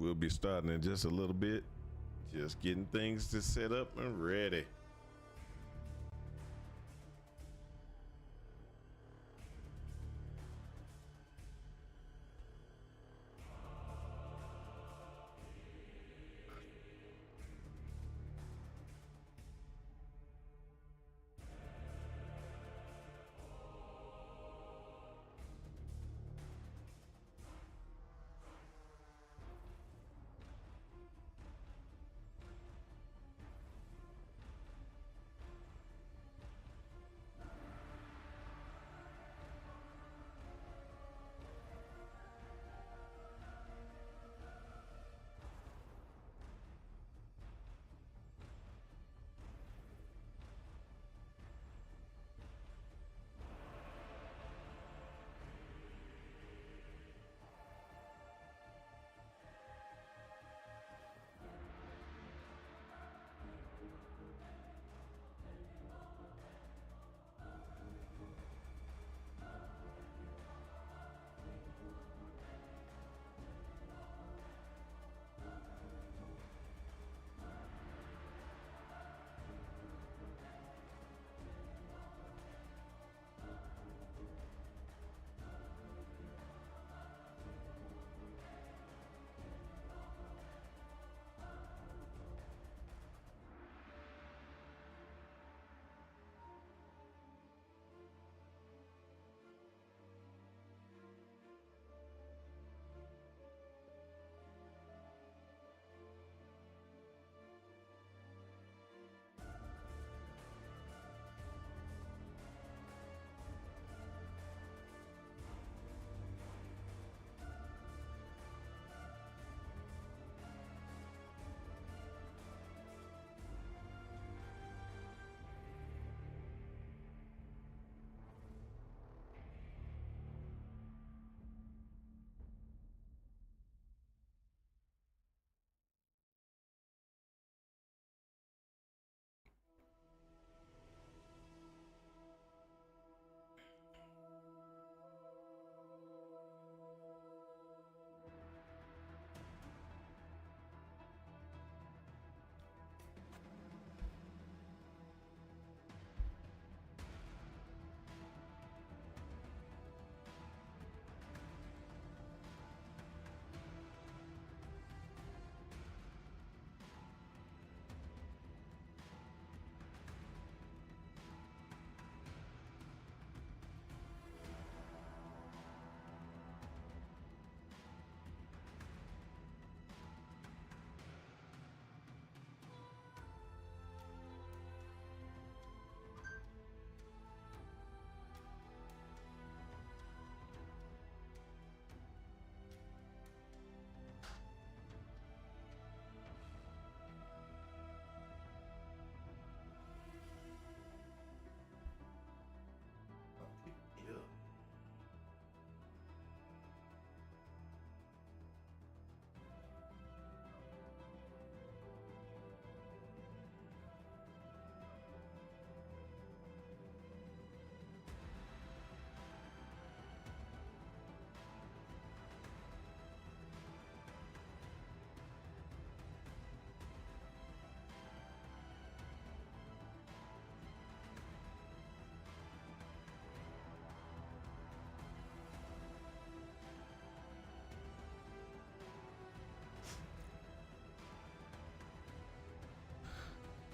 We'll be starting in just a little bit. Just getting things to set up and ready.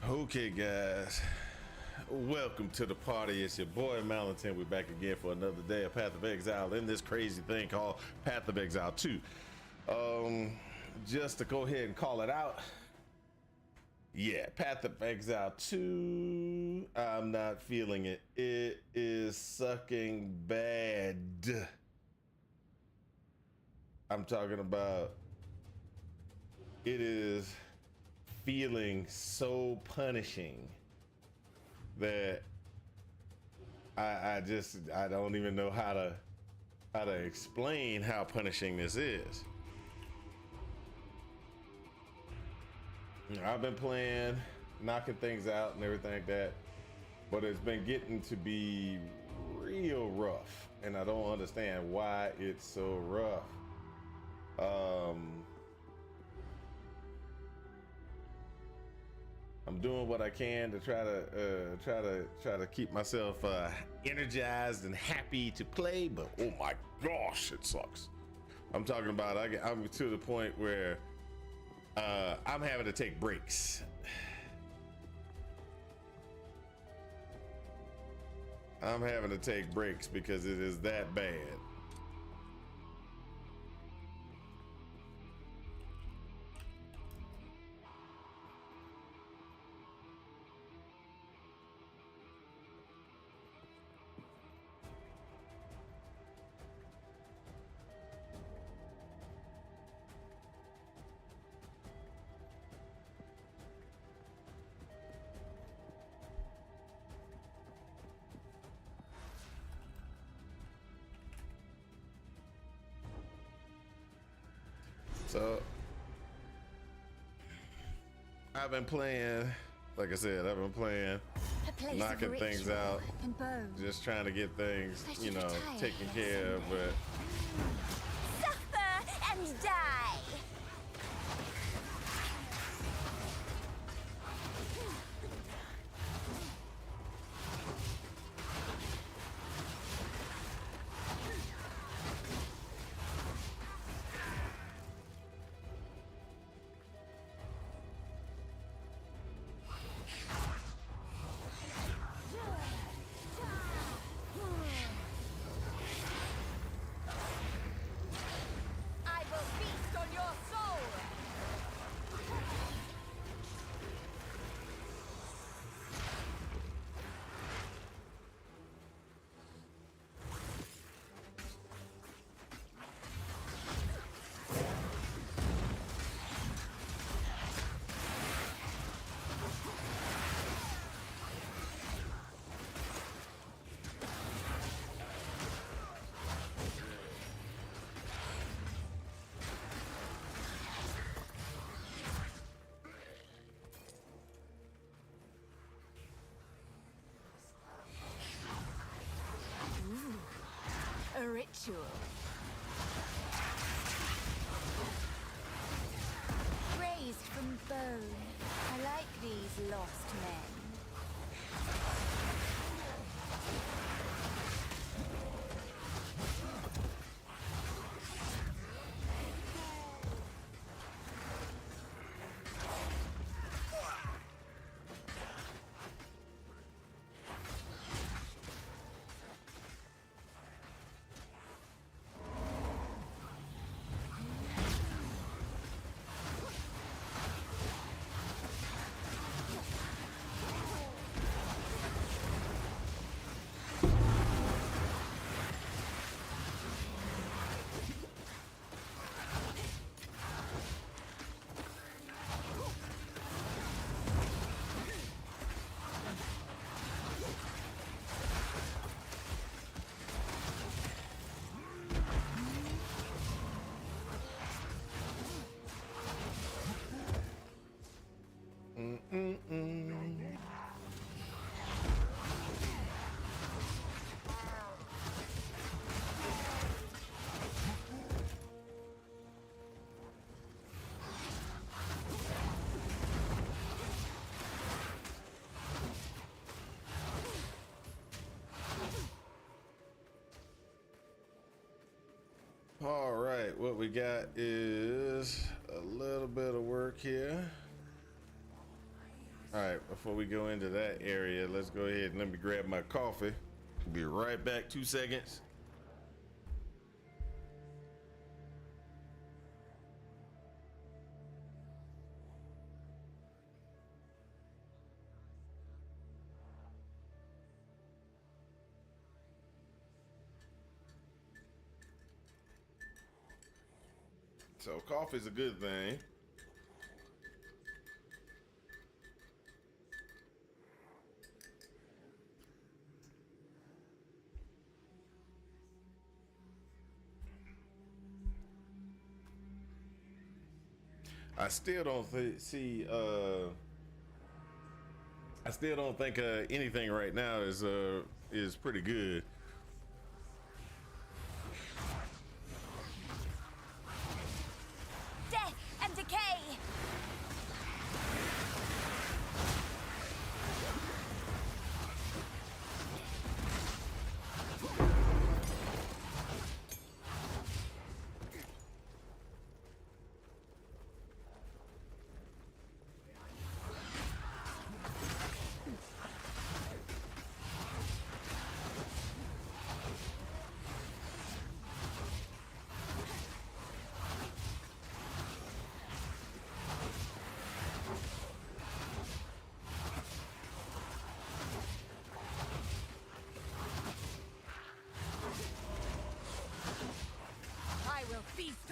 Okay, guys, welcome to the party. It's your boy Malentin. We're back again for another day of Path of Exile in this crazy thing called Path of Exile 2. Just to go ahead and call it out, yeah, Path of Exile 2, I'm not feeling it. It is sucking bad. I'm talking about, it is feeling so punishing that I don't even know how to explain how punishing this is. I've been playing, knocking things out and everything like that, but it's been getting to be real rough, and I don't understand why it's so rough. I'm doing what I can to try to keep myself energized and happy to play, but oh my gosh, it sucks. I'm talking about I'm to the point where I'm having to take breaks. I'm having to take breaks because it is that bad. So I've been playing, like I said, I've been playing, knocking things out, just trying to get things, you know, taken care of, but suffer and die. A ritual. Raised from bone. I like these lost men. all right, what we got is a little bit of work here. All right, before we go into that area, let's go ahead and let me grab my coffee. Be right back, 2 seconds. So coffee's a good thing. I still don't see. I still don't think anything right now is pretty good. Death and decay.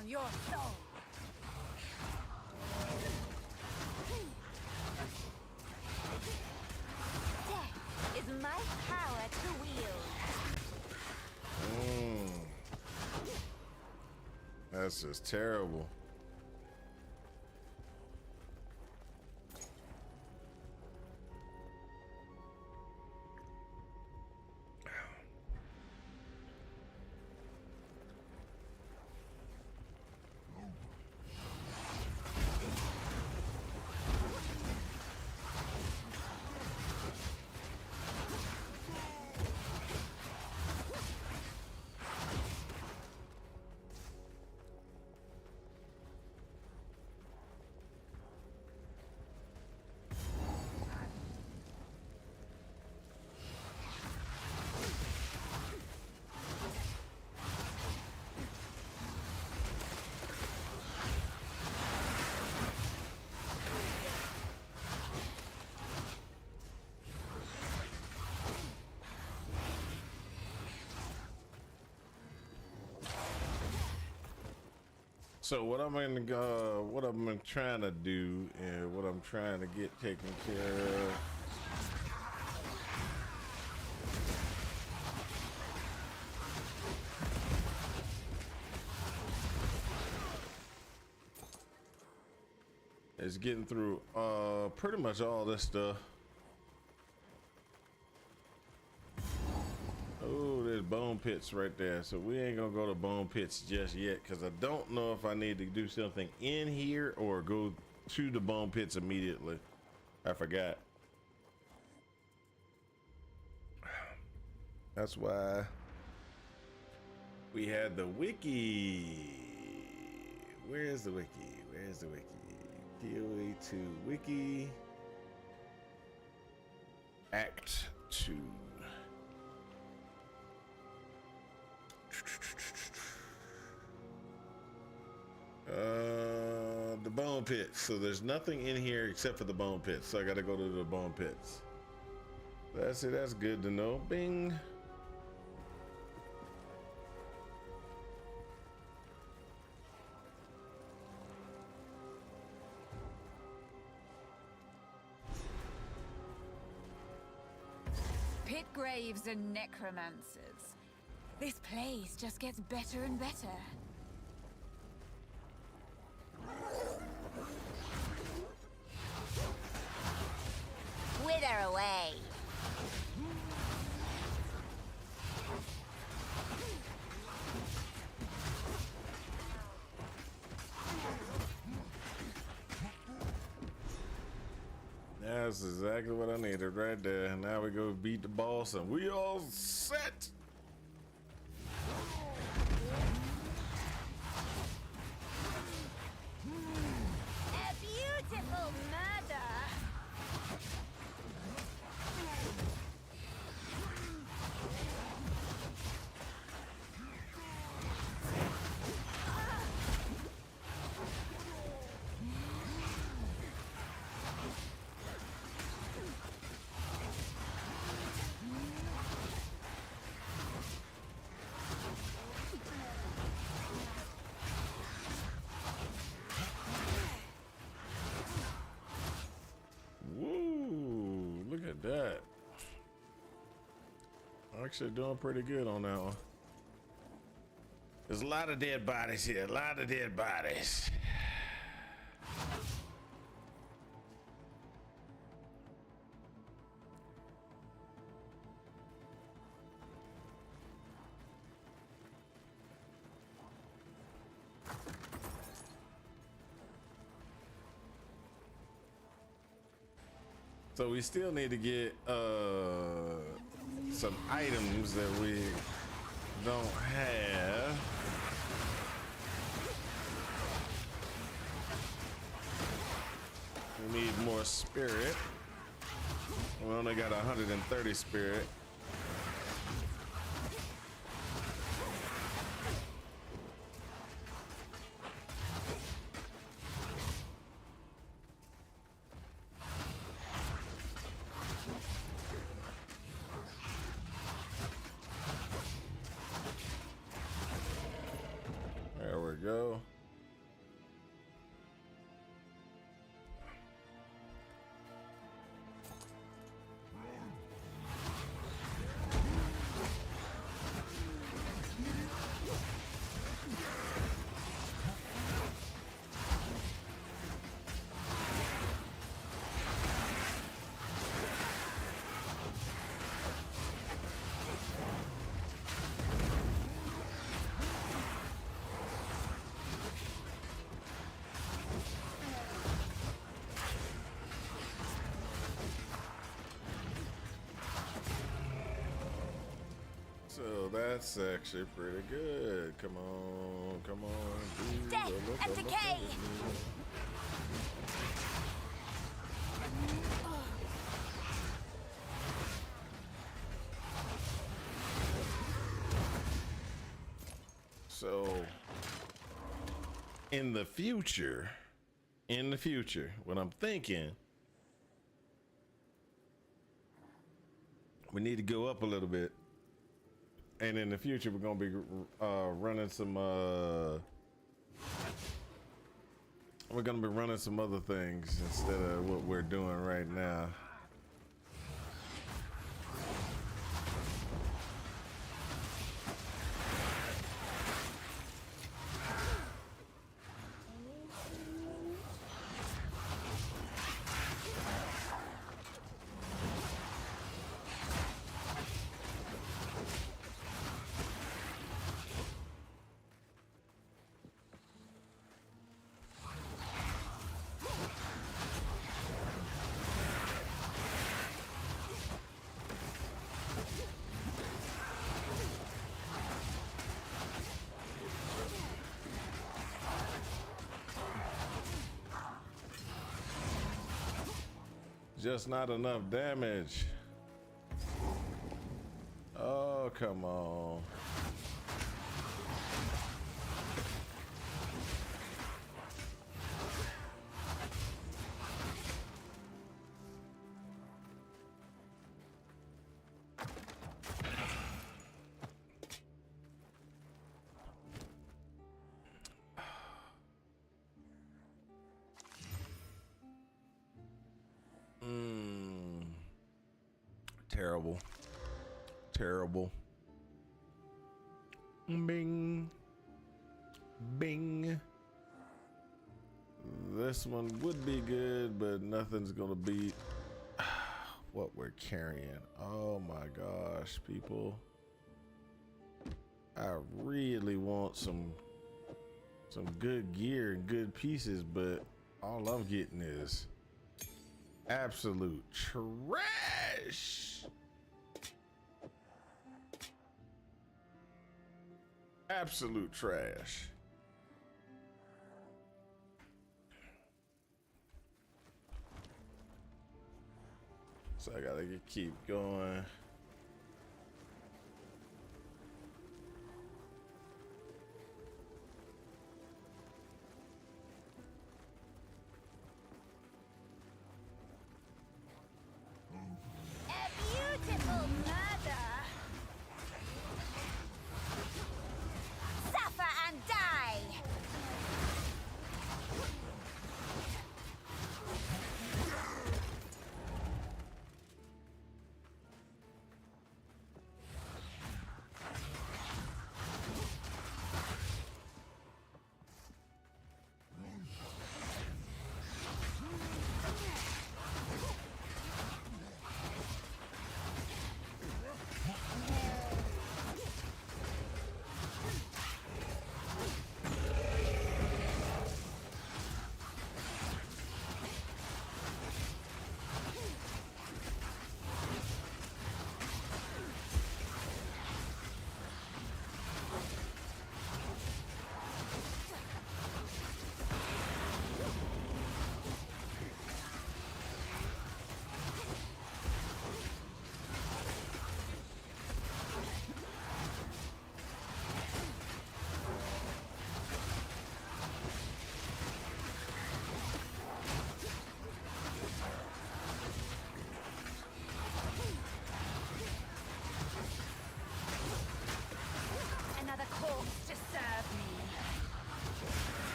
on your soul. Death is my power to wield. That's just terrible. So what I'm trying to do and what I'm trying to get taken care of. Is getting through pretty much all this stuff. Oh, there's bone pits right there. So we ain't gonna go to bone pits just yet because I don't know if I need to do something in here or go to the bone pits immediately. I forgot. That's why we had the wiki. Where's the wiki? Where's the wiki? PoE 2 wiki. Act 2. The bone pits. So there's nothing in here except for the bone pits. So I gotta go to the bone pits. That's it. That's good to know. Bing. Pit graves and necromancers. This place just gets better and better. Wither away. That's exactly what I needed right there. Now we go beat the boss and we all set. A beautiful murder. Woo! Look at that. Actually doing pretty good on that one. There's a lot of dead bodies here. A lot of dead bodies. So we still need to get some items that we don't have. We need more spirit. We only got 130 spirit. There we go. So that's actually pretty good. Come on, come on. Death and decay. So in the future, what I'm thinking, we need to go up a little bit. And in the future, we're gonna be running some. We're gonna be running some other things instead of what we're doing right now. Just not enough damage. Oh, come on. Terrible. Terrible. Bing. Bing. This one would be good, but nothing's gonna beat what we're carrying. Oh my gosh, people. I really want some good gear and good pieces, but all I'm getting is absolute trash. Absolute trash. So I gotta keep going. A beautiful murder. Suffer and die.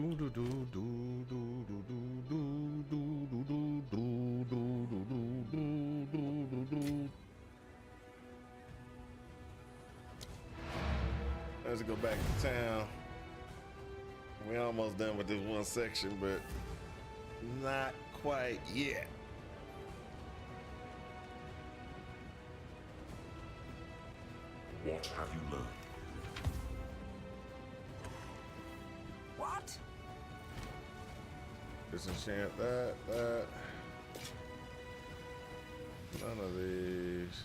Let's go back to town. We're almost done with this one section, but not quite yet. What have you learned? What? Disenchant that. None of these.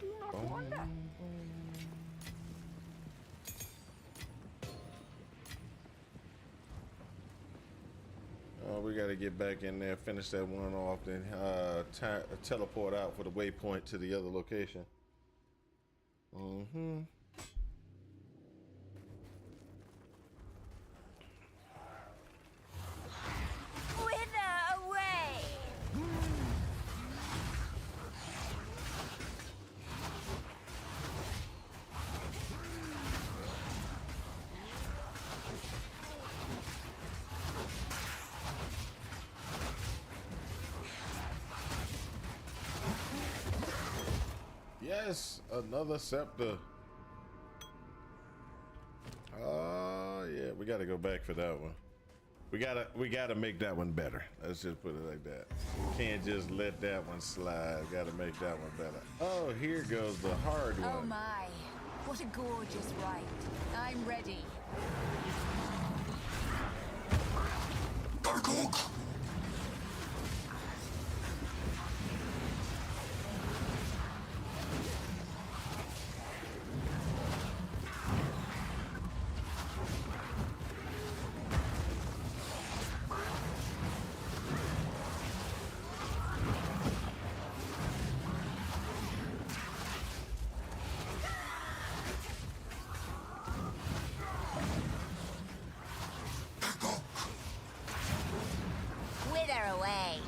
Do not wonder. We got to get back in there, finish that one off, then teleport out for the waypoint to the other location. Mm-hmm. Wither away! Yes, another scepter. Oh yeah, we gotta go back for that one. We gotta make that one better. Let's just put it like that. We can't just let that one slide. Gotta make that one better. Oh, here goes the hard one. Oh my, what a gorgeous rite. I'm ready. Wither away.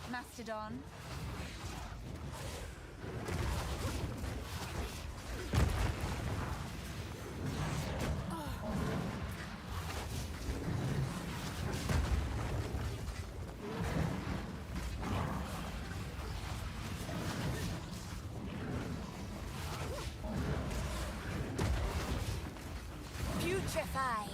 Mastodon. Petrify.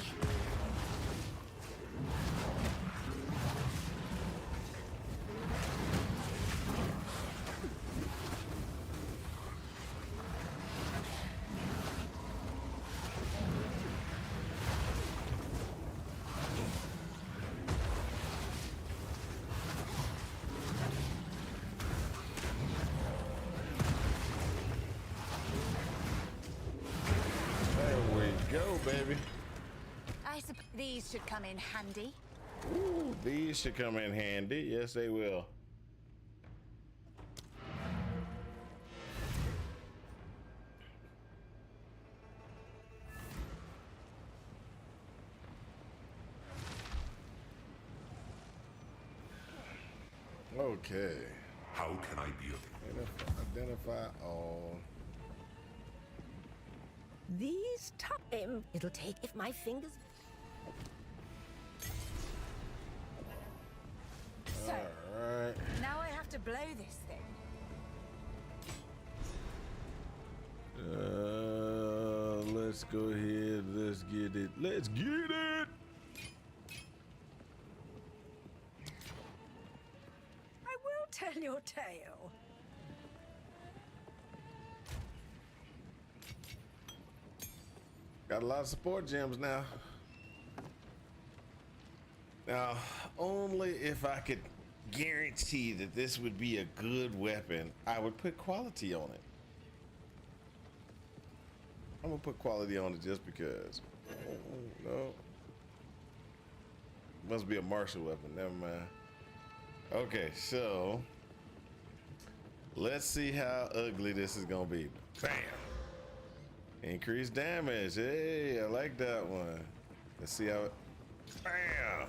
There we go, baby. I suppose these should come in handy. Ooh, these should come in handy. Yes, they will. Okay. How can I be of Identify all. These time it'll take if my fingers. So, All right. now I have to blow this thing. Let's go ahead. Let's get it. Let's get it. I will tell your tale. Got a lot of support gems now. Now, only if I could guarantee that this would be a good weapon, I would put quality on it. I'm gonna put quality on it just because. Oh, no. Must be a martial weapon. Never mind. Okay, so let's see how ugly this is gonna be. Bam. Increased damage. Hey, I like that one. Let's see how it. Bam.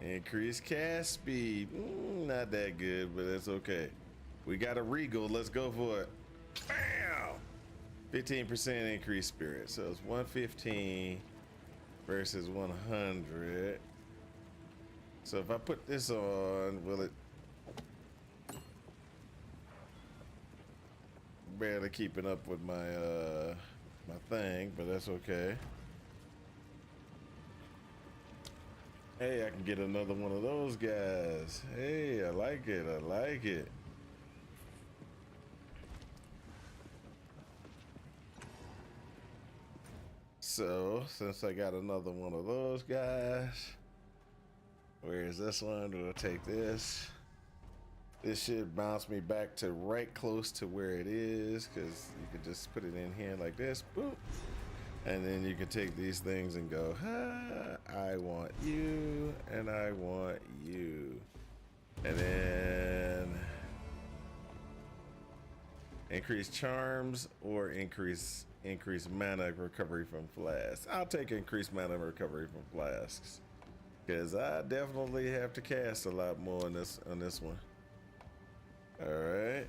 Increased cast speed. Not that good, but that's okay. We got a regal. Let's go for it. Bam. 15% increased spirit. So it's 115 versus 100. So if I put this on, will it barely keeping up with my my thing, but that's okay. Hey, I can get another one of those guys. Hey, I like it. I like it. So, since I got another one of those guys, where is this one? We'll take this. This should bounce me back to right close to where it is, because you could just put it in here like this, boop. And then you can take these things and go, I want you, and I want you. And then increase charms or increase mana recovery from flasks. I'll take increased mana recovery from flasks, because I definitely have to cast a lot more on this one. All right.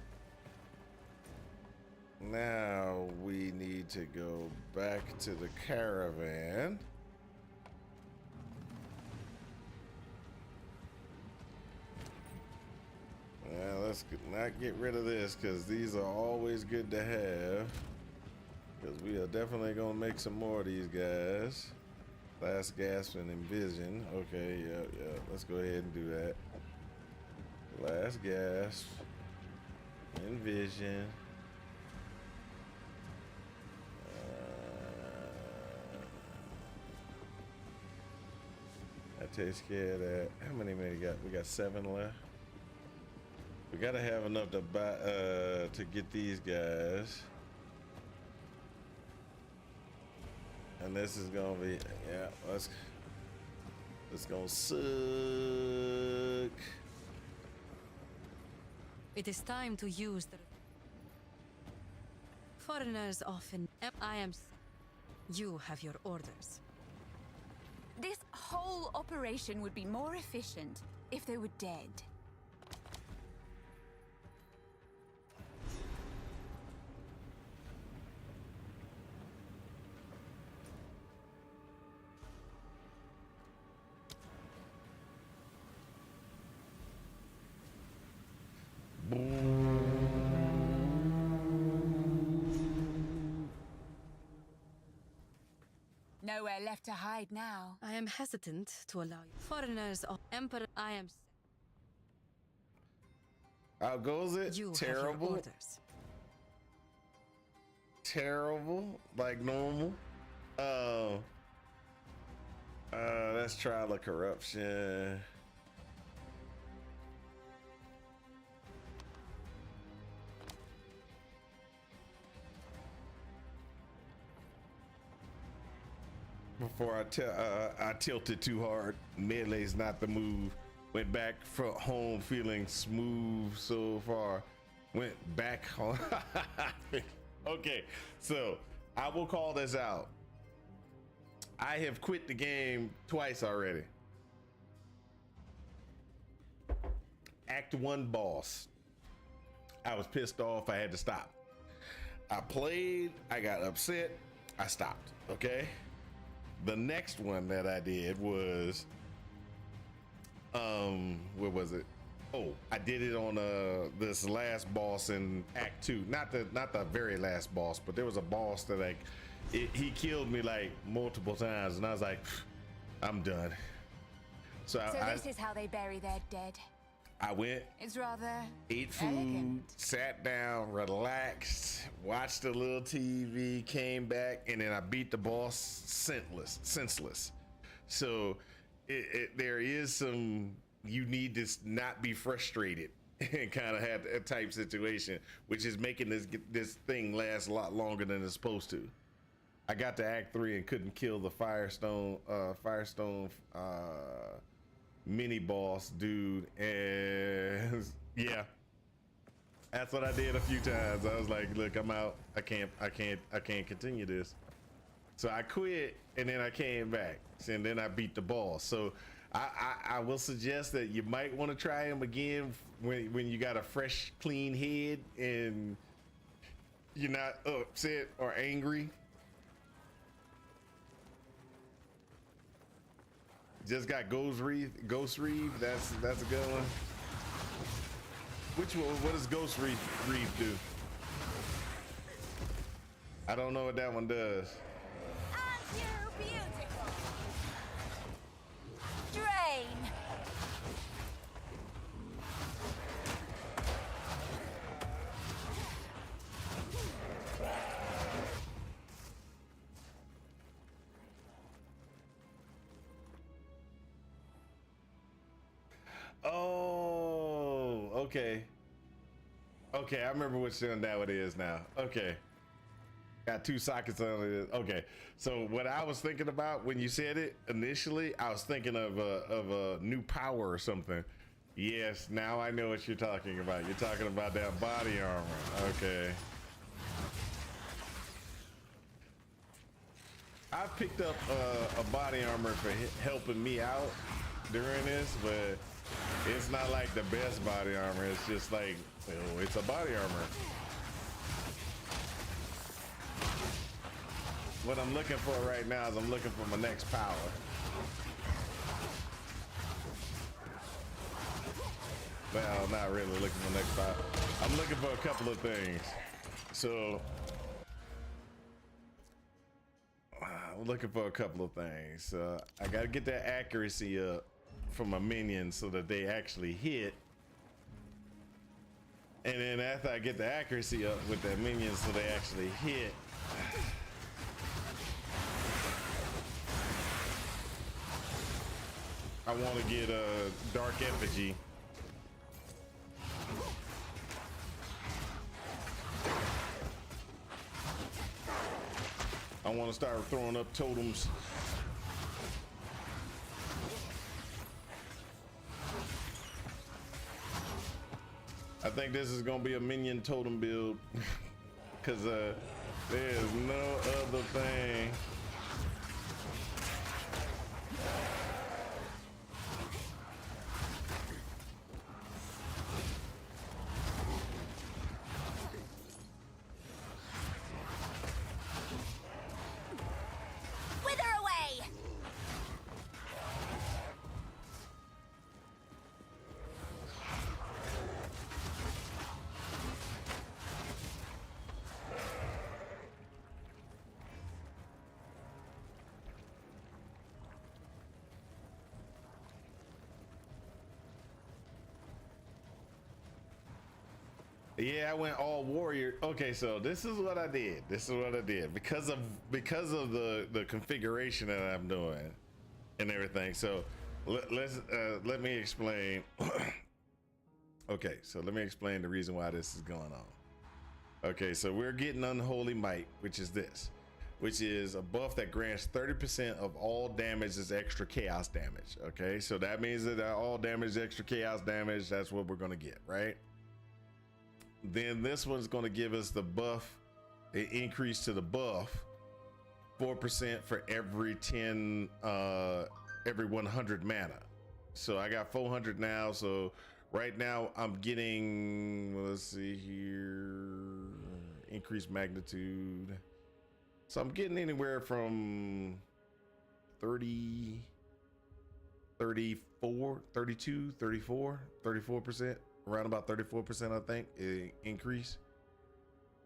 Now we need to go back to the caravan. Now let's not get rid of this, because these are always good to have. Because we are definitely gonna make some more of these guys. Last gasp and envision. Okay, yeah. Let's go ahead and do that. Last gasp. Envision. That takes care of that. How many we got? We got 7 left. We gotta have enough to buy to get these guys. And this is gonna be, yeah, it's gonna suck. It is time to use the foreigners often. You have your orders. This whole operation would be more efficient if they were dead. Nowhere left to hide now. I am hesitant to allow you. Foreigners of Emperor, I am. How goes it? You have Terrible. your orders. Terrible, like normal. Let's try the corruption. Before I tilted too hard. Melee's not the move. Went back for home feeling smooth so far. Went back home. Okay, so I will call this out. I have quit the game twice already. Act 1 boss. I was pissed off. I had to stop. I played. I got upset. I stopped. Okay. The next one that I did was, where was it? Oh, I did it on this last boss in Act 2. Not the very last boss, but there was a boss that like he killed me like multiple times, and I was like, I'm done. So This is how they bury their dead. I went, It's rather ate food, elegant. sat down, relaxed, watched a little TV, came back, and then I beat the boss senseless. So there is some, you need to not be frustrated and kind of have a type situation, which is making this thing last a lot longer than it's supposed to. I got to Act 3 and couldn't kill the Firestone mini boss dude, and yeah, that's what I did a few times. I was like, look, I'm out. I can't continue this. So I quit, and then I came back, and then I beat the boss. So I will suggest that you might want to try him again when you got a fresh, clean head and you're not upset or angry. Just got Ghost Reef. That's a good one. Which one? What does Ghost Reef do? I don't know what that one does. Aren't you beautiful? Drain. Oh, okay. Okay, I remember which one that one is now. Okay. Got 2 sockets on it. Okay. So what I was thinking about when you said it initially, I was thinking of a new power or something. Yes, now I know what you're talking about. You're talking about that body armor. Okay. I picked up a body armor for helping me out during this, but it's not like the best body armor. It's just like, oh, it's a body armor. What I'm looking for right now is I'm looking for my next power. Well, not really looking for my next power. I'm looking for a couple of things. So I'm looking for a couple of things. I gotta get that accuracy up for my minions so that they actually hit. And then after I get the accuracy up with that minions so they actually hit, I want to get a Dark Effigy. I want to start throwing up totems. I think this is gonna be a minion totem build because there's no other thing. Wither away! Yeah, I went all warrior. Okay, so this is what I did. Because of the configuration that I'm doing and everything. So let me explain. Okay, so let me explain the reason why this is going on. Okay, so we're getting Unholy Might, which is this, which is a buff that grants 30% of all damage as extra chaos damage. Okay, so that means that all damage, extra chaos damage, that's what we're gonna get, right? Then this one's gonna give us the buff, an increase to the buff, 4% for every 10, every 100 mana. So I got 400 now, so right now I'm getting, let's see here, increased magnitude. So I'm getting anywhere from 30, 34, 32, 34, 34%, around about 34%, I think, increase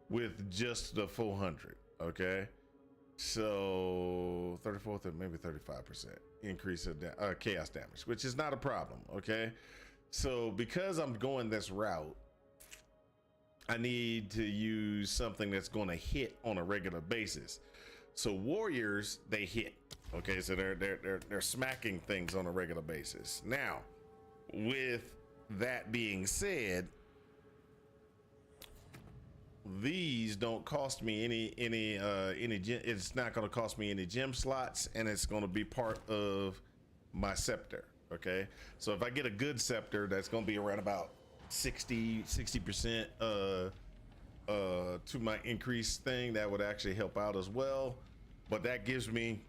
with just the 400. Okay. So 34 to maybe 35% increase of chaos damage, which is not a problem. Okay. So because I'm going this route, I need to use something that's going to hit on a regular basis. So warriors, they hit. Okay, so they're smacking things on a regular basis. Now, with that being said, these don't cost me any it's not going to cost me any gem slots, and it's going to be part of my scepter. Okay, so if I get a good scepter, that's going to be around about 60% to my increase thing, that would actually help out as well. But that gives me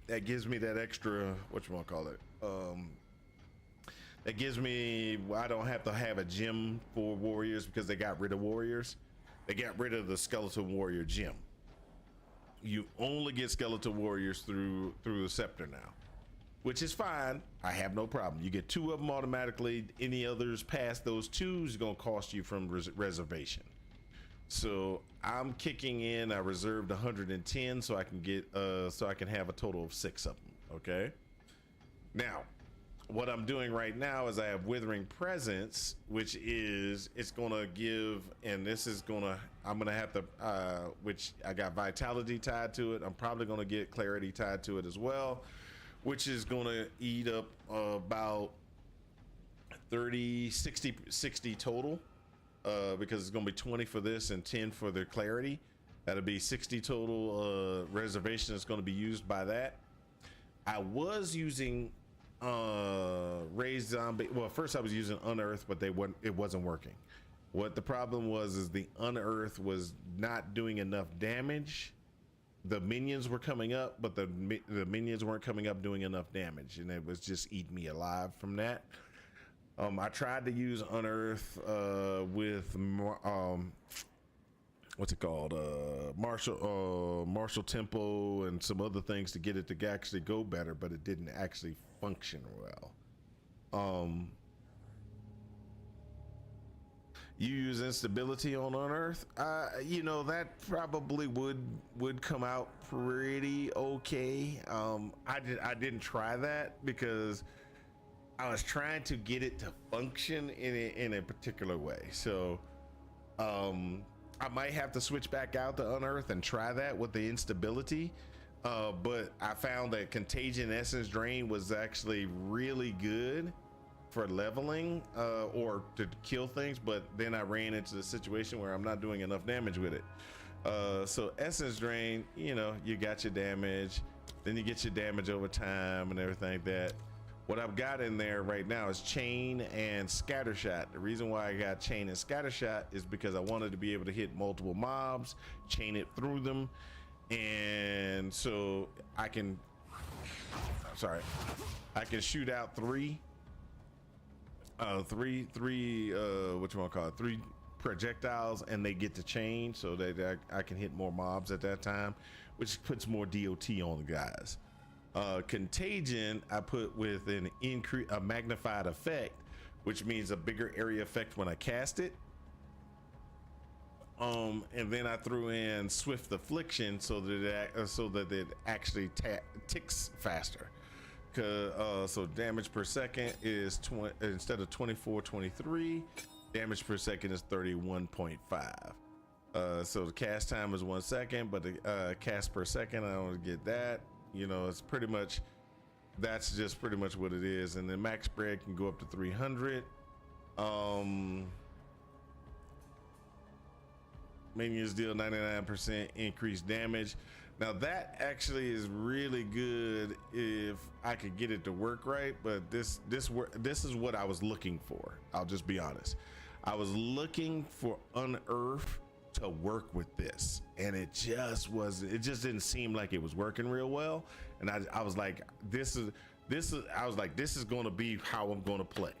that extra, whatchamacallit, that gives me, I don't have to have a gem for warriors because they got rid of warriors. They got rid of the skeleton warrior gem. You only get skeleton warriors through the scepter now, which is fine. I have no problem. You get 2 of them automatically. Any others past those 2 is going to cost you from reservation. So I'm kicking in. I reserved 110 so I can get so I can have a total of 6 of them. Okay. Now, what I'm doing right now is I have Withering Presence, which is, it's gonna give, and this is gonna, I'm gonna have to, which I got Vitality tied to it. I'm probably gonna get Clarity tied to it as well, which is gonna eat up about 60 total, because it's gonna be 20 for this and 10 for the Clarity. That'll be 60 total reservation is gonna be used by that. I was using raised zombie. Well, first I was using unearth, but it wasn't working. What the problem was is the unearth was not doing enough damage. The minions were coming up, but the minions weren't coming up doing enough damage, and it was just eating me alive from that. I tried to use unearth with what's it called, martial tempo and some other things to get it to actually go better, but it didn't actually function well. You use instability on unearth, you know, that probably would come out pretty okay. I didn't try that because I was trying to get it to function in a particular way. So I might have to switch back out to unearth and try that with the instability. But I found that Contagion Essence Drain was actually really good for leveling or to kill things, but then I ran into the situation where I'm not doing enough damage with it. So Essence Drain, you know, you got your damage, then you get your damage over time and everything like that. What I've got in there right now is Chain and Scattershot. The reason why I got Chain and Scattershot is because I wanted to be able to hit multiple mobs, chain it through them, and so I can shoot out three projectiles, and they get to chain, so that I can hit more mobs at that time, which puts more DOT on the guys. Contagion I put with a magnified effect, which means a bigger area effect when I cast it. And then I threw in Swift Affliction so that it actually ticks faster. So damage per second is 20 instead of 24.23. Damage per second is 31.5. So the cast time is 1 second, but the cast per second, I don't get that. You know, it's pretty much, that's just pretty much what it is. And then max spread can go up to 300. Minions deal 99% increased damage. Now that actually is really good if I could get it to work right, but this is what I was looking for. I'll just be honest. I was looking for Unearth to work with this, and it just didn't seem like it was working real well. And I was like, this is going to be how I'm going to play.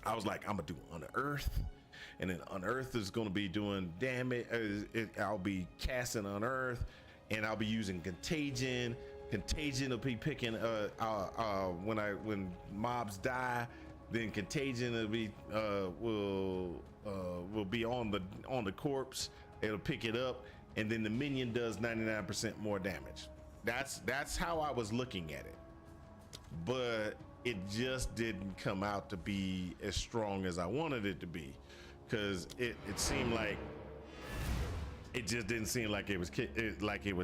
I was like, I'm gonna do Unearth, and then Unearth is going to be doing damage. I'll be casting Unearth, and I'll be using Contagion. Contagion will be picking when mobs die, then Contagion will be will be on the corpse. It'll pick it up, and then the minion does 99% more damage. That's how I was looking at it, but it just didn't come out to be as strong as I wanted it to be, because it seemed like it just didn't seem like it was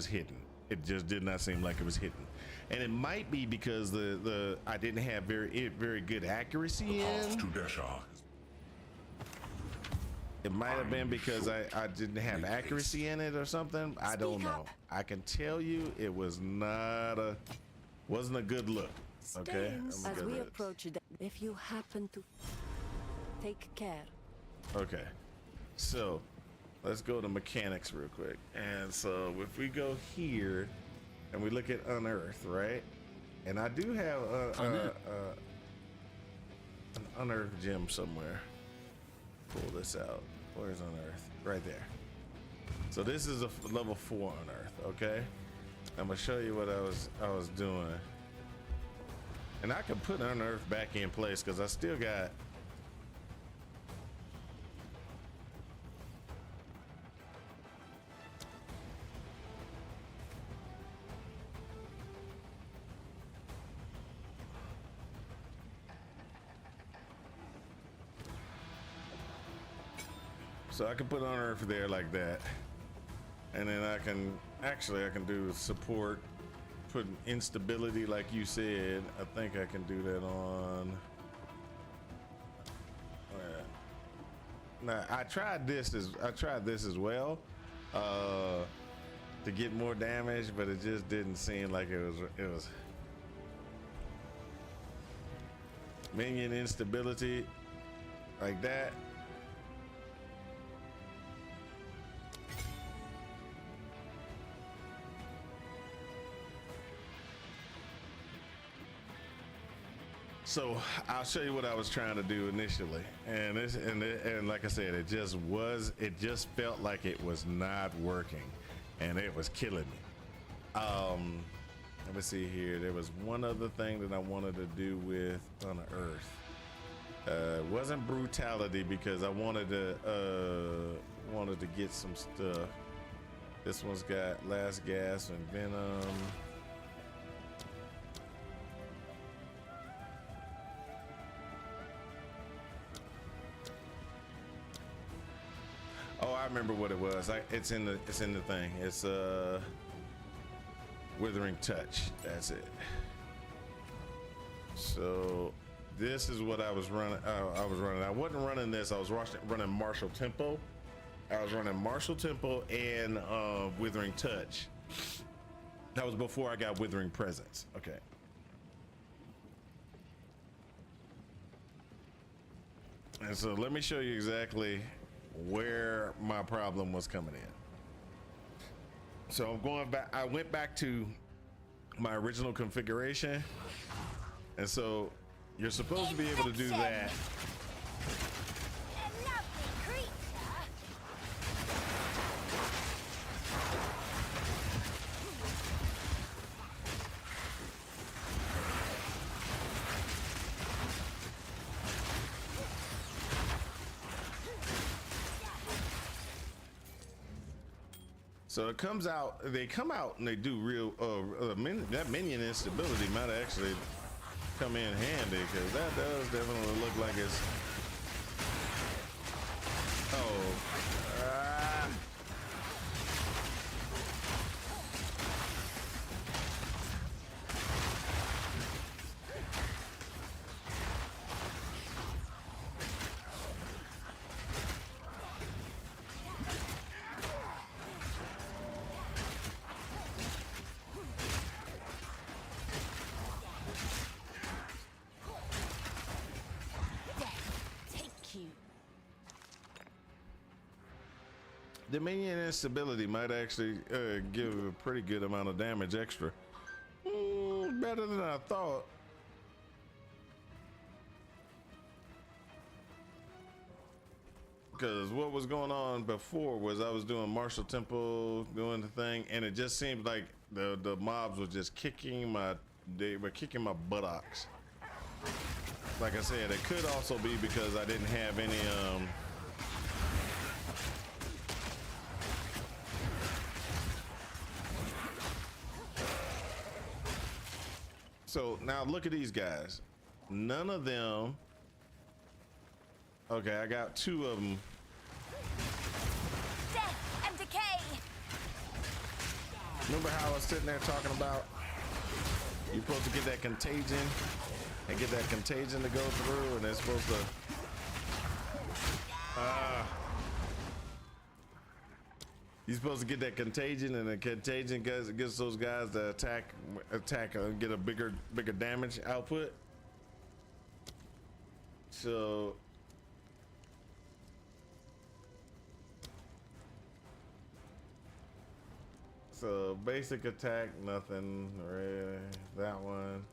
hitting. It just did not seem like it was hitting, and it might be because I didn't have very good accuracy in. It might have been because I didn't have accuracy in it or something. I don't know. I can tell you it wasn't a good look. Okay. As we approach them, if you happen to take care. Okay. So let's go to mechanics real quick. And so if we go here and we look at Unearth, right? And I do have an Unearth gem somewhere. Pull this out. Where's Unearth? Right there. So this is a level 4 Unearth. Okay. I'm gonna show you what I was doing. And I can put Unearth back in place because I still got so I can put Unearth there like that, and then I can do support. Put instability like you said. I think I can do that on. Now I tried this as well to get more damage, but it just didn't seem like it was minion instability like that. So I'll show you what I was trying to do initially, and like I said, it just felt like it was not working, and it was killing me. Let me see here. There was one other thing that I wanted to do with Unearth. It wasn't brutality because I wanted to get some stuff. This one's got last gas and venom. Oh, I remember what it was. It's in the thing. It's Withering Touch. That's it. So this is what I was running. I wasn't running this. I was running Martial Tempo. I was running Martial Tempo and Withering Touch. That was before I got Withering Presence. Okay. And so let me show you exactly where my problem was coming in. So I'm going back. I went back to my original configuration, and so you're supposed to be able to do that. So it comes out, they come out and they do real, that minion instability might actually come in handy, because that does definitely look like it's, the minion instability might actually give a pretty good amount of damage extra. Better than I thought. Because what was going on before was I was doing martial tempo, doing the thing, and it just seemed like the mobs were just kicking my buttocks. Like I said, it could also be because I didn't have any so now look at these guys. None of them. Okay, I got two of them. Death and decay. Remember how I was sitting there talking about you're supposed to get that contagion and get that contagion to go through, and they're supposed to you're supposed to get that contagion, and the contagion gets those guys to attack and get a bigger damage output. So basic attack, nothing really. That one.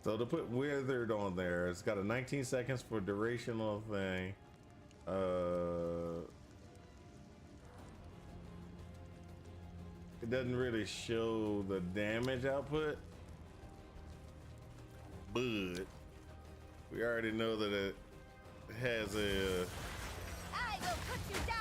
So to put withered on there, it's got a 19 seconds for durational thing. It doesn't really show the damage output, but we already know that it has a. I will put you down.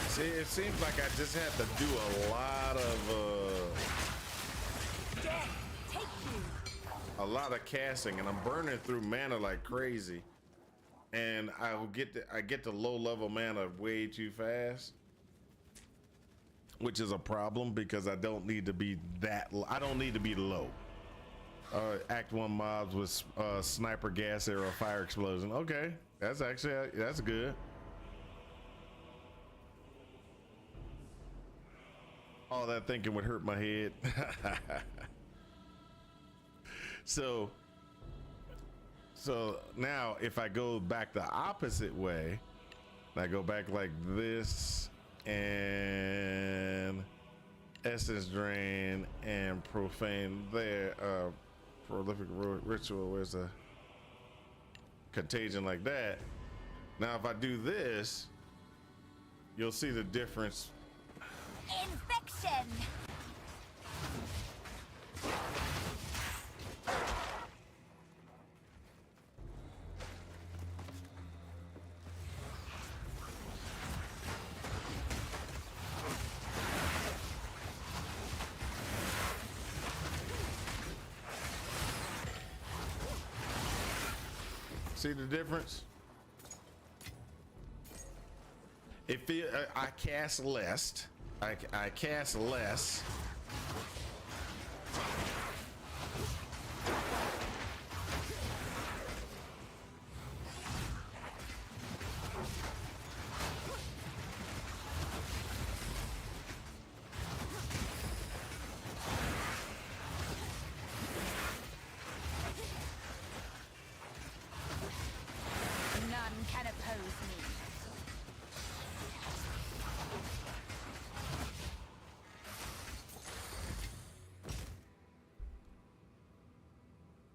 See, it seems like I just have to do a lot of casting, and I'm burning through mana like crazy, and I get the low level mana way too fast, which is a problem because I don't need to be I don't need to be low. Act 1 mobs with sniper gas arrow fire explosion. Okay, that's good. All that thinking would hurt my head. So now if I go back the opposite way, I go back like this, and essence drain and profane there, prolific ritual, where's the contagion like that. Now if I do this, you'll see the difference. Infection. See the difference? I cast less. I cast less.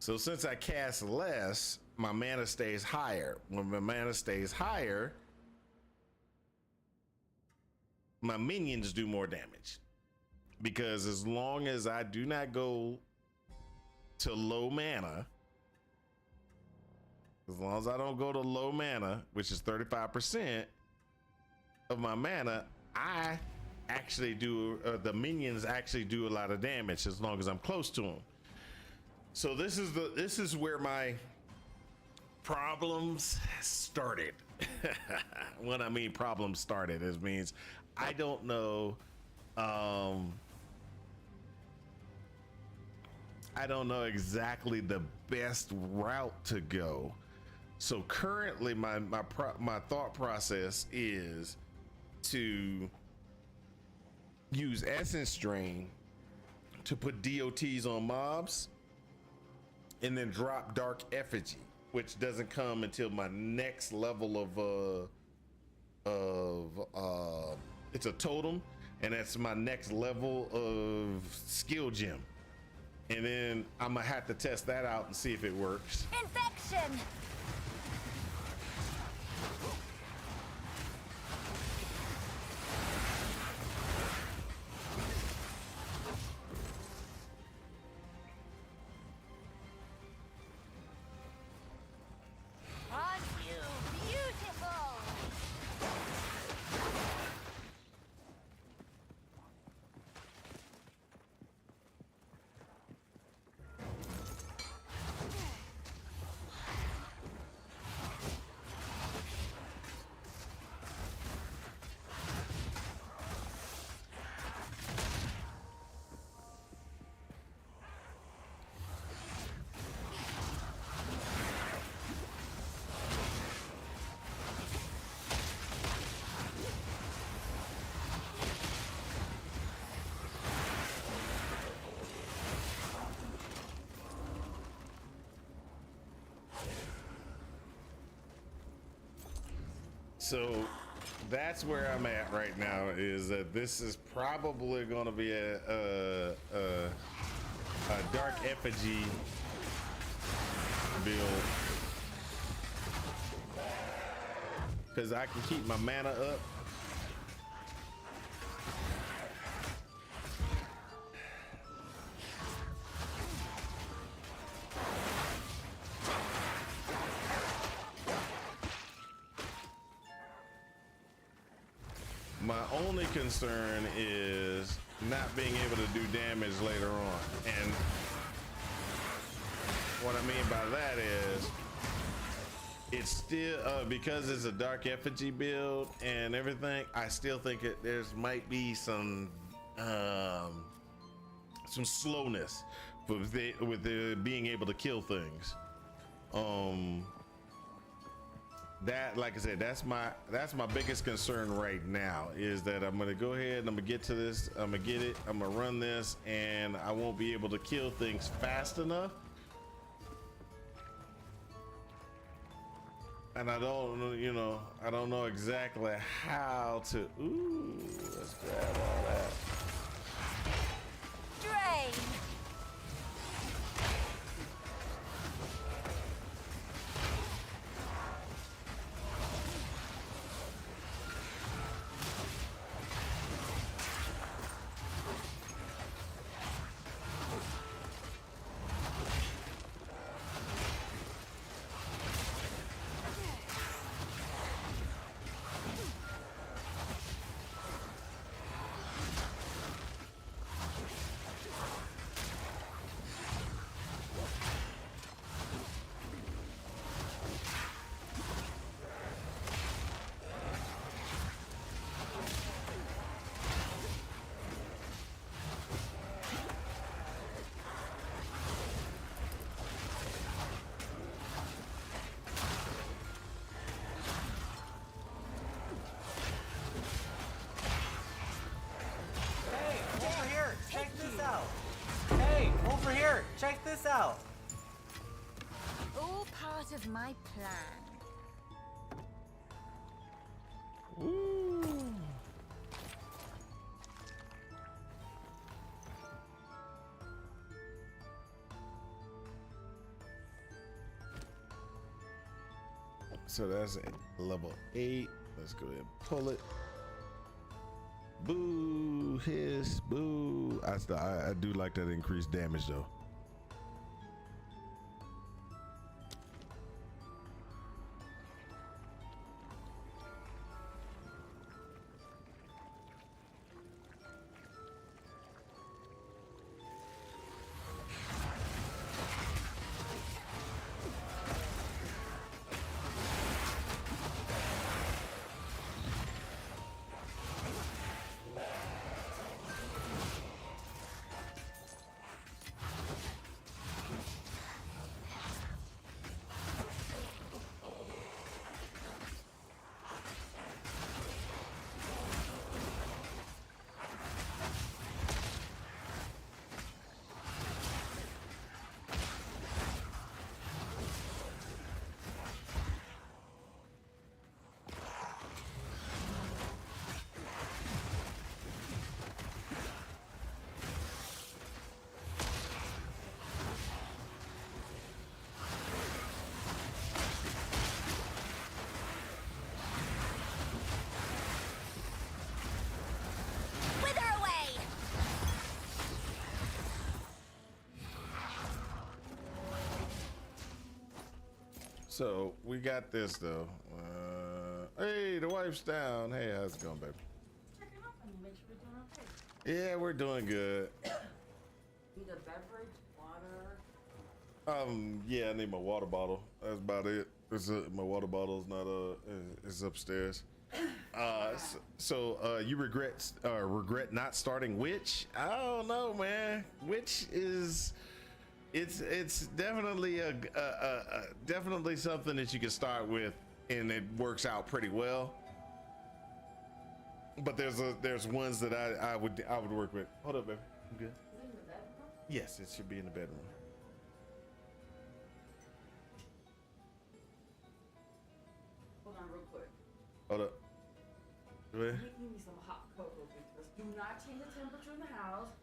So since I cast less, my mana stays higher. When my mana stays higher, my minions do more damage. Because as long as I do not go to low mana, as long as I don't go to low mana, which is 35% of my mana, I actually do, the minions actually do a lot of damage as long as I'm close to them. So this is where my problems started. When I mean problems started, it means I don't know. I don't know exactly the best route to go. So currently my thought process is to use Essence Drain to put DOTs on mobs and then drop Dark Effigy, which doesn't come until my next level of it's a totem, and that's my next level of skill gem. And then I'm gonna have to test that out and see if it works. Infection! On you, beautiful! So that's where I'm at right now, is that this is probably going to be a Dark Effigy build, because I can keep my mana up. My only concern is not being able to do damage later on. And what I mean by that is it's still, because it's a Dark Effigy build and everything, I still think there's might be some slowness with the being able to kill things. That, like I said, that's my biggest concern right now, is that I'm gonna go ahead and I'm gonna get to this, I'm gonna get it, I'm gonna run this, and I won't be able to kill things fast enough. And I don't know, you know, I don't know exactly how to. Ooh, let's grab all that. Drain! Check this out! All part of my plan. Ooh. so that's level 8. Let's go ahead and pull it. Boo, hiss, boo. I do like that increased damage though. Wither away! So we got this though. Hey, the wife's down. Hey, how's it going, baby? Checking up on you, make sure we're doing okay. Yeah, we're doing good. Need a beverage, water. Yeah, I need my water bottle. That's about it. My water bottle's not is upstairs. You regret not starting Witch? I don't know, man. Witch is it's definitely definitely something that you can start with, and it works out pretty well. But there's ones that I would work with. Hold up, baby. I'm good. Is it in the bedroom? Yes, it should be in the bedroom. Hold on real quick. Hold up. Go ahead. Make me some hot cocoa because do not change the temperature in the house.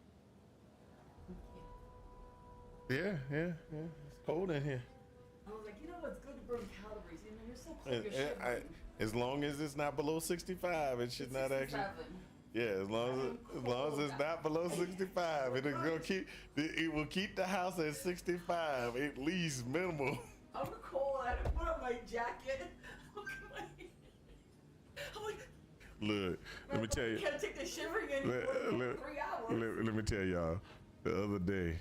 Yeah. It's cold in here. I was like, you know what's good to burn calories? You know, you're so cold, you're shivering. As long as it's not below 65, it should not actually. 67. Yeah, as long as it's not below 65, it will keep the house at 65 at least minimal. I'm cold. I had to put on my jacket. I'm like, Look, let me tell you. can't take the shivering anymore for 3 hours. Let me tell y'all. The other day,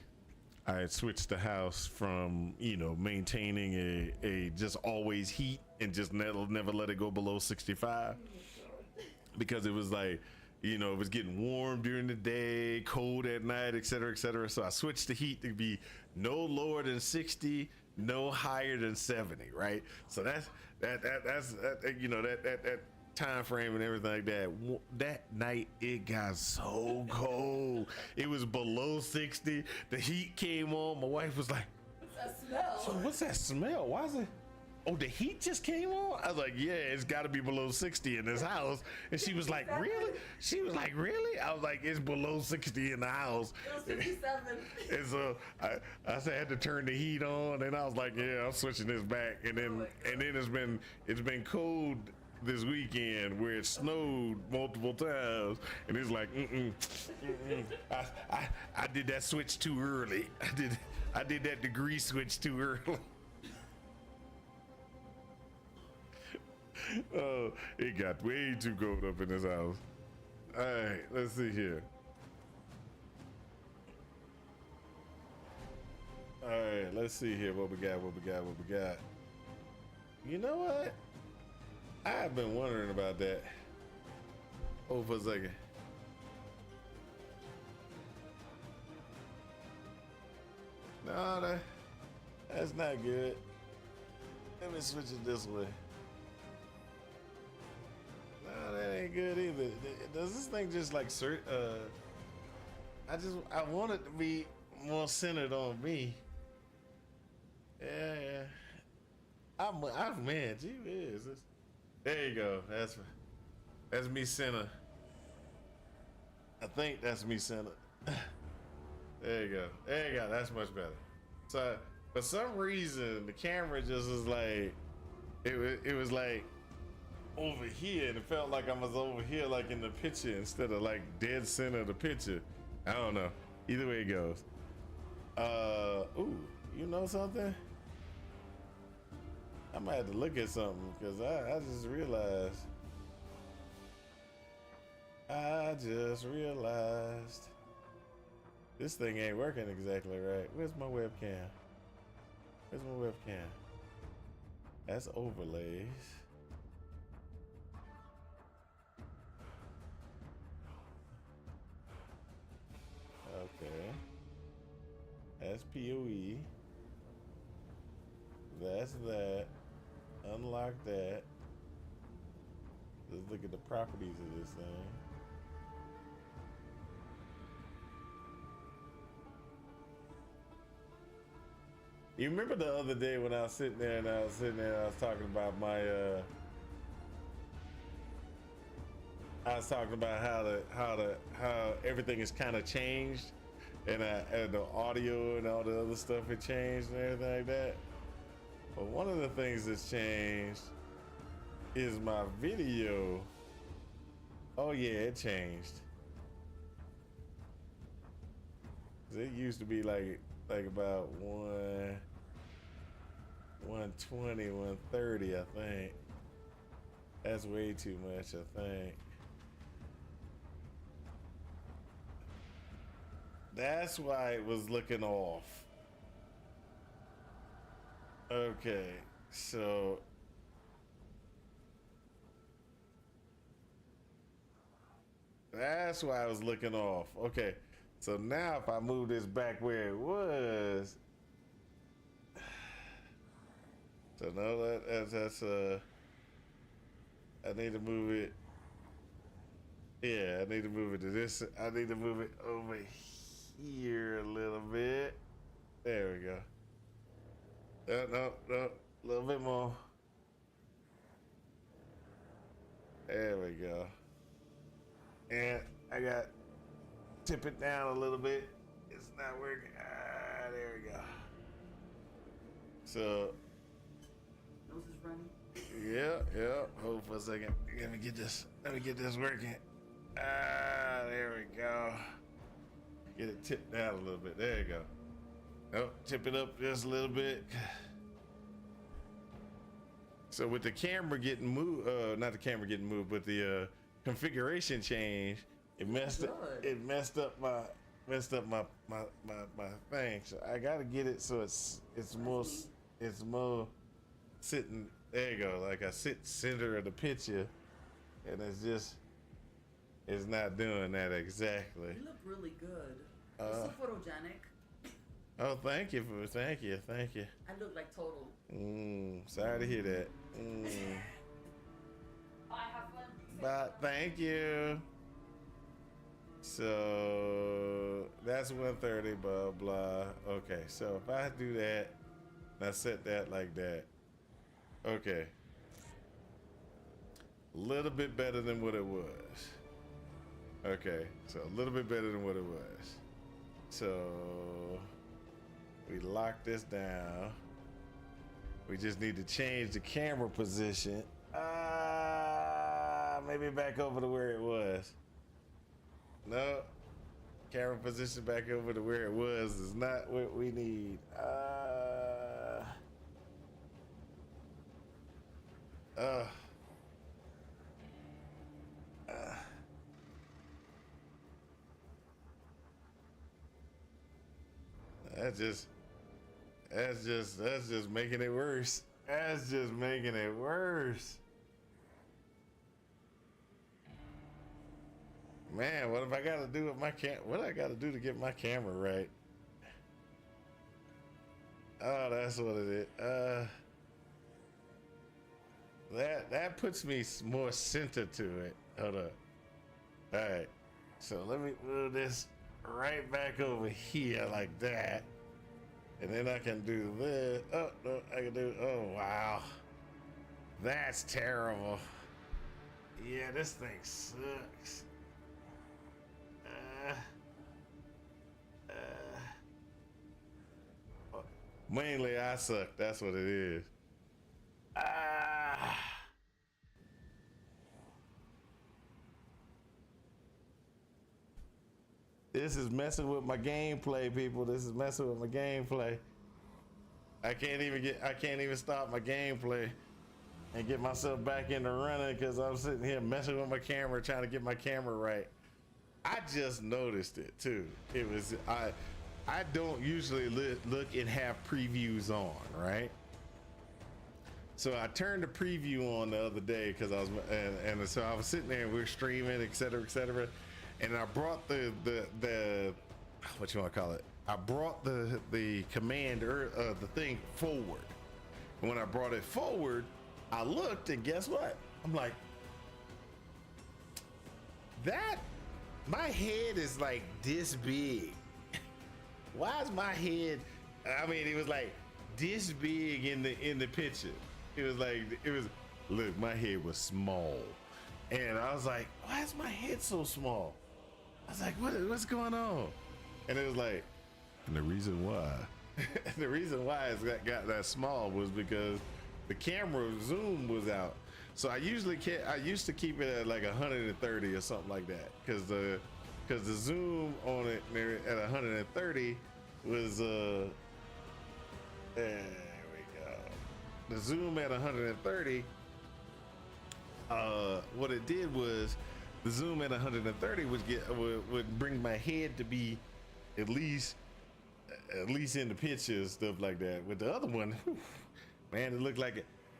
I had switched the house from maintaining a just always heat and just never let it go below 65, because it was like, it was getting warm during the day, cold at night, et cetera, et cetera. So I switched the heat to be no lower than 60, no higher than 70, right? So that's that time frame and everything like that. That night it got so cold. It was below 60. The heat came on. My wife was like, What's that smell? "So what's that smell? Why is it? Oh, the heat just came on?" I was like, "Yeah, it's got to be below 60 in this house." And she was like, "Really?" She was like, "Really?" I was like, "It's below 60 in the house." It was 57. And so I said I had to turn the heat on, and I was like, "Yeah, I'm switching this back." And then it's been cold this weekend where it snowed multiple times, and it's like, I did that switch too early. I did that degree switch too early. Oh, it got way too cold up in this house. All right, let's see here. All right, let's see here what we got. You know what? I've been wondering about that. Hold for a second. No, that's not good. Let me switch it this way. No, that ain't good either. Does this thing just like I want it to be more centered on me. Yeah. I'm man, gee whiz. There you go. That's me center. I think that's me center. There you go. That's much better. So for some reason the camera just is like, it was like over here, and it felt like I was over here, like in the picture, instead of like dead center of the picture. I don't know. Either way it goes. Ooh, you know something? I might have to look at something because I just realized. This thing ain't working exactly right. Where's my webcam? Where's my webcam? That's overlays. Okay. That's PoE. That's that. Unlock that. Let's look at the properties of this thing. You remember the other day when I was sitting there and I was talking about my I was talking about how everything has kind of changed, and the audio and all the other stuff had changed and everything like that. But one of the things that's changed is my video. Oh yeah, it changed. It used to be like about 120, 130, I think. That's way too much, I think. That's why it was looking off. Okay, so that's why I was looking off. Okay, so now if I move this back where it was, so no, that's I need to move it. Yeah, I need to move it to this. I need to move it over here a little bit. There we go. No, a little bit more. There we go. And I got tip it down a little bit. It's not working. Ah, there we go. So. Nose is running. Yeah. Hold for a second. Let me get this working. Ah, there we go. Get it tipped down a little bit. There you go. Oh, tip it up just a little bit. So with the camera getting moved, not the camera getting moved, but the configuration change, it messed up my thing. So I gotta get it so it's more sitting. There you go. Like I sit center of the picture, and it's not doing that exactly. You look really good. You're so photogenic. Oh, thank you. I look like total. Sorry to hear that. I have fun. But thank you. So that's 130, blah blah. Okay, so if I do that, and I set that like that. Okay. A little bit better than what it was. Okay, so a little bit better than what it was. So we lock this down. We just need to change the camera position. Maybe back over to where it was. No, camera position back over to where it was is not what we need. That's just making it worse. That's just making it worse. Man, what have I got to do with my what I got to do to get my camera right? Oh, that's what it is. That puts me more center to it. Hold up. All right. So let me move this right back over here like that. And then I can do this. Oh, no, I can do, oh, wow. That's terrible. Yeah, this thing sucks. Mainly I suck, that's what it is. This is messing with my gameplay, people. This is messing with my gameplay. I can't even stop my gameplay and get myself back into running because I'm sitting here messing with my camera, trying to get my camera right. I just noticed it too. It was I don't usually look and have previews on, right? So I turned the preview on the other day because I was and so I was sitting there and we were streaming, etc., etc. And I brought the what you want to call it? I brought the command or the thing forward. And when I brought it forward, I looked and guess what? I'm like, that my head is like this big. Why is my head? I mean, it was like this big in the picture. It was look, my head was small, and I was like, why is my head so small? I was like, what's going on? And it was like, and the reason why, the reason why it got that small was because the camera zoom was out. So I used to keep it at like 130 or something like that, because the zoom on it at 130 was there we go. The zoom at 130, what it did was the zoom at 130 would bring my head to be at least in the picture, stuff like that. With the other one, whew, man,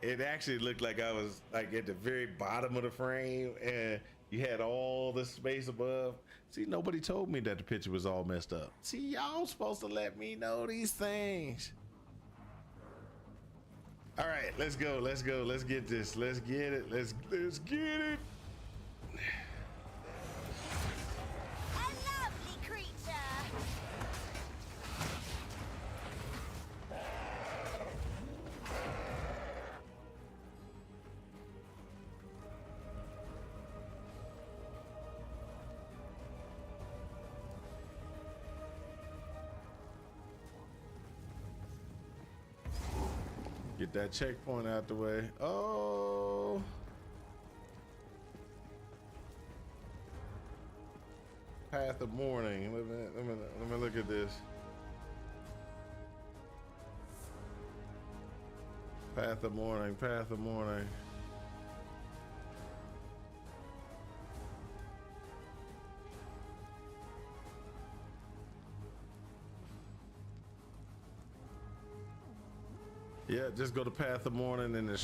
it actually looked like I was like at the very bottom of the frame and you had all the space above. See, nobody told me that the picture was all messed up. See, y'all supposed to let me know these things. All right, let's go. Let's get this. Let's get it. Let's get it. A lovely creature. Get that checkpoint out the way. Oh. Path of Morning. Let me look at this. Path of Morning. Path of Morning. Yeah, just go to Path of Morning and the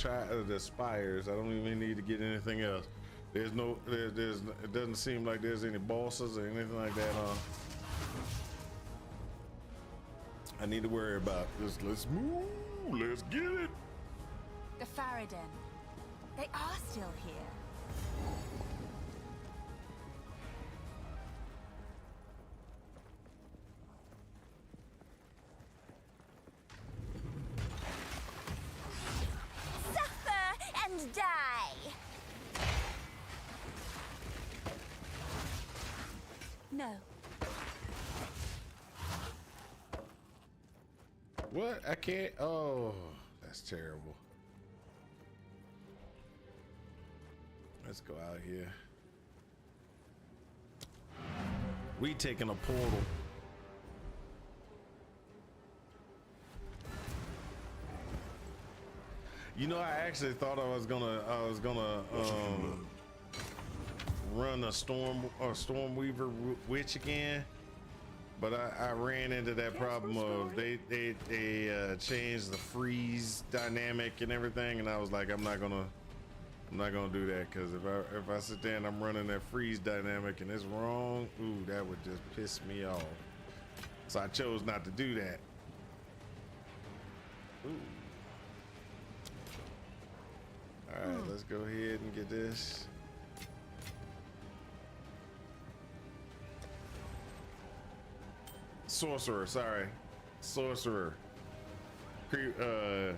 Spires. I don't even need to get anything else. There's it doesn't seem like there's any bosses or anything like that I need to worry about. Just let's move. Let's get it. The Faradin. They are still here. Suffer and die. No. What? I can't. Oh, that's terrible. Let's go out here. We taking a portal. You know, I actually thought I was gonna run a Stormweaver witch again, but I ran into that problem of they changed the freeze dynamic and everything, and I was like, I'm not gonna do that, because if I sit there and I'm running that freeze dynamic and it's wrong, ooh, that would just piss me off. So I chose not to do that. Ooh. All right, let's go ahead and get this. Sorcerer, sorry. Sorcerer. The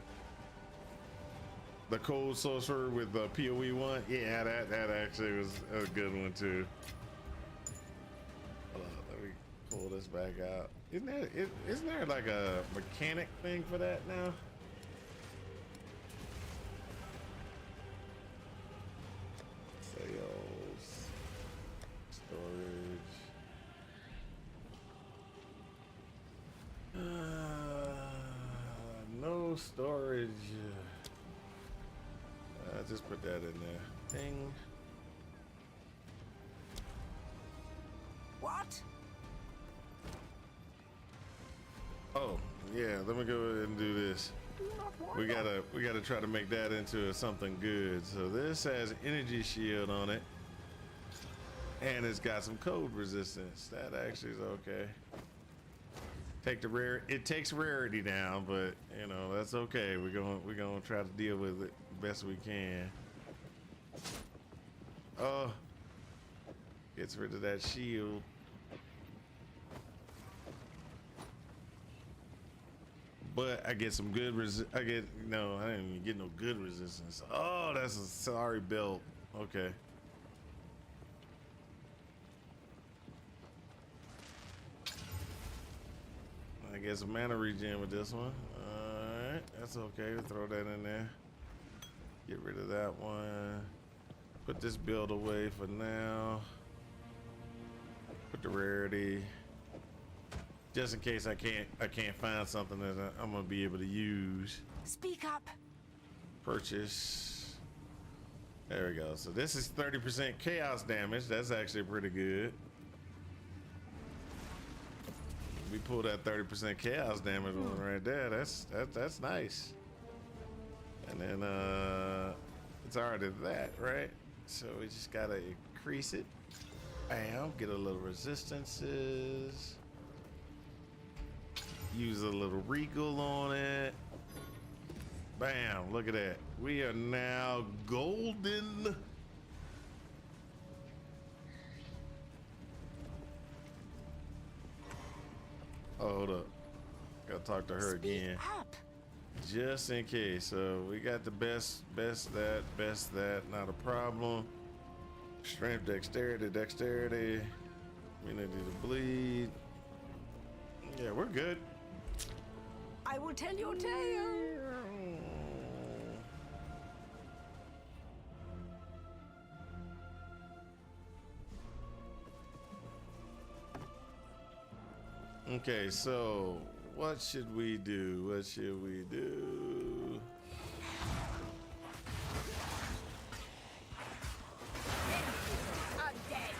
cold sorcerer with the PoE 1. Yeah, that actually was a good one too. Hold on, let me pull this back out. Isn't there like a mechanic thing for that now? Sales, storage. no storage. Just put that in there. Ding. What? Oh, yeah, let me go ahead and do this. We gotta try to make that into something good. So this has energy shield on it. And it's got some cold resistance. That actually is okay. It takes rarity down, but you know, that's okay. We're gonna try to deal with it best we can. Oh, gets rid of that shield. But I get some good I didn't even get no good resistance. Oh, that's a sorry belt. Okay. I guess a mana regen with this one. Alright, that's okay. We'll throw that in there. Get rid of that one. Put this build away for now. Put the rarity. Just in case I can't find something that I'm gonna be able to use. Speak up. Purchase. There we go. So this is 30% chaos damage. That's actually pretty good. We pull that 30% chaos damage one right there. That's nice. And then it's already that, right? So we just gotta increase it. Bam, get a little resistances. Use a little regal on it. Bam, look at that. We are now golden. Hold up. Gotta talk to her again. Up. Just in case. So we got the best that, not a problem. Strength, dexterity. Immunity to bleed. Yeah, we're good. I will tell your tale. Okay, so what should we do? What should we do? I'm dead.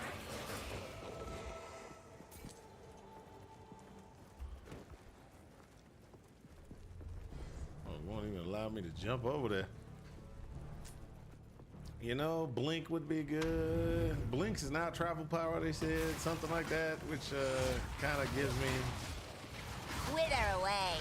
Oh, it won't even allow me to jump over there. You know, blink would be good. Blinks is now travel power, they said, something like that, which kind of gives me. Wither away.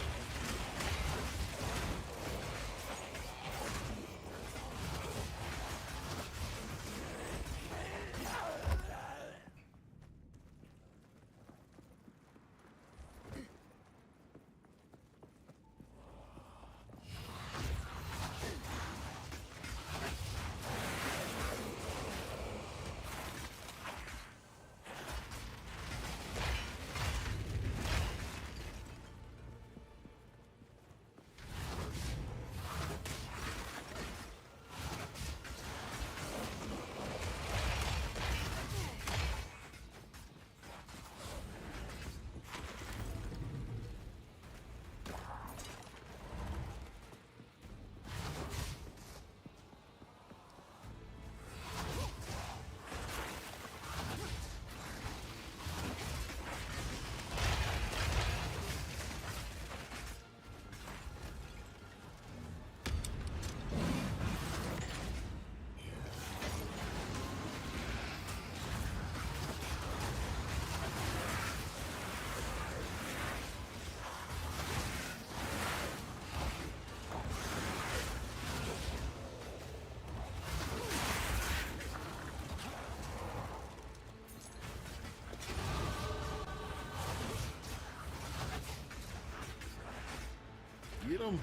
Get him!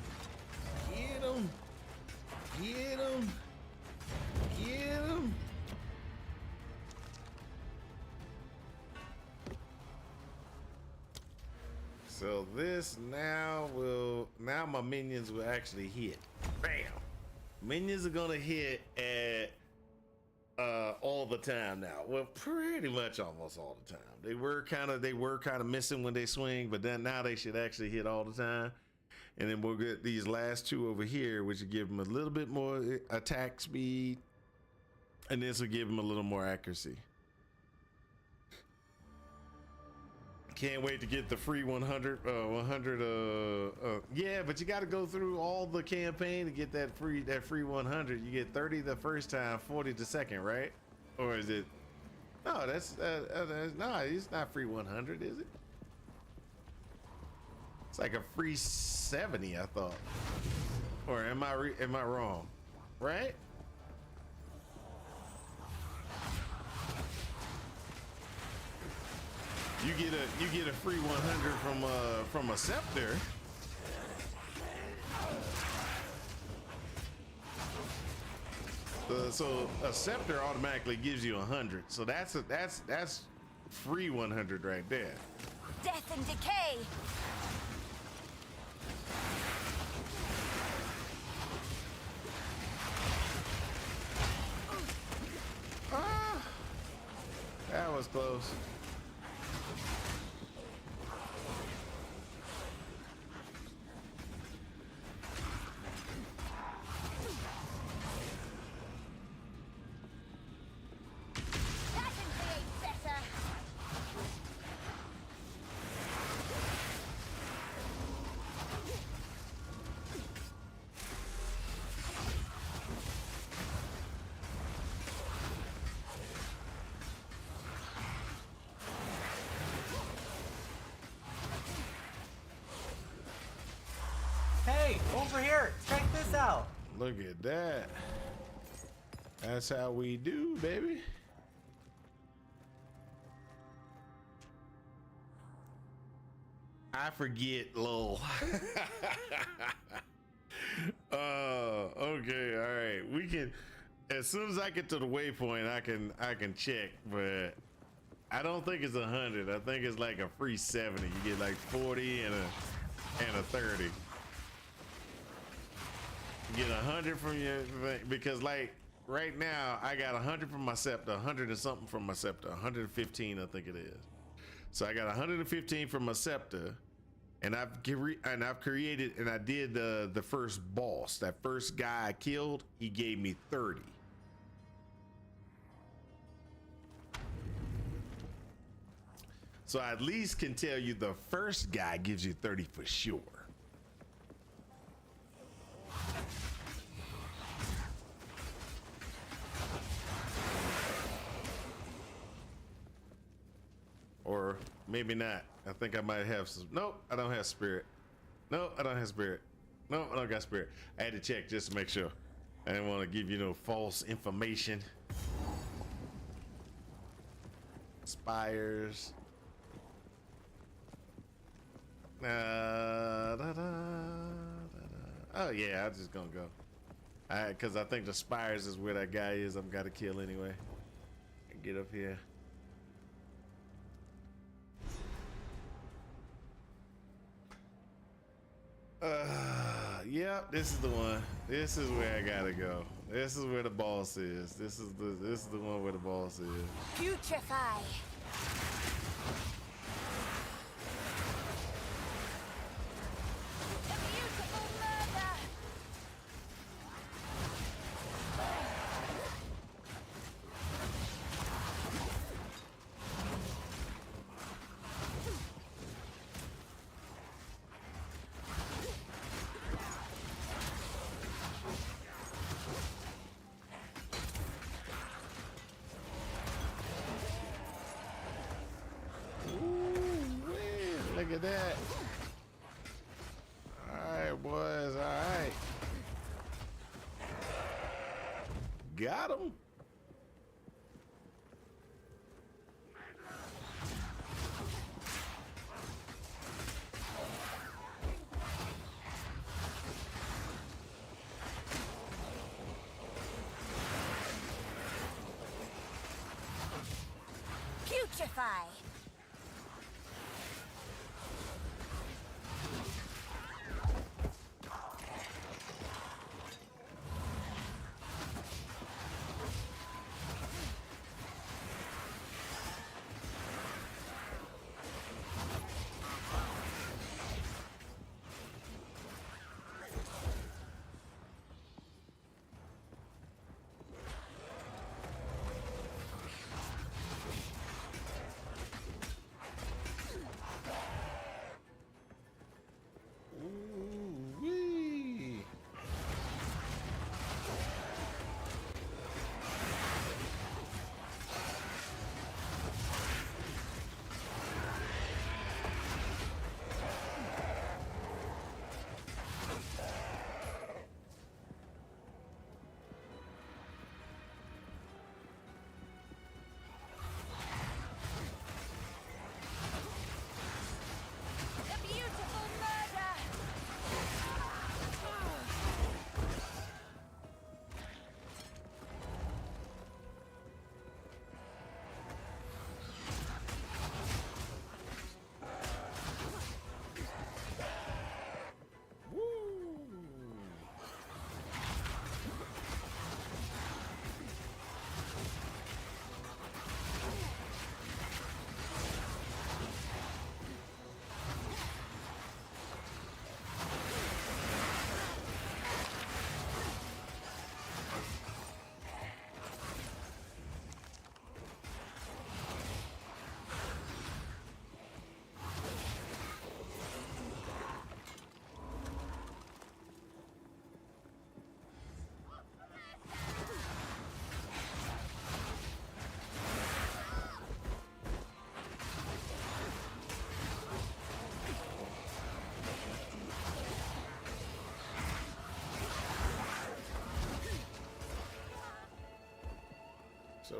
Get him! Get him! Get him! So this now my minions will actually hit. Bam! Minions are gonna hit at all the time now. Well, pretty much almost all the time. They were kind of missing when they swing, but then now they should actually hit all the time. And then we'll get these last two over here, which will give him a little bit more attack speed. And this will give him a little more accuracy. Can't wait to get the free 100. Yeah, but you got to go through all the campaign to get that free 100. You get 30 the first time, 40 the second, right? Or is it? No, that's no, it's not free 100, is it? It's like a free 70, I thought. Or am I wrong? Right? You get a free 100 from a scepter. So a scepter automatically gives you 100. So that's free 100 right there. Death and decay. Ah, that was close. Hey, over here. Check this out. Look at that. That's how we do, baby. I forget, lol. Okay, all right. We can, as soon as I get to the waypoint, I can check, but I don't think it's 100. I think it's like a free 70. You get like 40 and a 30. You get 100 from your, because like right now I got 100 from my scepter, 100 and something from my scepter, 115 I think it is. So I got 115 from my scepter, and I've created, and I did the first boss. That first guy I killed, he gave me 30. So I at least can tell you the first guy gives you 30 for sure. Or maybe not. I think I might have some. Nope, I don't have spirit. Nope, I don't have spirit. Nope, I don't got spirit. I had to check just to make sure. I didn't want to give you no false information. Spires. Oh yeah, I'm just gonna go. Cause I think the spires is where that guy is. I'm gotta kill anyway. Get up here. Yep, this is the one. This is where I gotta go. This is where the boss is. This is the one where the boss is. Putrefy. A beautiful murder. Look at that. All right, boys. All right. Got him. Putrefy.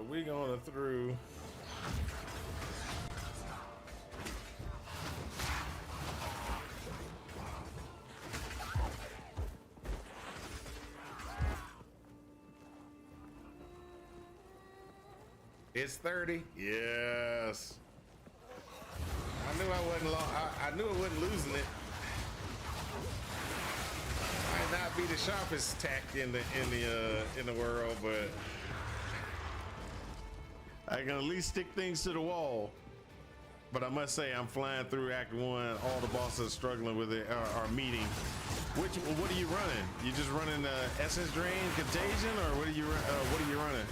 So we're going through. It's 30. Yes. I knew I wasn't long. I knew I wasn't losing it. Might not be the sharpest tack in the world, but I can at least stick things to the wall. But I must say, I'm flying through Act 1. All the bosses struggling with it are meeting. What are you running? You just running Essence Drain, Contagion, or what are you running?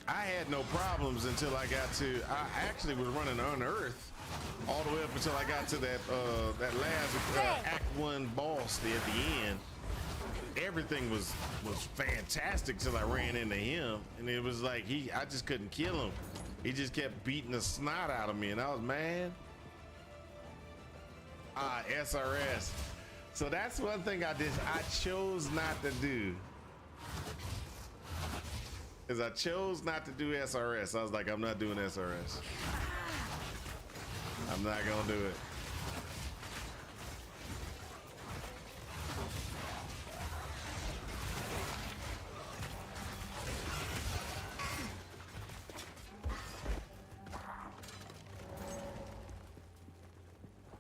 I had no problems until I got to. I actually was running Unearth all the way up until I got to that last Act 1 boss at the end. Everything was fantastic till I ran into him, and it was like I just couldn't kill him. He just kept beating the snot out of me, and I was mad. SRS. So that's one thing I chose not to do. Is I chose not to do SRS. I was like, I'm not doing SRS. I'm not gonna do it.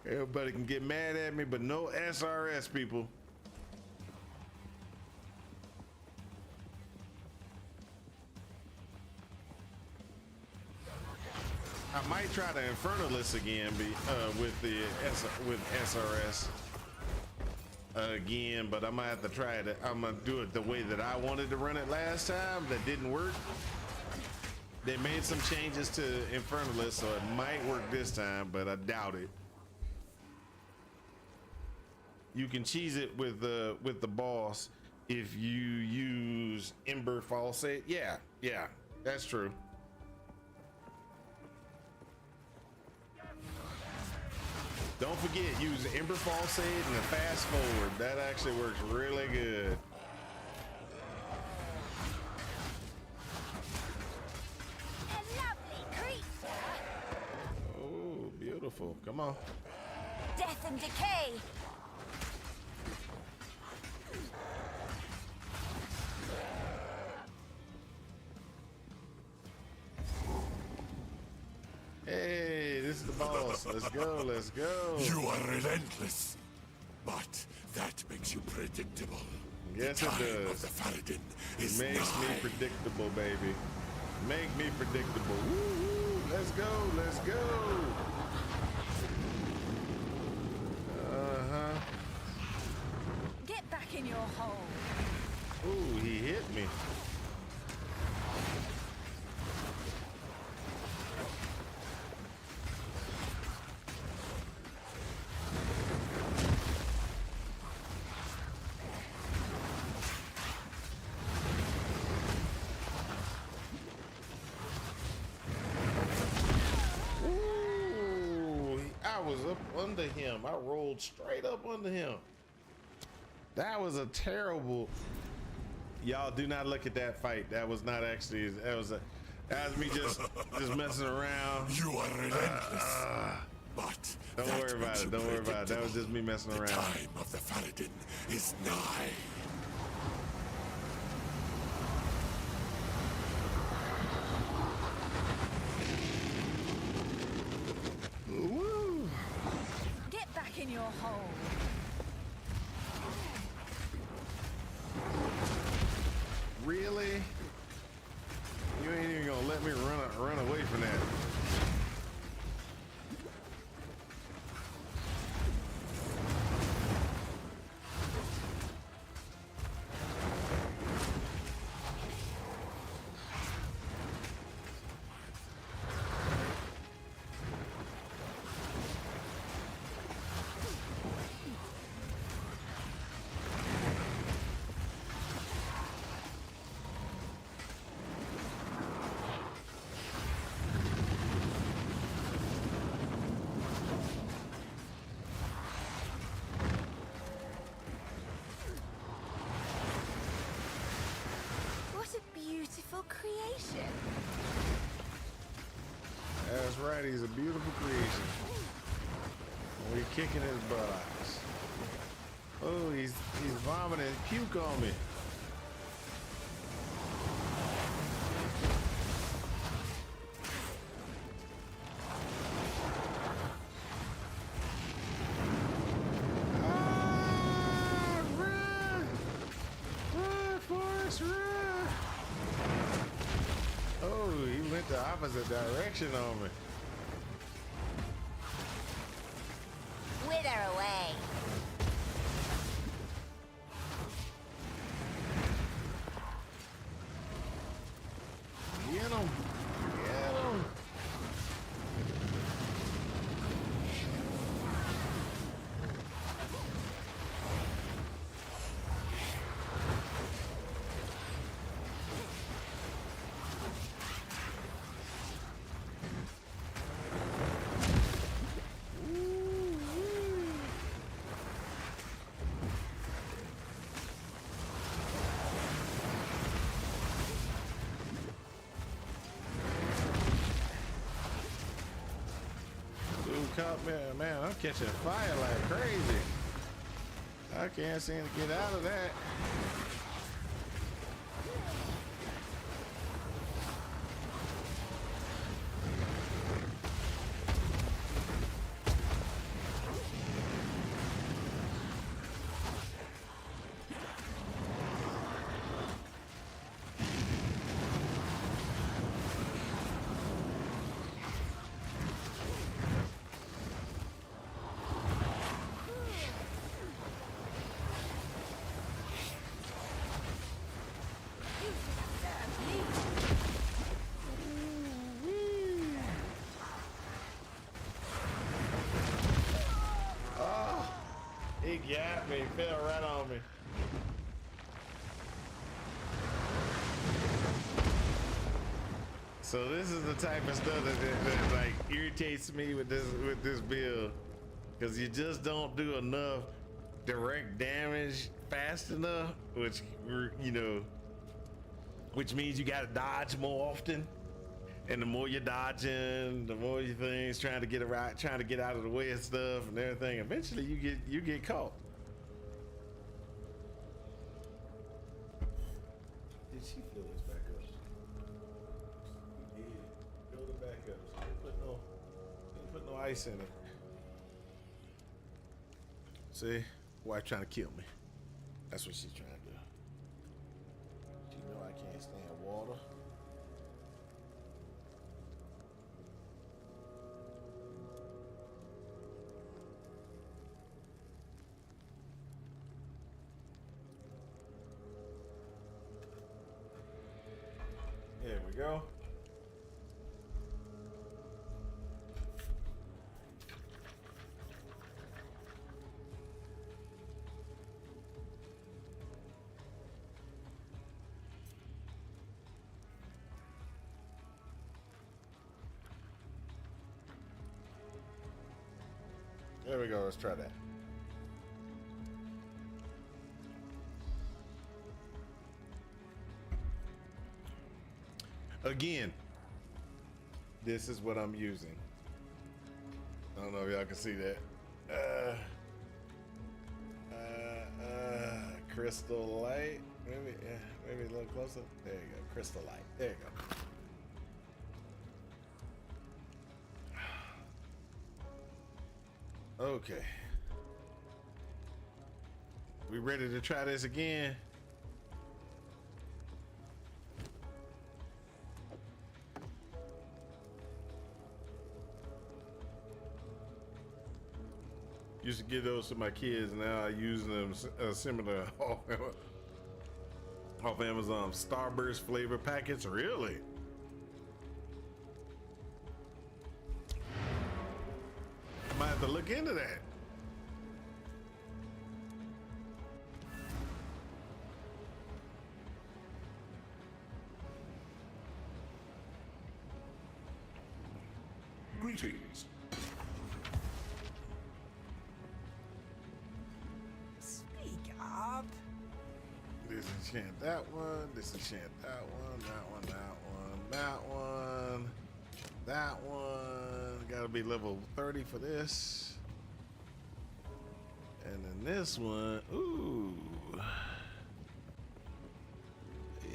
Everybody can get mad at me, but no SRS, people. I might try the Infernalist again, with SRS again, but I'm gonna have to try it. I'm gonna do it the way that I wanted to run it last time. That didn't work. They made some changes to Infernalist, so it might work this time, but I doubt it. You can cheese it with the boss if you use Ember Falsate. Yeah, that's true. Don't forget, use Ember Falsate and the fast forward. That actually works really good. A lovely creature. Oh, beautiful. Come on. Death and decay. Hey, this is the boss. Let's go, let's go. You are relentless, but that makes you predictable. Yes, the it time does. Of the Faradin It is makes me nigh. predictable, baby. Make me predictable. Woo, woo. Let's go, let's go. Uh-huh. Get back in your hole. Ooh, he hit me. Under him. I rolled straight up under him. That was a terrible. Y'all do not look at that fight. That was not actually. That was me just messing around. You are relentless, but don't that worry about makes it. you Don't worry about it. That was predictable. just me messing The around. time of the Faradin is nigh. Woo. Get back in your hole. Really? You ain't even gonna let me run away from that. creation. That's right, he's a beautiful creation. We're kicking his buttocks. Oh, he's vomiting puke on me. Ah, run! Run, Forrest, run! Oh, he went the opposite direction on me. Wither away. Get him! Get him! Dude caught me, man. I'm catching fire like crazy. I can't seem to get out of that. He got me, fell right on me. So this is the type of stuff that like irritates me with this build, because you just don't do enough direct damage fast enough, which which means you gotta dodge more often. And the more you're dodging, the more you things trying to get around, trying to get out of the way of stuff and everything. Eventually, you get caught. Did she fill this back up? She did. Fill it back up. She didn't put no ice in it. See, wife trying to kill me. That's what she's trying to do. She know I can't stand water. There we go. There we go. Let's try that. Again, this is what I'm using. I don't know if y'all can see that. Crystal light. Maybe a little closer. There you go. Crystal light. There you go. Okay. We ready to try this again? Used to give those to my kids. Now I use them similar off Amazon. Starburst flavor packets. Really? I might have to look into that. Greetings. Speak up. Disenchant that one. Disenchant that one. That one. That one. That one. That one. Gotta be level 30 for this. And then this one. Ooh.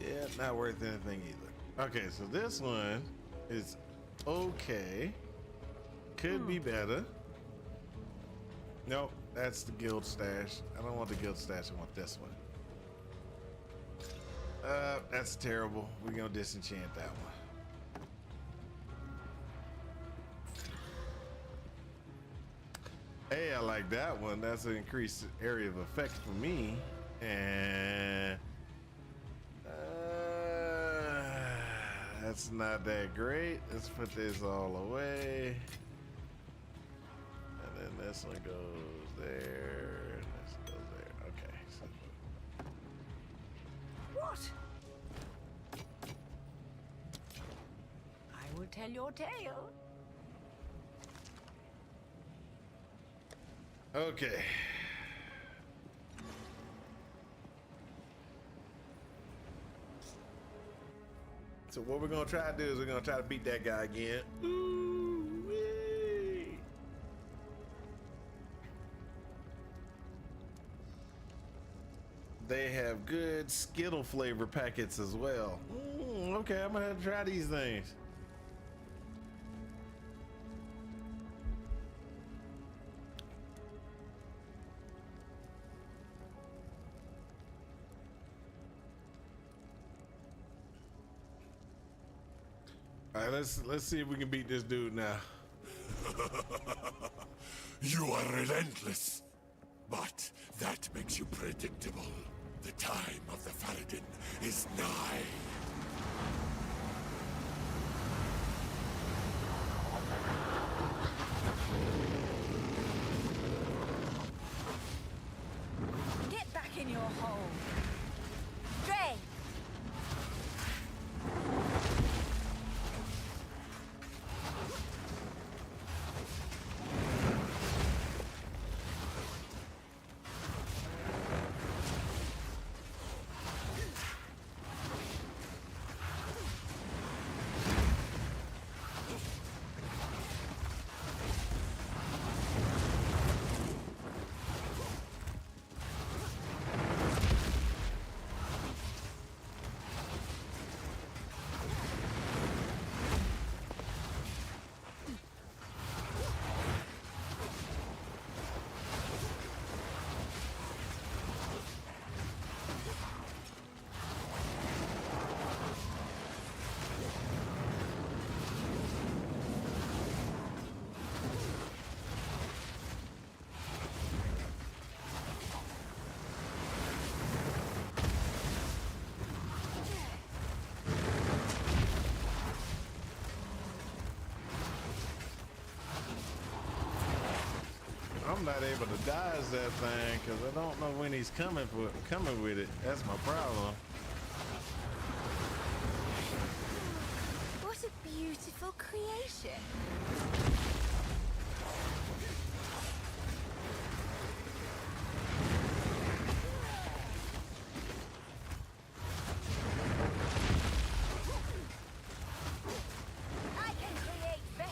Yeah, not worth anything either. Okay, so this one is okay. Could be better. Nope, that's the guild stash. I don't want the guild stash, I want this one. That's terrible. We're gonna disenchant that one. Hey, I like that one. That's an increased area of effect for me. And that's not that great. Let's put this all away. And then this one goes there. This goes there. Okay. So. What? I will tell your tale. Okay. So what we're gonna try to do is we're gonna try to beat that guy again. Ooh-wee. They have good Skittle flavor packets as well. Okay, I'm gonna have to try these things. All right, let's see if we can beat this dude now. You are relentless, but that makes you predictable. The time of the Faradin is nigh. Get back in your hole. Dre! I'm not able to dodge that thing because I don't know when he's coming with it. That's my problem. What a beautiful creation. I can create better.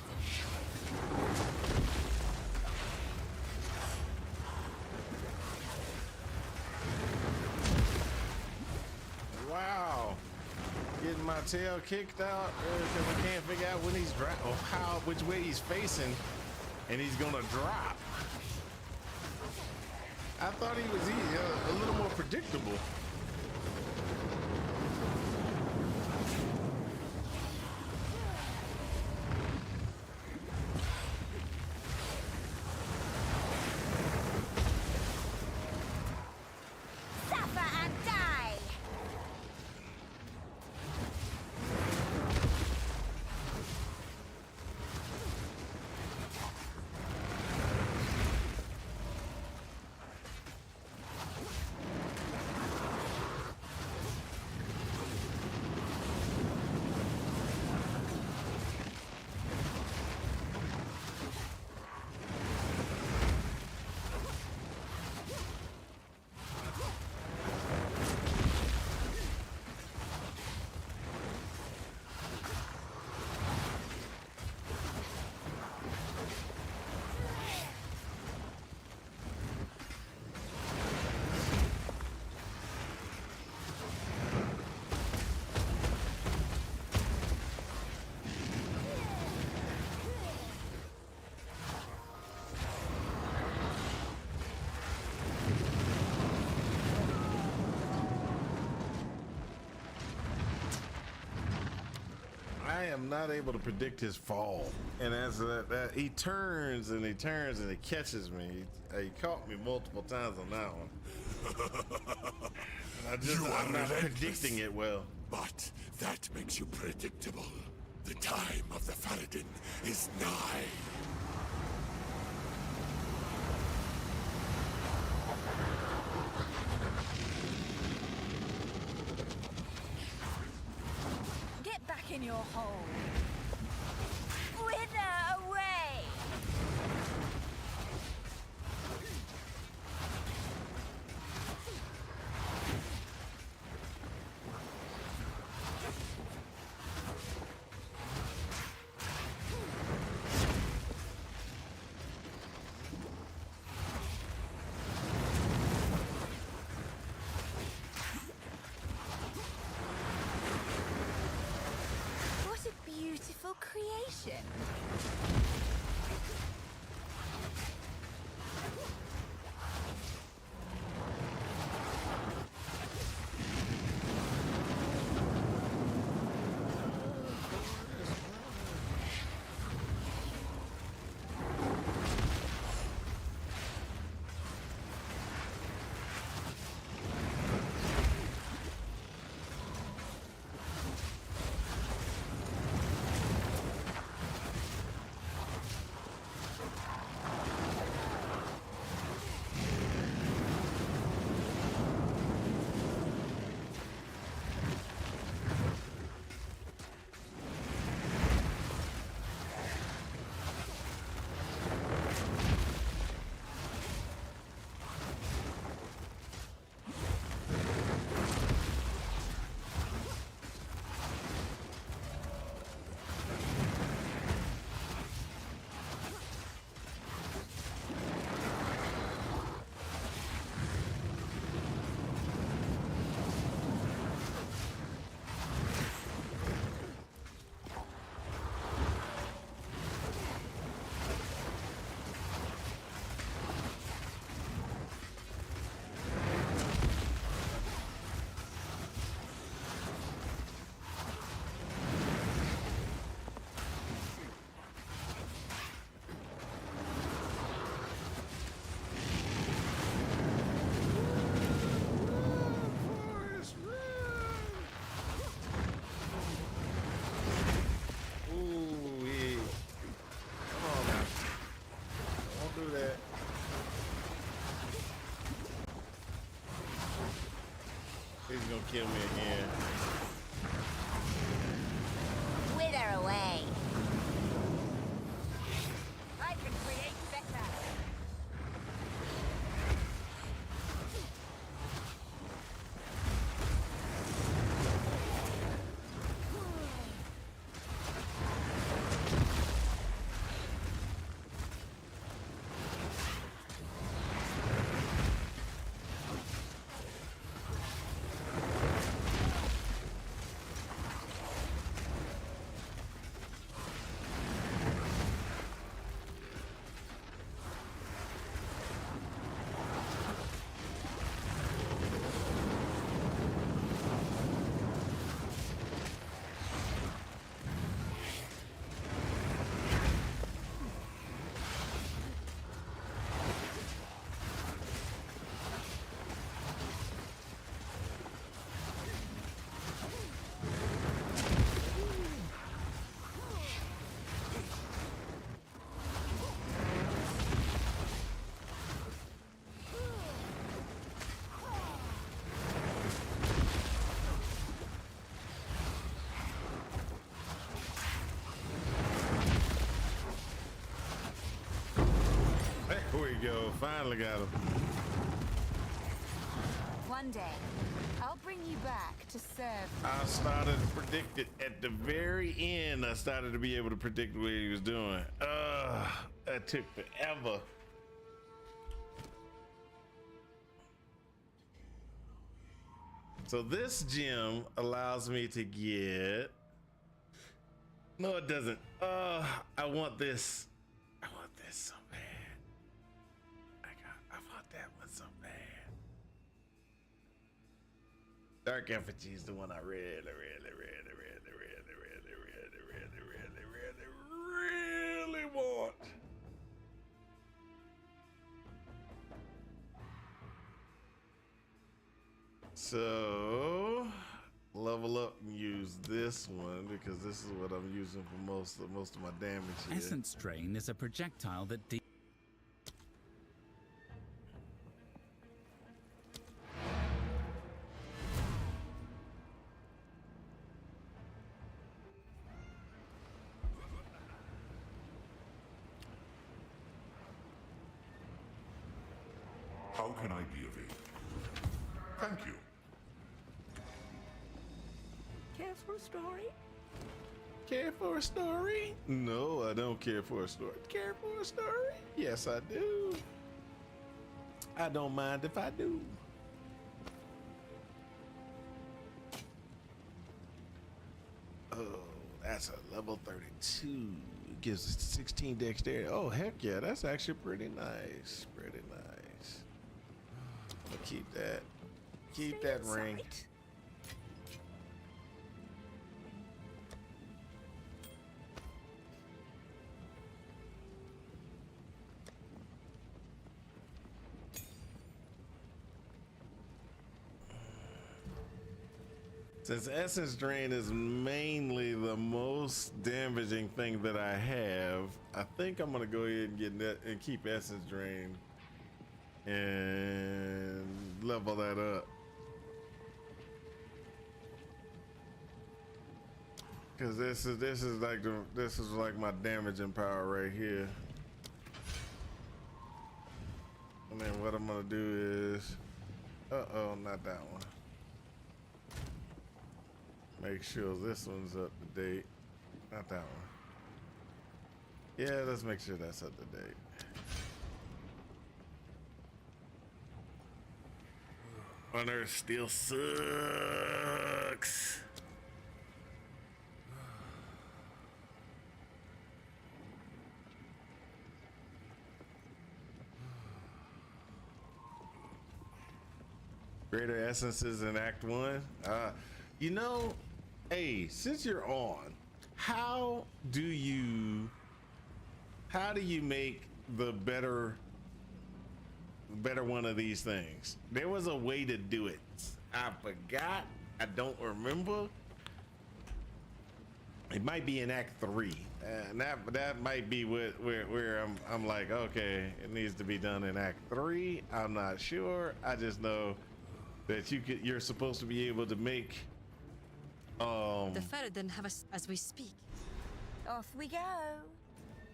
Wow. Getting my tail kicked out because I can't figure out when he's which way he's facing, and he's gonna drop. I thought he was a little more predictable. Suffer and die! am not able to predict his fall. And as that he turns and he turns and he catches me. He caught me multiple times on that one. And I'm not predicting it well. But that makes you predictable. The time of the Faradin is nigh. Get back in your hole. Wither away! What a beautiful creation. He's gonna kill me again. Wither away. I can create better. There we go. Finally got him. One day, I'll bring you back to serve. I started to predict it at the very end. I started to be able to predict what he was doing. That took forever. So this gem allows me to get. No, it doesn't. I want this. I want this so bad. I want that one so bad. Dark Effigy is the one I really So level up and use this one because this is what I'm using for most of my damage here. Essence Drain is a projectile that How can I be of aid? Thank you. Care for a story? Care for a story? No, I don't care for a story. Care for a story? Yes, I do. I don't mind if I do. Oh, that's a level 32. It gives us 16 dexterity. Oh, heck yeah, that's actually pretty nice. Pretty nice. I'll keep that. Keep that ring. Since Essence Drain is mainly the most damaging thing that I have, I think I'm gonna go ahead and get that and keep Essence Drain and level that up. Cause this is like my damaging power right here. And then what I'm gonna do is, uh-oh, not that one. Make sure this one's up to date. Not that one. Yeah, let's make sure that's up to date. On Earth still sucks. Greater essences in Act 1. You know, hey, since you're on, how do you make the better one of these things? There was a way to do it. I forgot. I don't remember. It might be in Act 3, and that might be where I'm like, okay, it needs to be done in Act 3. I'm not sure. I just know that you're supposed to be able to make. The Faradin have us as we speak. Off we go.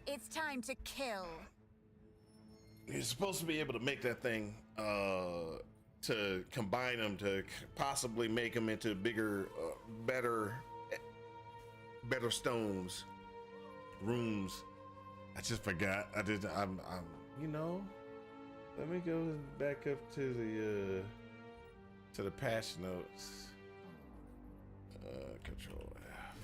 It's time to kill. You're supposed to be able to make that thing to combine them to possibly make them into bigger, better stones, rooms. I just forgot. I'm you know. Let me go back up to the patch notes. Control F.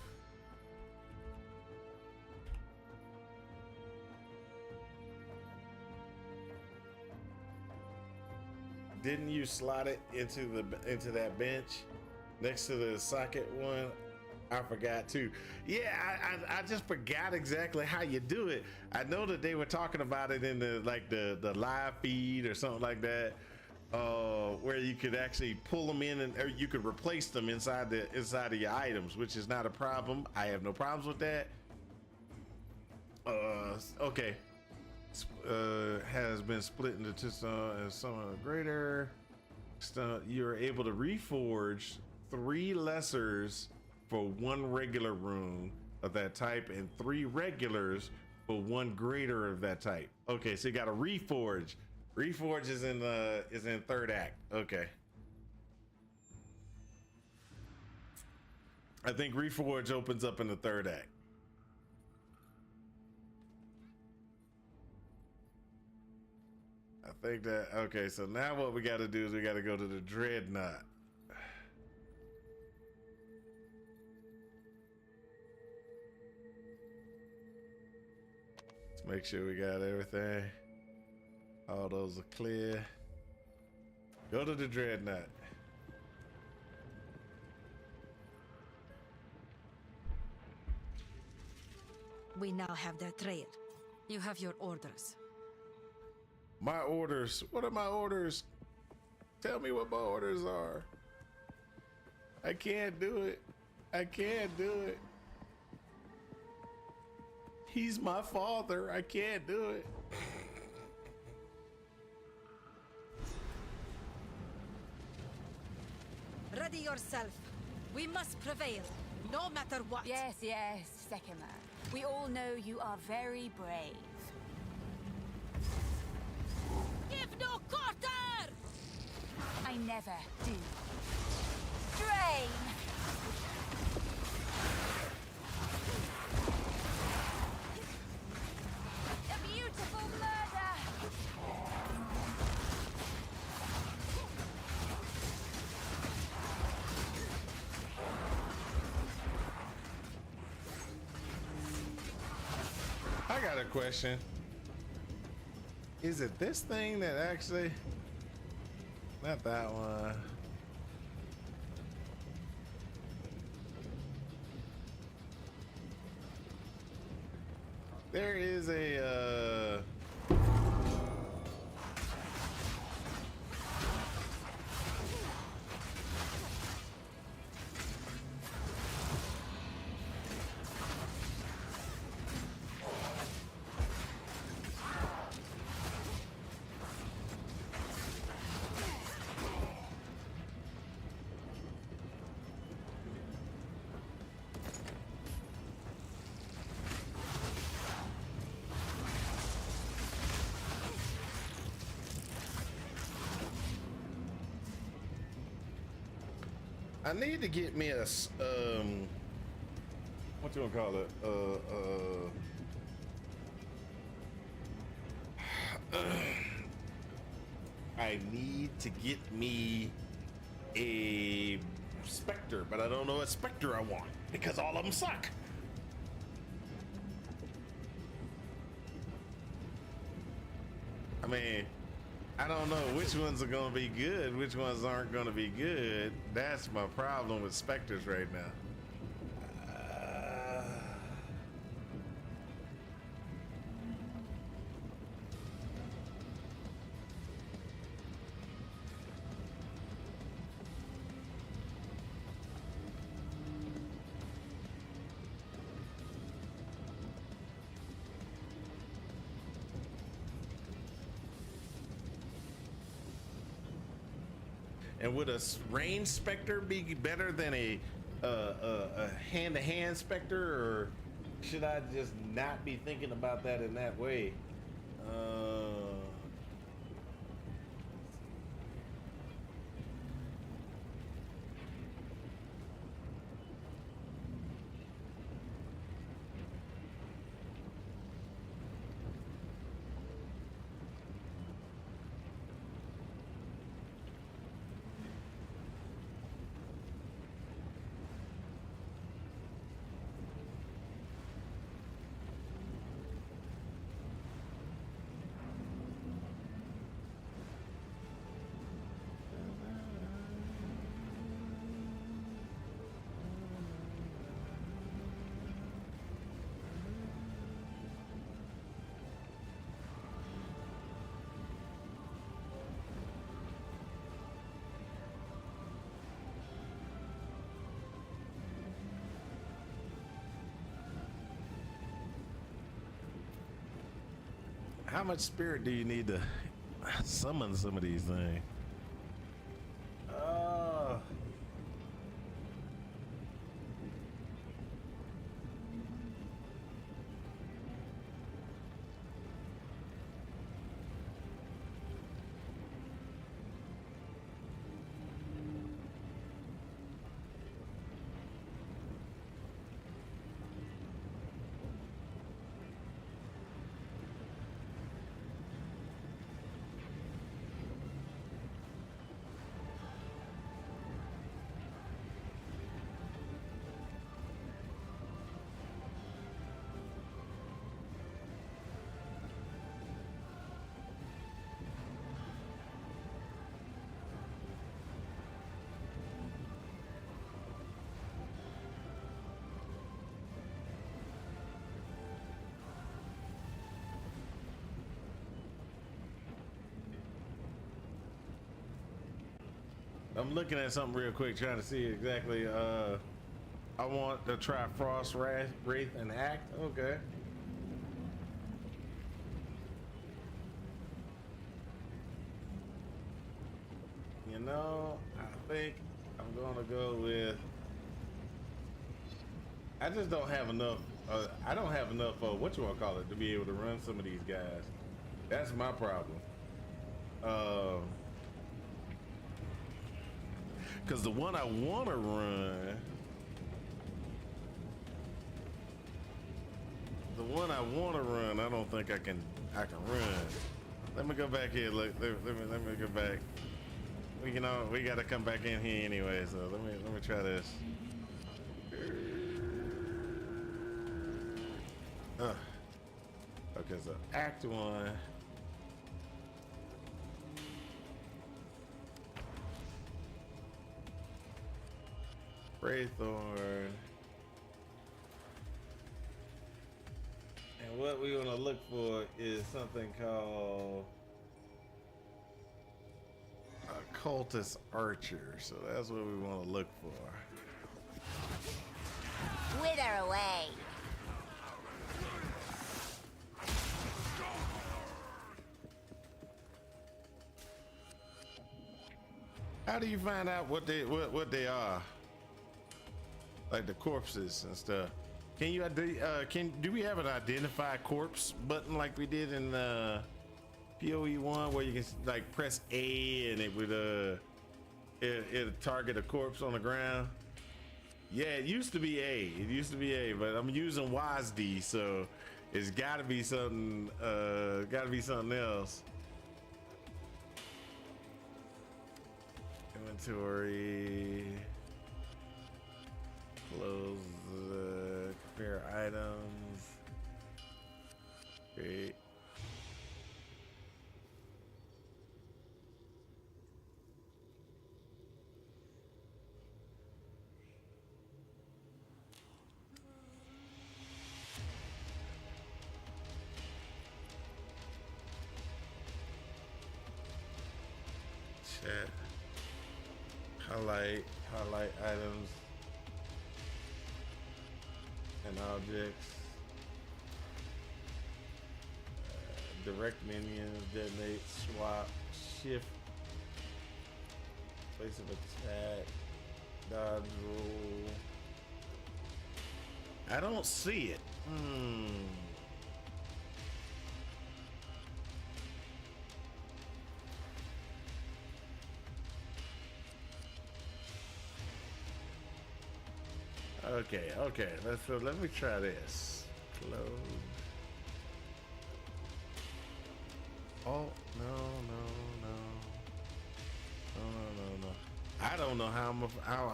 Didn't you slot it into that bench next to the socket one? I forgot too. Yeah, I just forgot exactly how you do it. I know that they were talking about it in the live feed or something like that. Where you could actually pull them in or you could replace them inside of your items, which is not a problem. I have no problems with that. Okay. Has been split into two and some greater. You're able to reforge 3 lessers for 1 regular rune of that type and 3 regulars for 1 greater of that type. Okay, so you got a reforge. Reforge is in 3rd act. Okay. I think Reforge opens up in the 3rd act. I think that, okay, so now what we got to do is we got to go to the Dreadnought. Let's make sure we got everything. All those are clear. Go to the Dreadnought. We now have their trail. You have your orders. My orders? What are my orders? Tell me what my orders are. I can't do it. I can't do it. He's my father. I can't do it. Ready yourself. We must prevail, no matter what. Yes, yes, Sekima. We all know you are very brave. Give no quarter! I never do. Drain! A beautiful murder! I got a question. Is it this thing that actually... Not that one. There is a I need to get me a what you gonna call it? I need to get me a Spectre, but I don't know what Spectre I want because all of them suck. I mean, I don't know which ones are gonna be good, which ones aren't gonna be good. That's my problem with Spectres right now. And would a range Spectre be better than a hand-to-hand Spectre, or should I just not be thinking about that in that way? How much spirit do you need to summon some of these things? I'm looking at something real quick, trying to see exactly. I want to try Frost Wraith and Act. Okay. You know, I think I'm gonna go with. I just don't have enough. I don't have enough. What you want to call it to be able to run some of these guys. That's my problem. Because the one I want to run, I don't think I can run. Let me go back here. Look, let me go back. We got to come back in here anyway. So let me try this. Okay, so Act 1. Wraithorn. And what we want to look for is something called a cultist archer. So that's what we want to look for. Wither away. How do you find out what they are? Like the corpses and stuff. Can you do we have an identify corpse button like we did in PoE 1 where you can like press A and it would it'll target a corpse on the ground? Yeah, it used to be A. But I'm using WASD, so it's gotta be something else. Inventory. Close the compare items. Great. Chat. Highlight items and objects. Direct minions, detonate, swap, shift, place of attack, dodge roll. I don't see it. Okay. Let me try this. Close. Oh no. I don't know how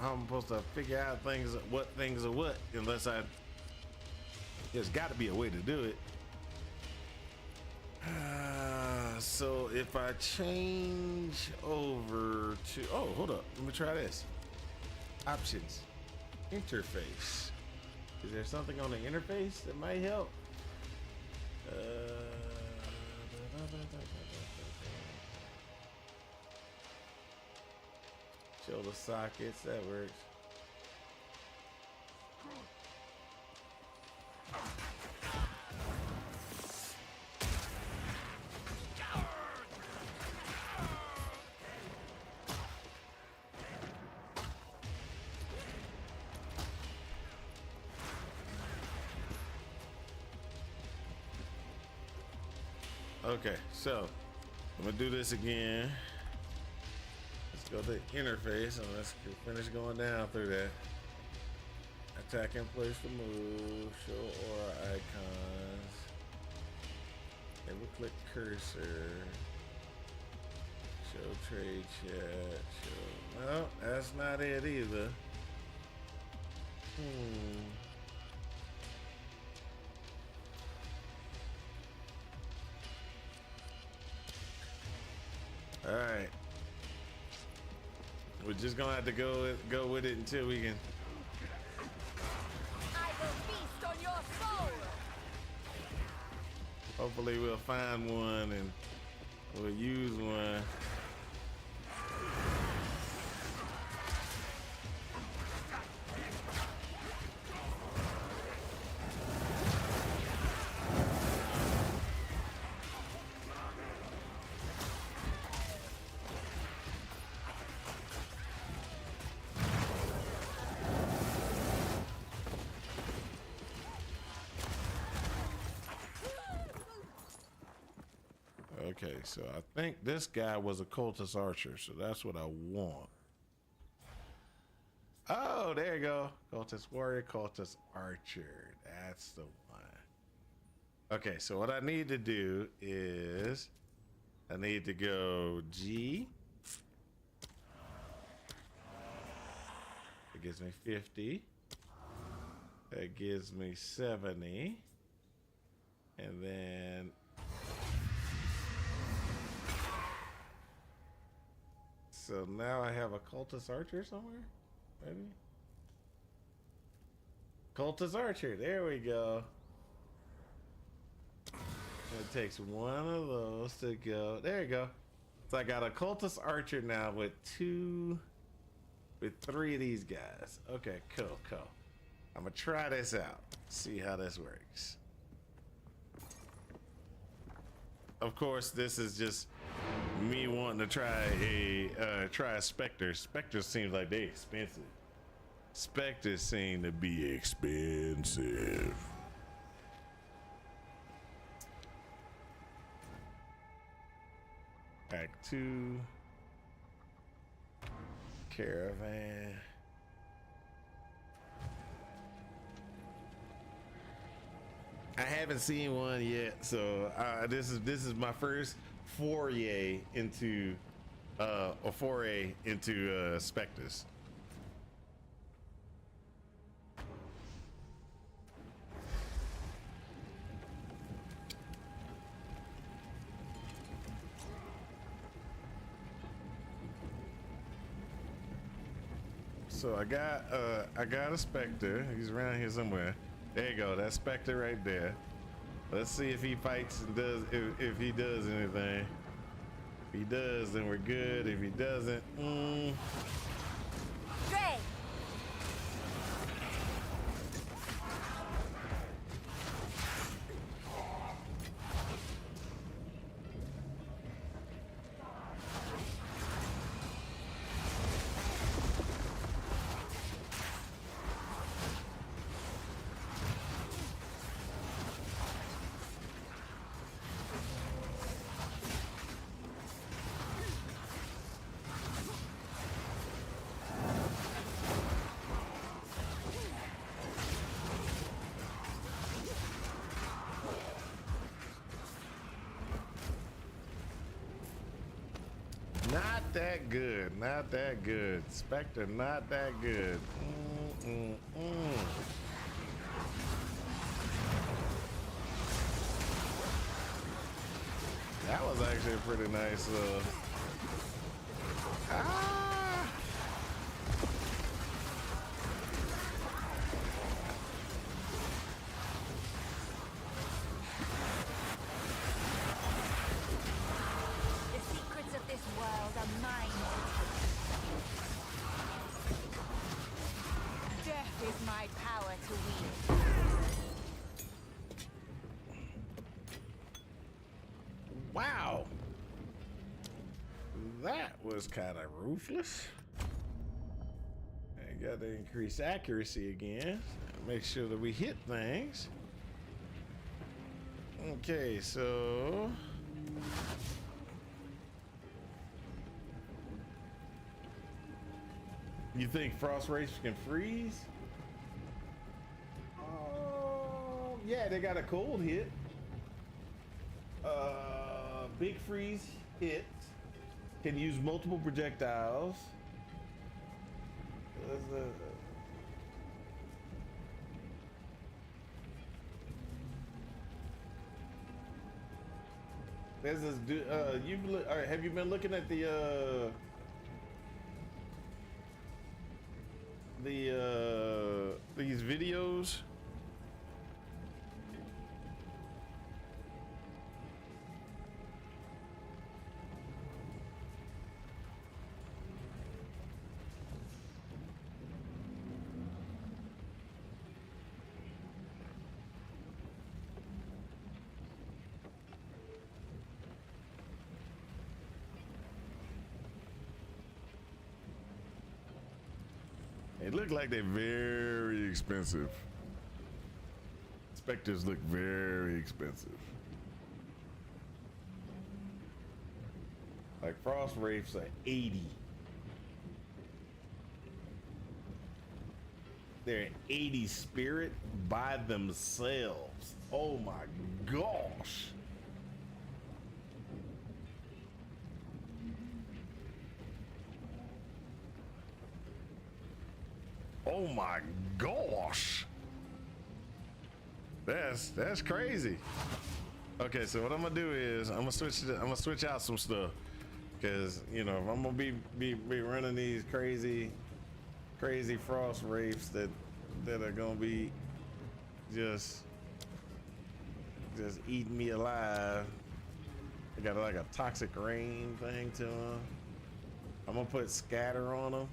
I'm supposed to figure out what things are what unless there's got to be a way to do it. So if I change over to hold up, let me try this. Options. Interface. Is there something on the interface that might help? Show the sockets, that works. Okay, so I'm gonna do this again. Let's go to interface and let's finish going down through that. Attack in place to move, show aura icons, double click cursor, show trade chat, show. No, that's not it either. All right, we're just gonna have to go with it until we can. I will feast on your soul. Hopefully, we'll find one and we'll use one. Okay, so I think this guy was a cultist archer, so that's what I want. Oh, there you go. Cultist warrior, cultist archer. That's the one. Okay, so what I need to do is I need to go G. It gives me 50. That gives me 70. And then so now I have a cultist archer somewhere? Maybe? Cultist archer, there we go. It takes one of those to go. There you go. So I got a cultist archer now with three of these guys. Okay, cool. I'm gonna try this out. See how this works. Of course, this is just me wanting to try a Spectre. Spectre seems like they expensive. Spectres seem to be expensive. Act 2. Caravan. I haven't seen one yet, so this is my first foray into Spectres. So I got a Spectre. He's around here somewhere. There you go. That's Spectre right there. Let's see if he fights and does if he does anything. If he does, then we're good. If he doesn't, Great. not that good. Not that good. Spectre, not that good. That was actually a pretty nice. The secrets of this world are mine. Death is my power to wield. Wow. That was kind of ruthless. I got to increase accuracy again. Make sure that we hit things. Okay, so you think Frost Race can freeze? Yeah, they got a cold hit. Big freeze hit. Can use multiple projectiles. There's this. Have you been looking at these videos? It looked like they're very expensive. Spectres look very expensive. Like frost wraiths are 80. They're 80 spirit by themselves. Oh my gosh. Oh my gosh. That's crazy. Okay, so what I'm gonna do is I'm gonna switch out some stuff, because you know if I'm gonna be running these crazy frost wraiths that are gonna be just eating me alive. I got like a toxic rain thing to them. I'm gonna put scatter on them,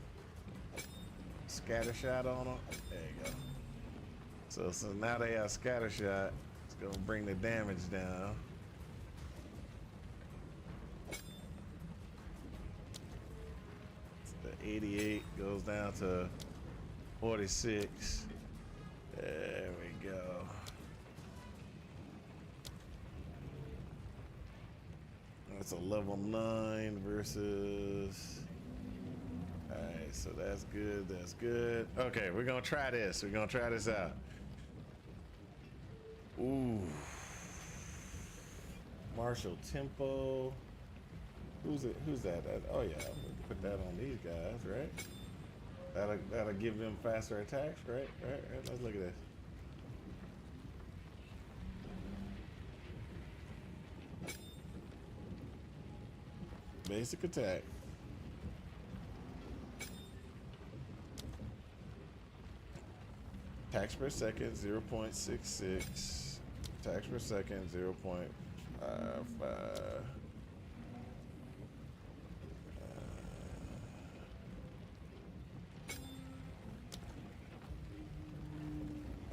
scatter shot on them. There you go. So now they have scatter shot. It's gonna bring the damage down. The 88 goes down to 46. There we go. That's a level 9 versus. All right, so that's good. That's good. Okay, we're gonna try this. We're gonna try this out. Ooh. Martial tempo. Who's it? Who's that? Oh yeah, I'm gonna put that on these guys, right? That'll give them faster attacks, right? Right. Let's look at this. Basic attack. Attacks per second 0.66. Attacks per second 0.55.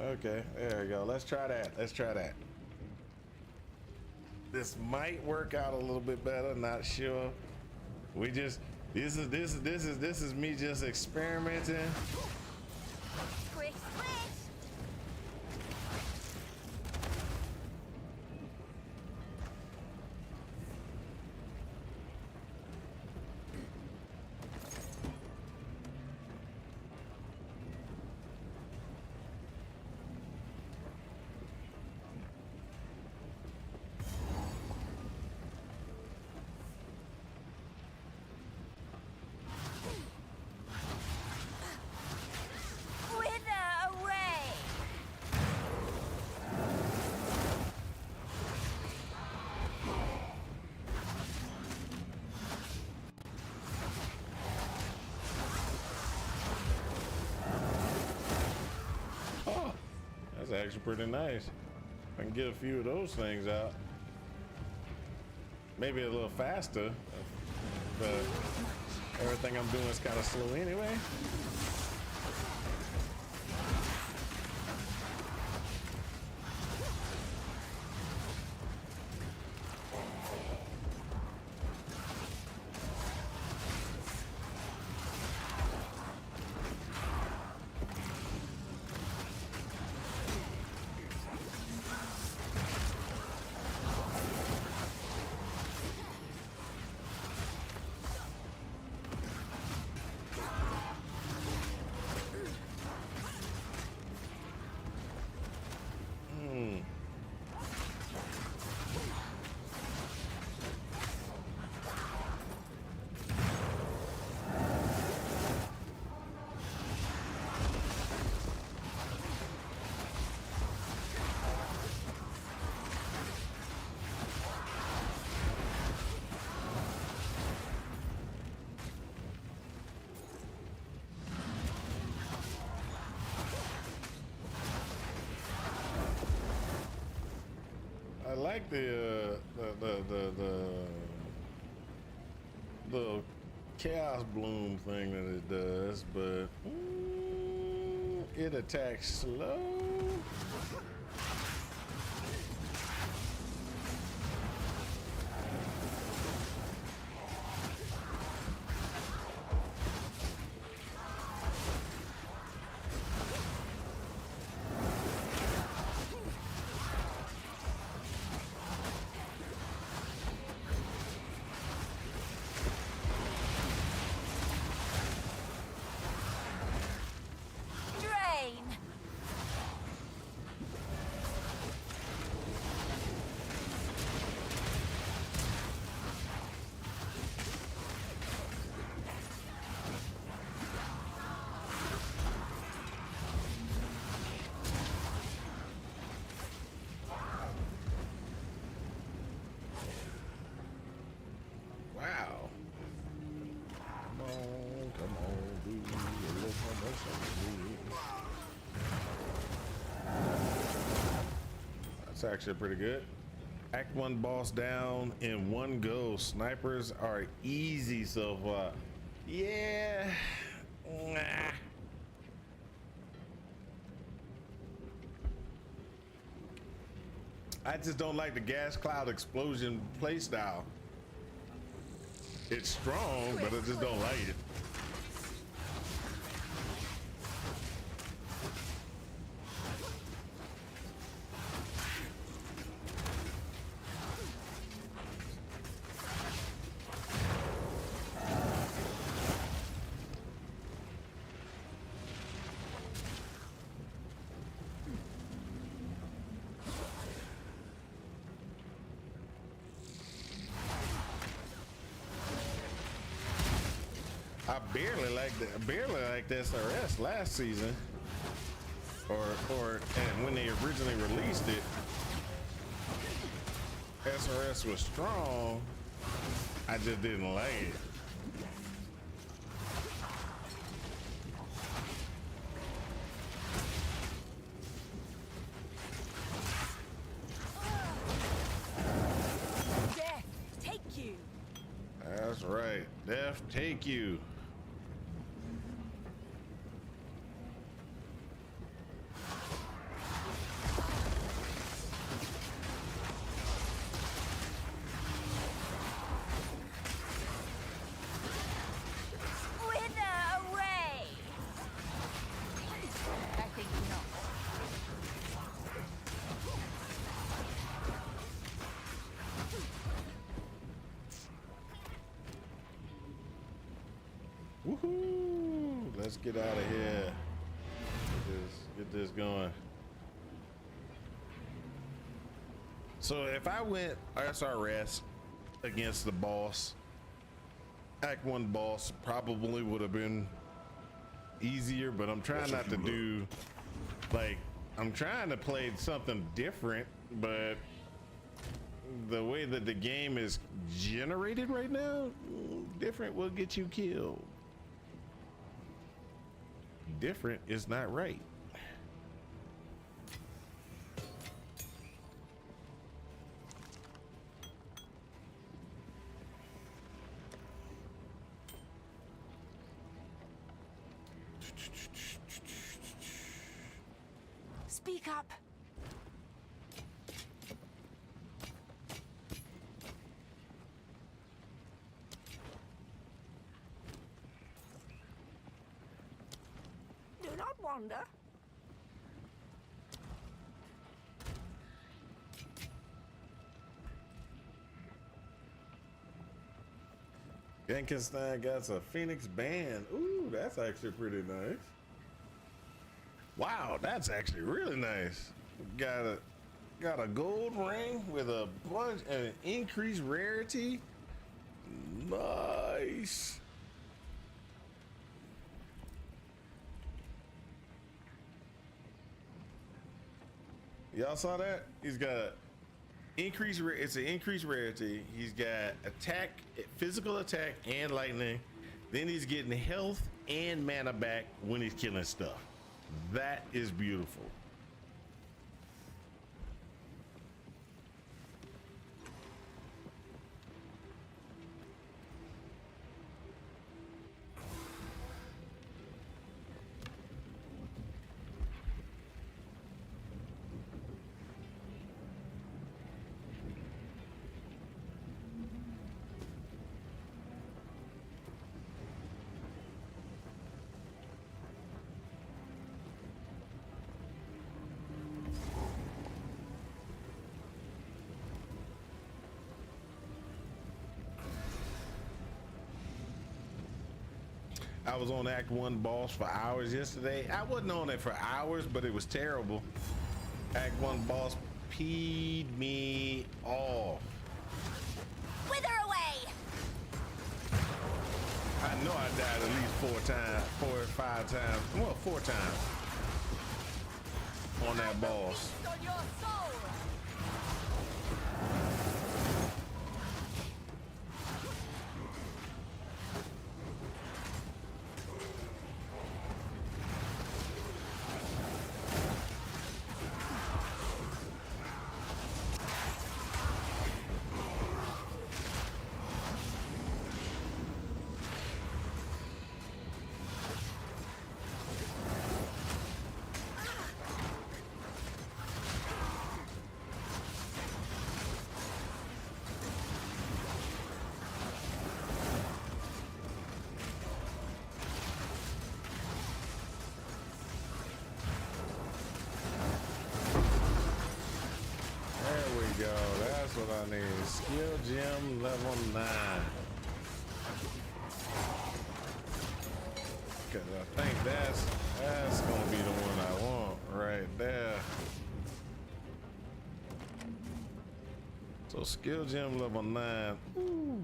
Okay, there we go. Let's try that. Let's try that. This might work out a little bit better. Not sure. We just this is me just experimenting. Squish, squish. That's actually pretty nice. I can get a few of those things out. Maybe a little faster, but everything I'm doing is kind of slow anyway. I like the chaos bloom thing that it does, but it attacks slow. It's actually pretty good. Act 1 boss down in one go. Snipers are easy so far. Yeah. Nah. I just don't like the gas cloud explosion playstyle. It's strong, but I just don't like it. I barely liked SRS last season, and when they originally released it, SRS was strong. I just didn't like it. Death, take you. That's right, death take you. Wither away! I think not. Woohoo! Let's get out of here. Get this going. So if I went SRS against the boss, Act 1 boss probably would have been easier, but I'm trying not to do, like, I'm trying to play something different, but the way that the game is generated right now, different will get you killed. Different is not right. Speak up. Do not wander. Genkenstein got a Phoenix band. Ooh, that's actually pretty nice. Wow, that's actually really nice. Got a gold ring with a bunch and increased rarity. Nice. Y'all saw that? He's got increased. It's an increased rarity. He's got attack, physical attack, and lightning. Then he's getting health and mana back when he's killing stuff. That is beautiful. I was on Act 1 boss for hours yesterday. I wasn't on it for hours, but it was terrible. Act 1 boss peed me off. Wither away! I know I died at least 4 or 5 times. Well, 4 times on that boss. On your soul! skill gem level 9. Cause I think that's gonna be the one I want right there. So skill gem level 9. Ooh.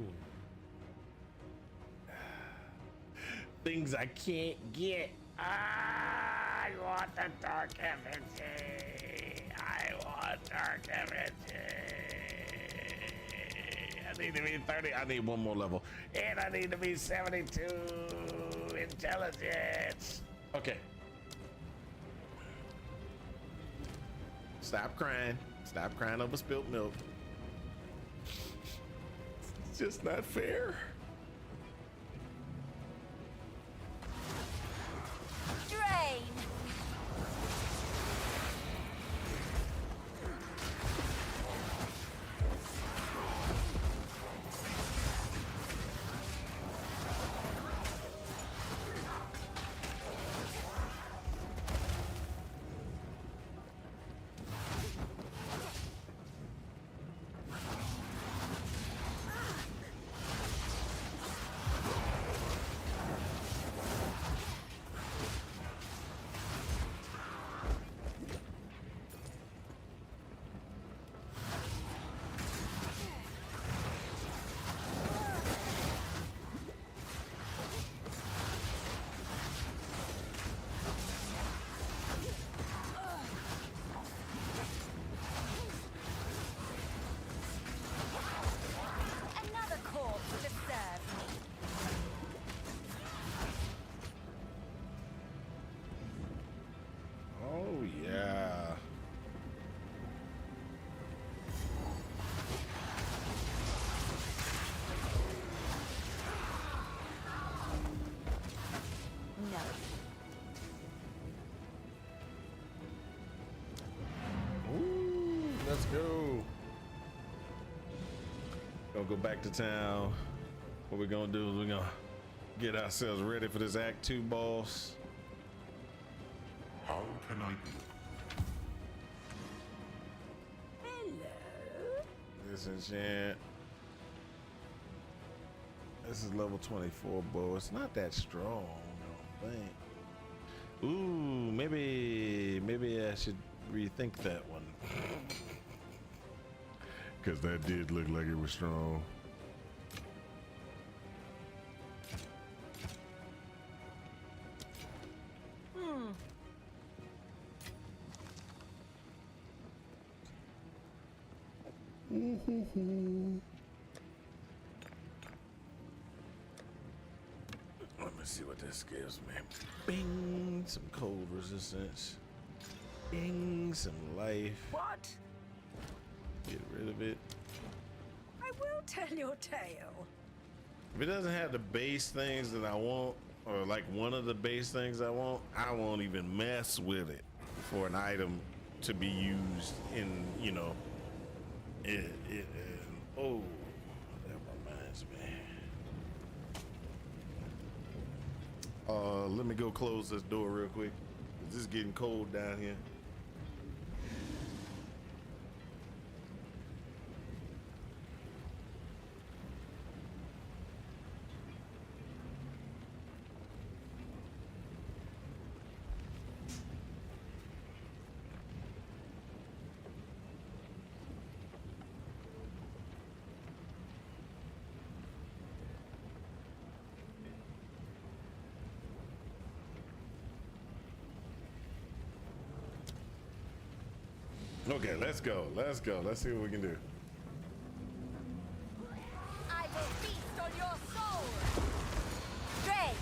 Things I can't get. I want the dark effigy. I want dark effigy. I need to be 30. I need one more level. And I need to be 72 intelligence. Okay. Stop crying. Stop crying over spilt milk. It's just not fair. Drain. Another corpse to serve me. Oh yeah. No. Ooh, let's go. Gonna go back to town. What we're gonna do is we're gonna get ourselves ready for this Act 2 boss. How can I be? Disenchant. This is level 24 bow. It's not that strong, I don't think. Ooh, maybe I should rethink that one. Cause that did look like it was strong. Let me see what this gives me. Bing, some cold resistance. Bing, some life. What? Get rid of it. I will tell your tale. If it doesn't have the base things that I want, or like one of the base things I won't even mess with it for an item to be used in, you know, oh, that reminds me. Let me go close this door real quick. This is getting cold down here. Okay, let's go. Let's go. Let's see what we can do. I will feast on your soul. Drake.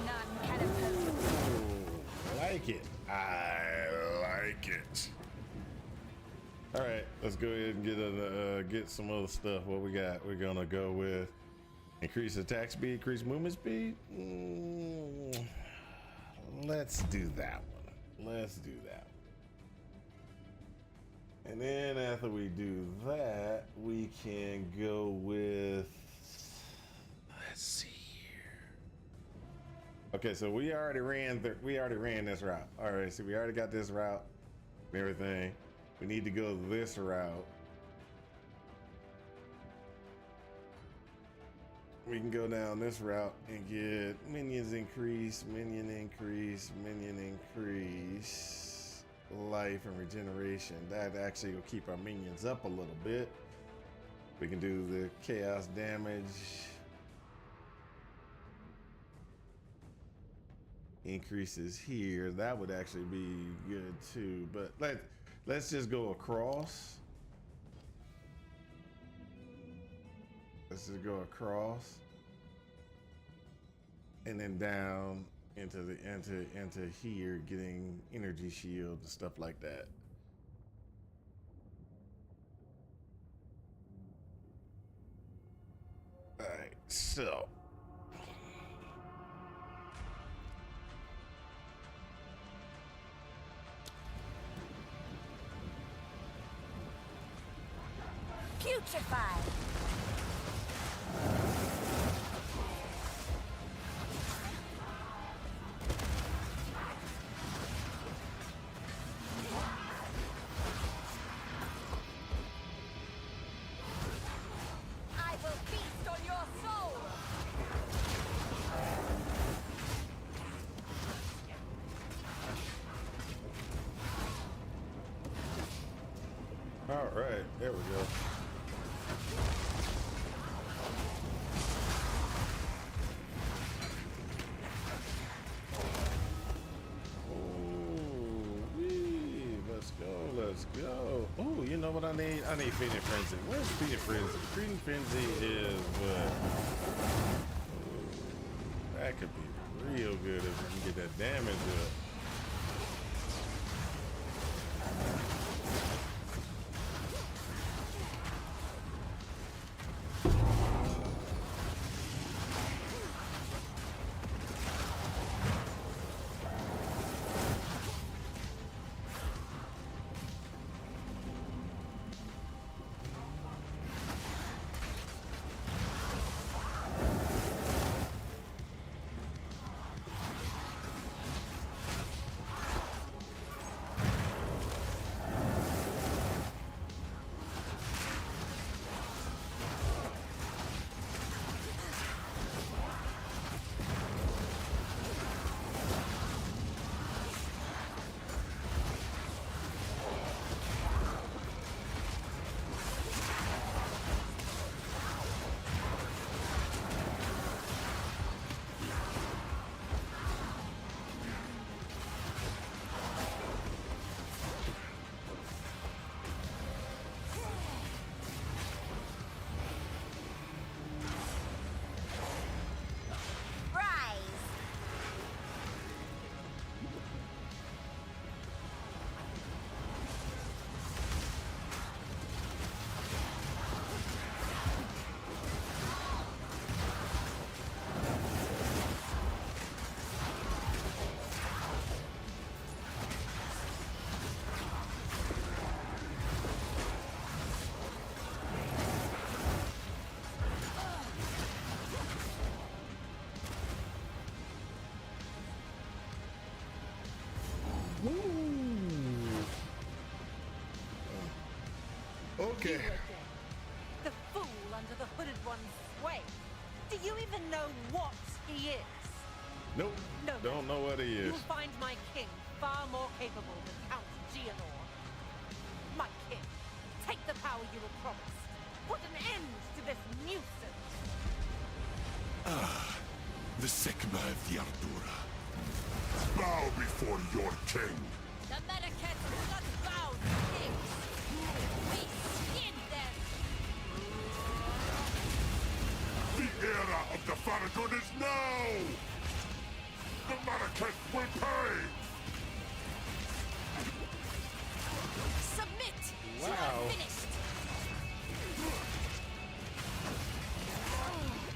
None can oppose. I like it. I like it. All right, let's go ahead and get some other stuff. What we got? We're gonna go with Increase attack speed, increase movement speed. Let's do that one. Let's do that one. And then after we do that, we can go with, let's see here. Okay, so we already ran this route. All right, so we already got this route and everything. We need to go this route. We can go down this route and get minions increase, minion increase, minion increase, life and regeneration. That actually will keep our minions up a little bit. We can do the chaos damage. Increases here. That would actually be good too. But let's just go across. Let's just go across and then down into here, getting energy shield and stuff like that. All right, so Putrefy. I will feast on your soul. all right, there we go. Let's go. Oh, you know what I need? I need Feeding Frenzy. Where's Feeding Frenzy? Feeding Frenzy is what? That could be real good if we can get that damage up. Okay. The fool under the hooded one's sway. Do you even know what he is? Nope. No. Don't know what he is. You'll find my king far more capable than Count Geonor. My king, take the power you were promised. Put an end to this nuisance. The Sigma of the Ardura. Bow before your king. The Medicats do not bow to kings. We skin them. The era of the Faradun is now! The Marrakesh will pay! Submit. Wow. You are finished.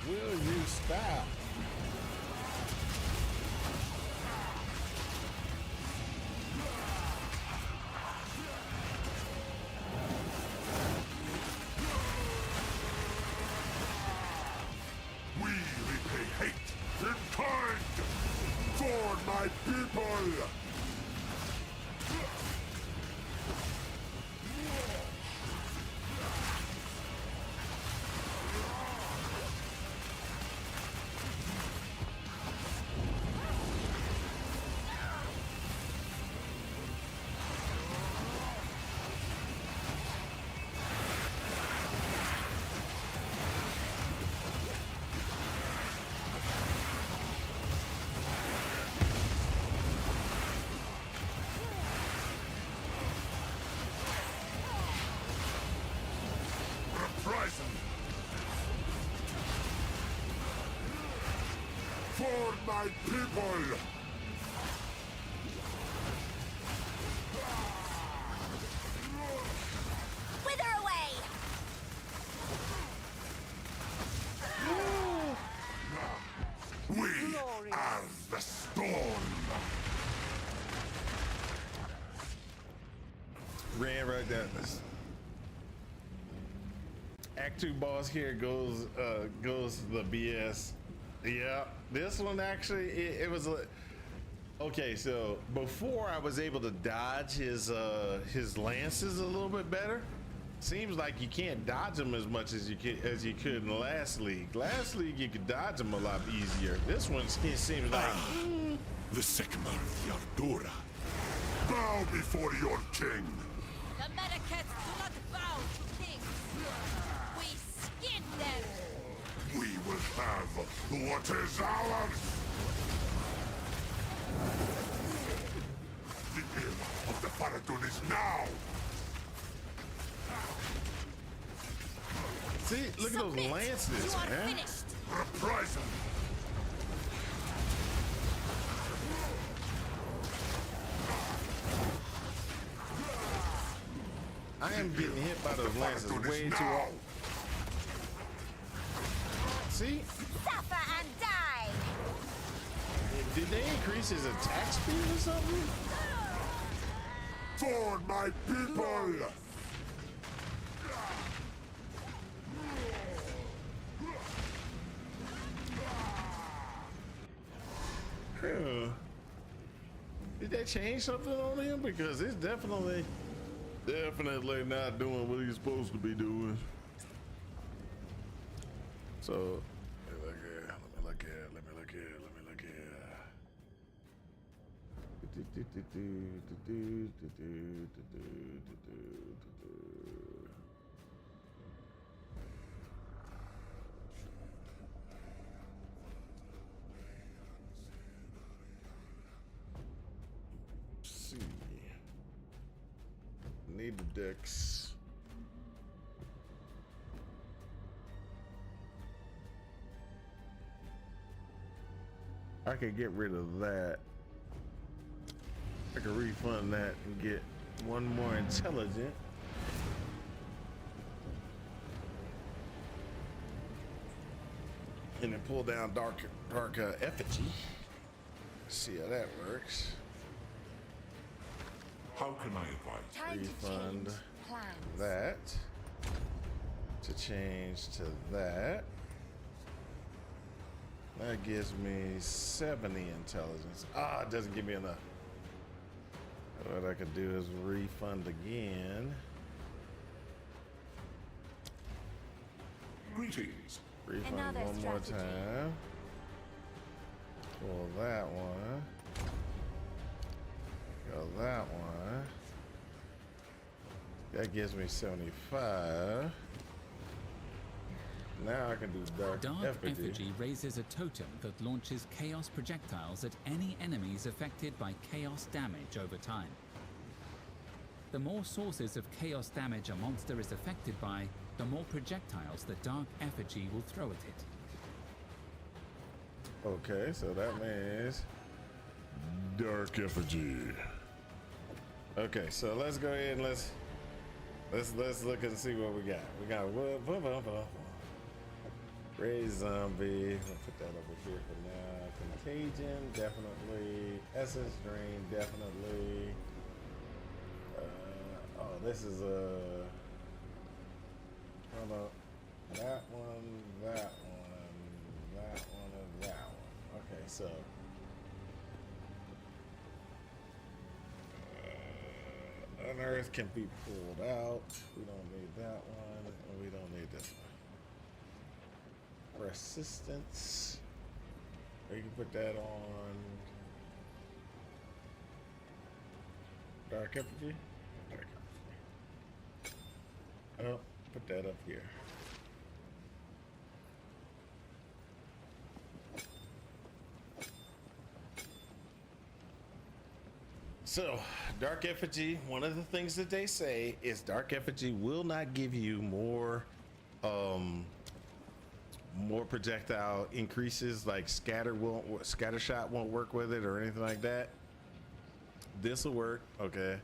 Will For my people! Wither away! We are the storm! Ran right down this. Act 2 boss here goes the BS. Yeah, this one actually it was a okay. So before I was able to dodge his lances a little bit better. Seems like you can't dodge them as much as you could in the last league. Last league you could dodge them a lot easier. This one it seems like The Sycamore of Yardura. Bow before your king! The Medicats do not bow to things. We skin them. We will have what is ours! The era of the Faradun is now! see, look at those Submit. lances, You are man. finished. Reprisal! I am getting hit by those lances Faradun way is too now! often. See, Suffer and die. did they increase his attack speed or something? For my people! Yeah. Did they change something on him? Because it's definitely not doing what he's supposed to be doing. So, let me look here. See. Need the decks. I could get rid of that. I could refund that and get one more intelligent. And then pull down dark effigy. See how that works. How can I advise? Time Refund to change plans. that to change to that. That gives me 70 intelligence. Ah, it doesn't give me enough. What I could do is refund again. Greetings. Refund Another one more strategy. time. Pull that one. Go that one. That gives me 75. Now I can do dark effigy. Effigy raises a totem that launches chaos projectiles at any enemies affected by chaos damage over time. The more sources of chaos damage a monster is affected by, the more projectiles the dark effigy will throw at it. Okay, so that means dark effigy. Okay, so let's go ahead and let's look and see what we got. We got raise zombie. I'll put that over here for now. Contagion, definitely. Essence drain, definitely. Oh, this is a. Hold up. That one, that one, that one, and that one. Okay, so. Unearth can be pulled out. We don't need that one, and we don't need this one. Persistence. We can put that on. Dark effigy. Dark effigy. Oh, put that up here. So, dark effigy, one of the things that they say is dark effigy will not give you more more projectile increases, like scatter shot won't work with it or anything like that. This will work. Okay,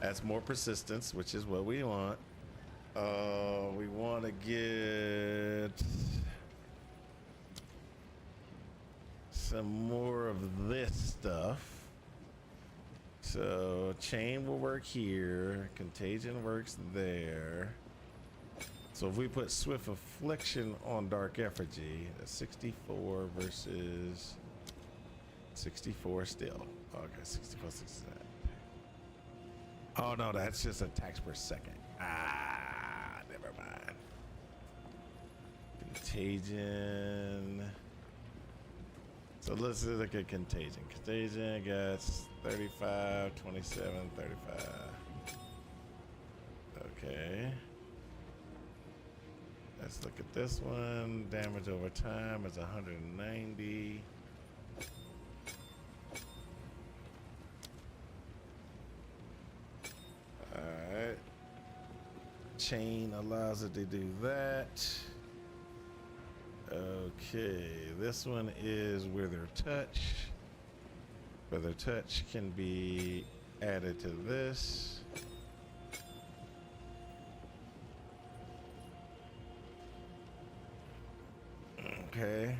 that's more persistence, which is what we want. We want to get some more of this stuff. So chain will work here, contagion works there. So if we put swift affliction on dark effigy, that's 64 versus 64 still. Okay, 64, 69. Oh no, that's just attacks per second. Ah, never mind. Contagion. So let's look at contagion. Contagion gets 35, 27, 35. Okay. Let's look at this one. Damage over time is 190. Alright. Chain allows it to do that. Okay, this one is Wither Touch. Wither Touch can be added to this. Okay.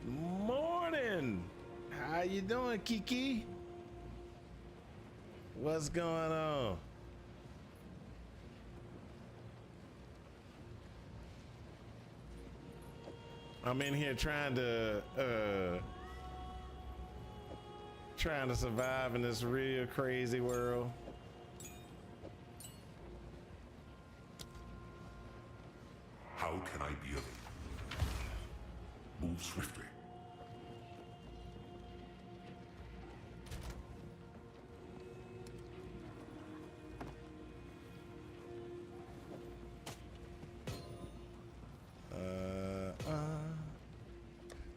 Morning. How you doing, Kiki? What's going on? I'm in here trying to survive in this real crazy world. How can I be of move swiftly?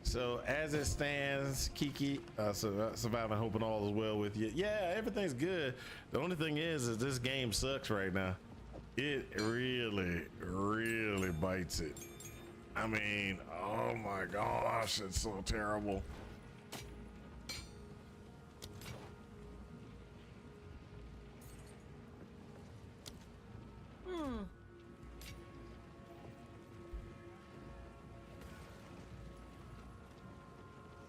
So as it stands, Kiki, surviving, hoping all is well with you. Yeah, everything's good. The only thing is this game sucks right now. It really, really bites it. I mean, oh my gosh, it's so terrible.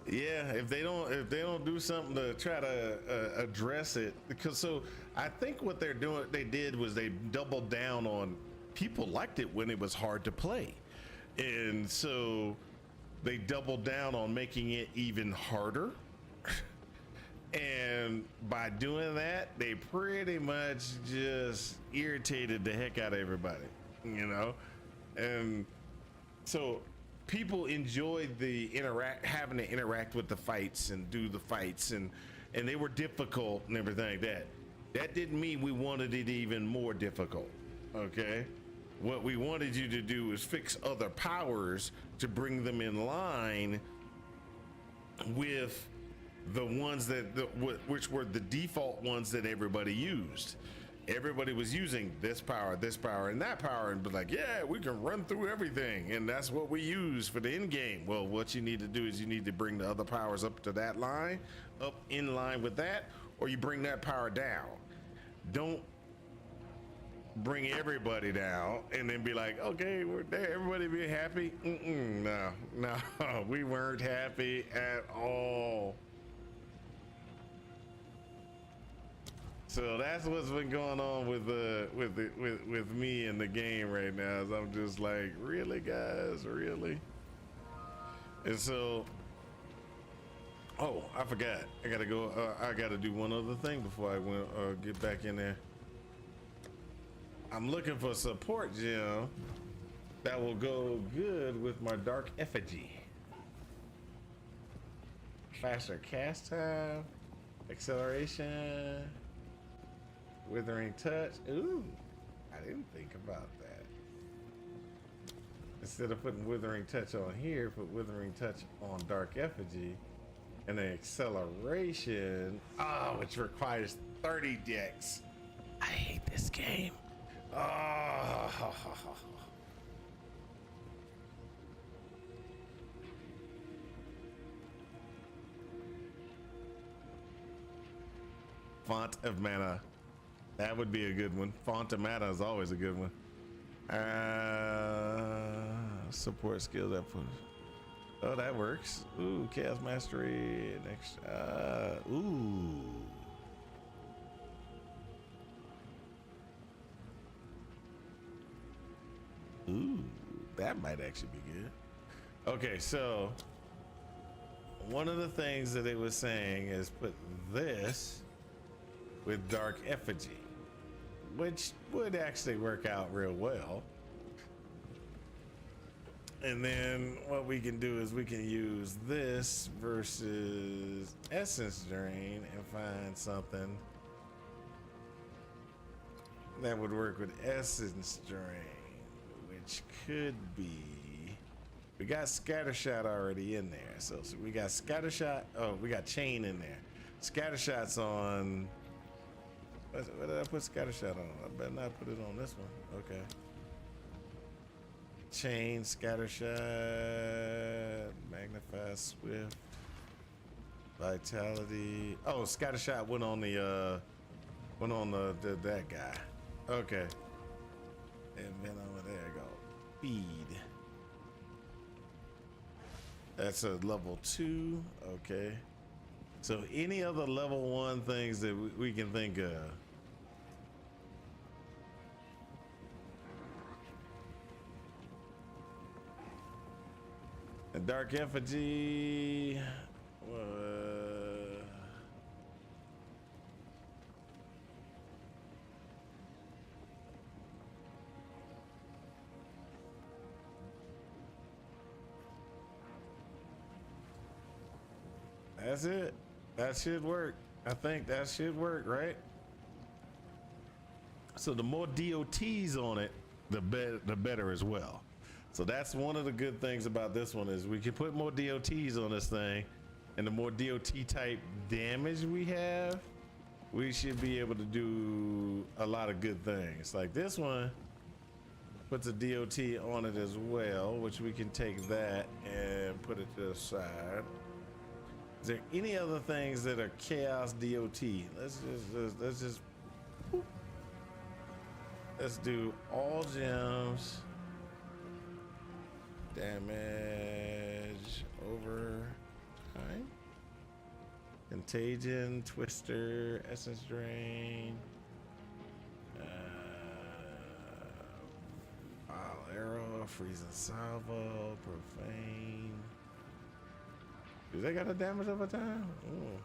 Yeah, if they don't do something to try to address it, because so I think what they did was they doubled down on people liked it when it was hard to play, and so they doubled down on making it even harder. And by doing that, they pretty much just irritated the heck out of everybody, you know, and so people enjoyed the having to interact with the fights and do the fights, and they were difficult and everything like that. That didn't mean we wanted it even more difficult. Okay, what we wanted you to do is fix other powers to bring them in line with the ones which were the default ones that everybody used. Everybody was using this power, and that power, and be like, yeah, we can run through everything, and that's what we use for the end game. Well, what you need to do is you need to bring the other powers up to that line, up in line with that, or you bring that power down. Don't bring everybody down and then be like, okay, we're there, everybody be happy. No, we weren't happy at all. So that's what's been going on with me in the game right now. Is I'm just like, really, guys, really? And so, oh, I forgot. I gotta go. I gotta do one other thing before I get back in there. I'm looking for support gem that will go good with my dark effigy. Faster cast time, acceleration. Withering touch. Ooh, I didn't think about that. Instead of putting withering touch on here, put withering touch on dark effigy, and then acceleration. Oh, which requires 30 dex. I hate this game. Oh, Font of Mana. That would be a good one. Font of Mana is always a good one. Support skills output. Oh, that works. Ooh, Chaos Mastery. Next. Ooh. Ooh, that might actually be good. Okay, so one of the things that it was saying is put this with Dark Effigy, which would actually work out real well. And then what we can do is we can use this versus Essence Drain and find something that would work with Essence Drain, which could be, we got Scattershot already in there. So we got Scattershot. Oh, we got Chain in there. Scattershot's on. What did I put Scattershot on? I better not put it on this one. Okay. Chain, Scattershot, Magnify, Swift, Vitality. Oh, Scattershot went on the that guy. Okay. And then over there go. Feed. That's a level 2. Okay. So any other level 1 things that we can think of? A Dark Effigy. That's it. That should work. I think that should work, right? So the more DOTs on it, the better as well. So that's one of the good things about this one is we can put more DOTs on this thing, and the more DOT type damage we have, we should be able to do a lot of good things. Like this one puts a DOT on it as well, which we can take that and put it to the side. Is there any other things that are Chaos DOT? Let's do all gems. Damage over time. Contagion, Twister, Essence Drain. Vile Arrow, Freezing Salvo, Profane. Do they got a damage over time? Ooh.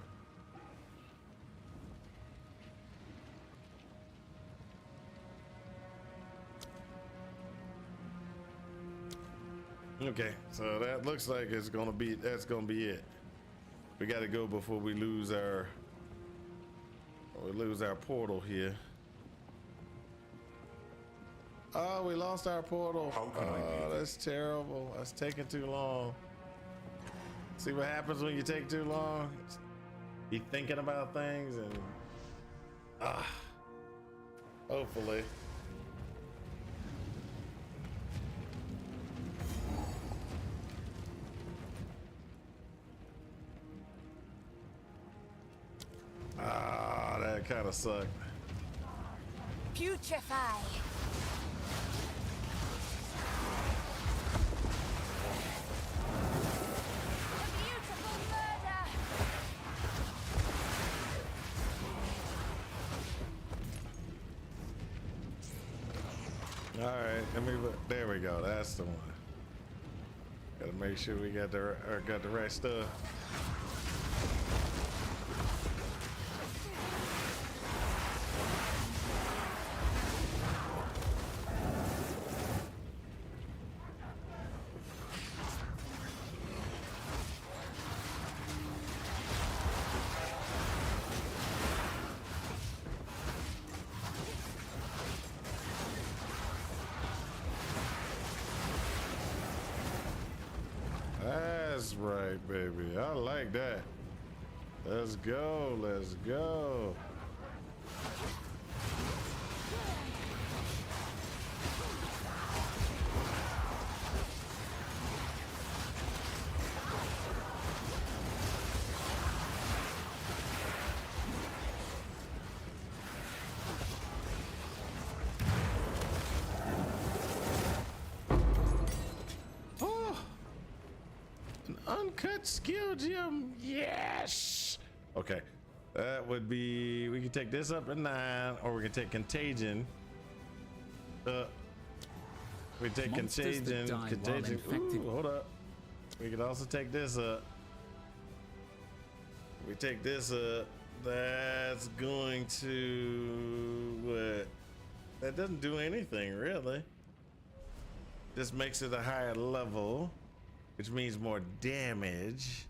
Okay, so that looks like that's gonna be it. We got to go before we lose our portal here. Oh, we lost our portal. Oh, that's terrible. That's taking too long. See what happens when you take too long? Be thinking about things and hopefully. That kind of sucked. Putrefy. All right, there we go. That's the one. Gotta make sure we got the right stuff. That's right, baby. I like that. Let's go. Let's go. uncut skill gem. Yes. Okay. That would be, we can take this up to 9, or we can take contagion. We take Monsters that contagion. die while Contagion. infected. Ooh, hold up. We could also take this up. We take this up. That's going to what? That doesn't do anything really. This makes it a higher level, which means more damage.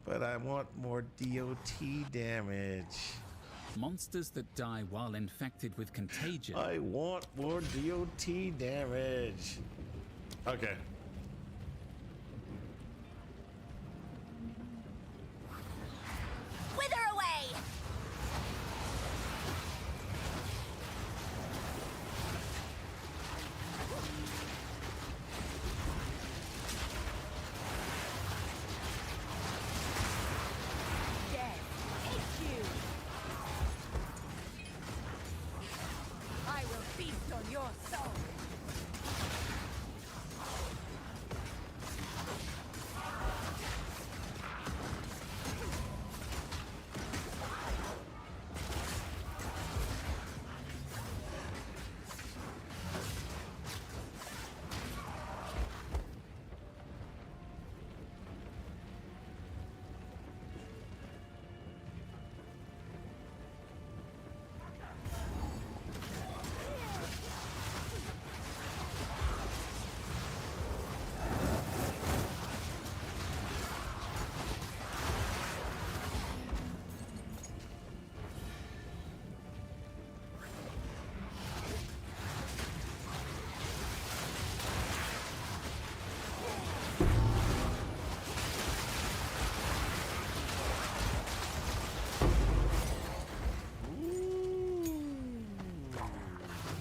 But I want more DOT damage. Monsters that die while infected with contagion. I want more DOT damage. Okay. Wither away! Death, take you! I will feast on your soul!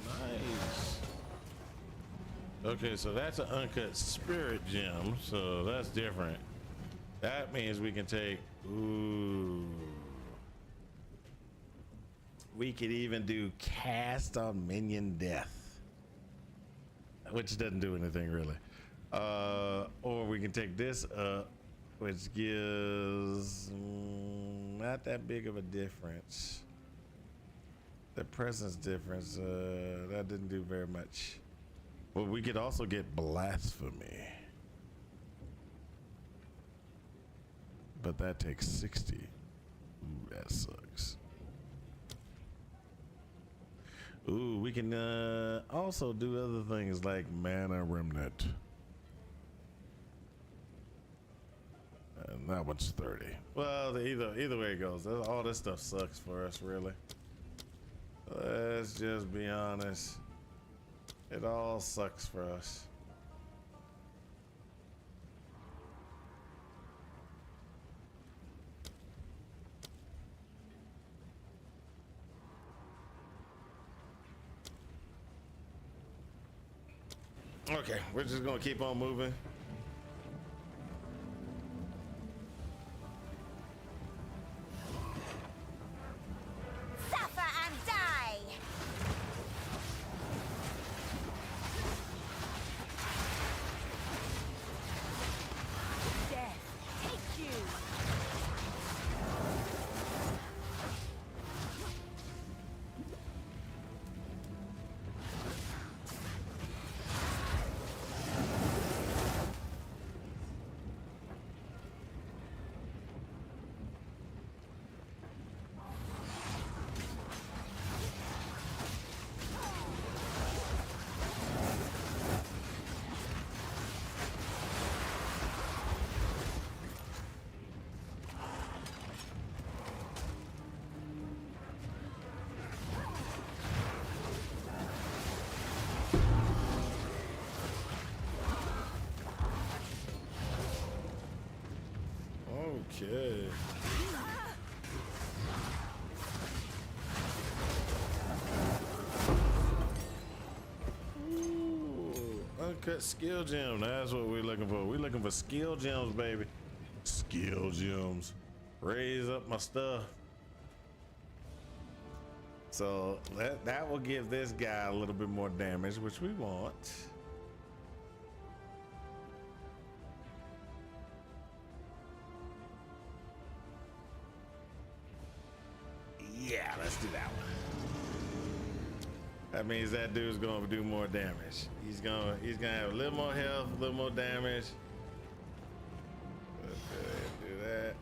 Nice. Okay, so that's an uncut spirit gem, so that's different. That means we can take, ooh. We could even do cast on minion death, which doesn't do anything really. Or we can take this up, which gives not that big of a difference. The presence difference, that didn't do very much. Well, we could also get blasphemy, but that takes 60. Ooh, that sucks. Ooh, we can also do other things like mana remnant. And that one's 30. Well, either way it goes, all this stuff sucks for us, really. Let's just be honest. It all sucks for us. Okay, we're just gonna keep on moving. Suffer and die! Death, take you! Okay. Ooh, uncut skill gem. That's what we're looking for. We're looking for skill gems, baby. Skill gems. Raise up my stuff. So that will give this guy a little bit more damage, which we want. Yeah, let's do that one. That means that dude's gonna do more damage. He's gonna have a little more health, a little more damage. Let's go ahead and do that.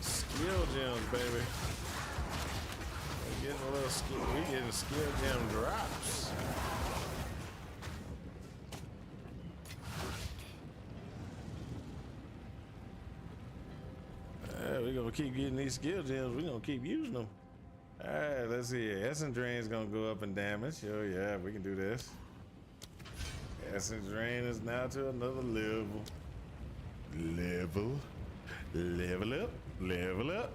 Skill gems, baby. We're getting a little skill. We're getting skill gem drops. We're gonna keep getting these skill gems. We're gonna keep using them. All right, let's see here. Essence drain's gonna go up in damage. Oh yeah, we can do this. Essence drain is now to another level. Level up. Level up.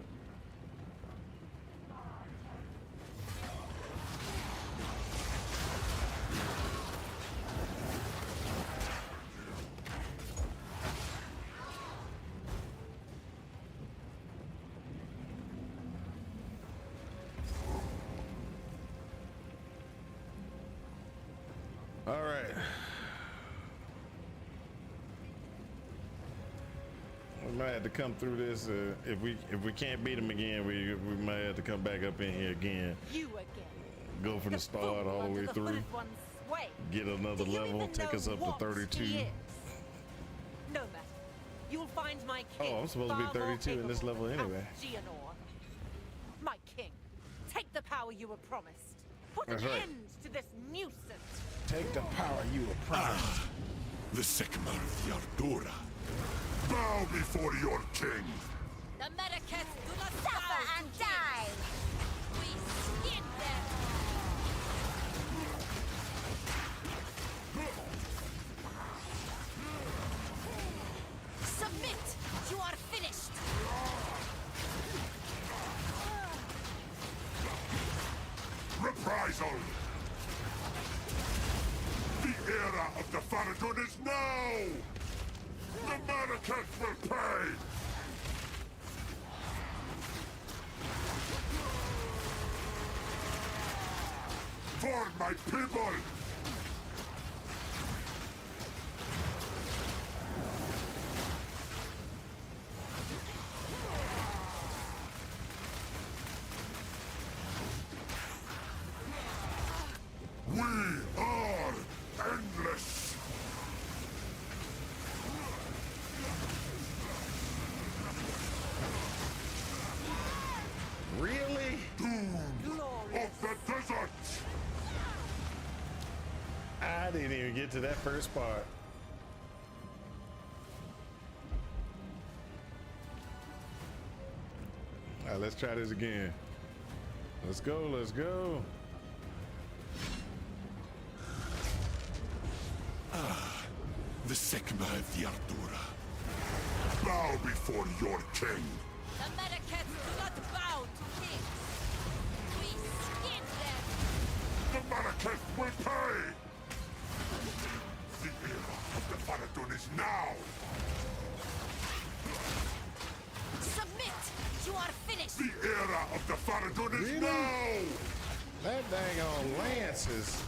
All right. We might have to come through this. If we can't beat him again, we might have to come back up in here again. You again. Go from the start fool all the under way the through. hooded one's sway. Get another Do you level. even Take know us up what to 32. he is? No matter. You'll find my king. Oh, I'm supposed to be far more 32 in this capable level than anyway. Count Geonor. My king, take the power you were promised. Put That's an right. end to this nuisance. Take the power you were promised. The Sigmar of Yardura. Bow before your king. The Medicats do not suffer and die! We skin them! Submit! You are finished! Reprisal! The era of the Faradun is now! The Manaketh will pay! For my people! We are endless! Really? Doom Glorious. of the desert! I didn't even get to that first part. All right, let's try this again. Let's go, let's go. The Sigma of Yardura. Bow before your king. The Medicats do not bow to kings! We skin them! The Manaketh will pay! The era of the Faradun is now! Submit! You are finished! The era of the Faradun is Really? now! That dang on lance is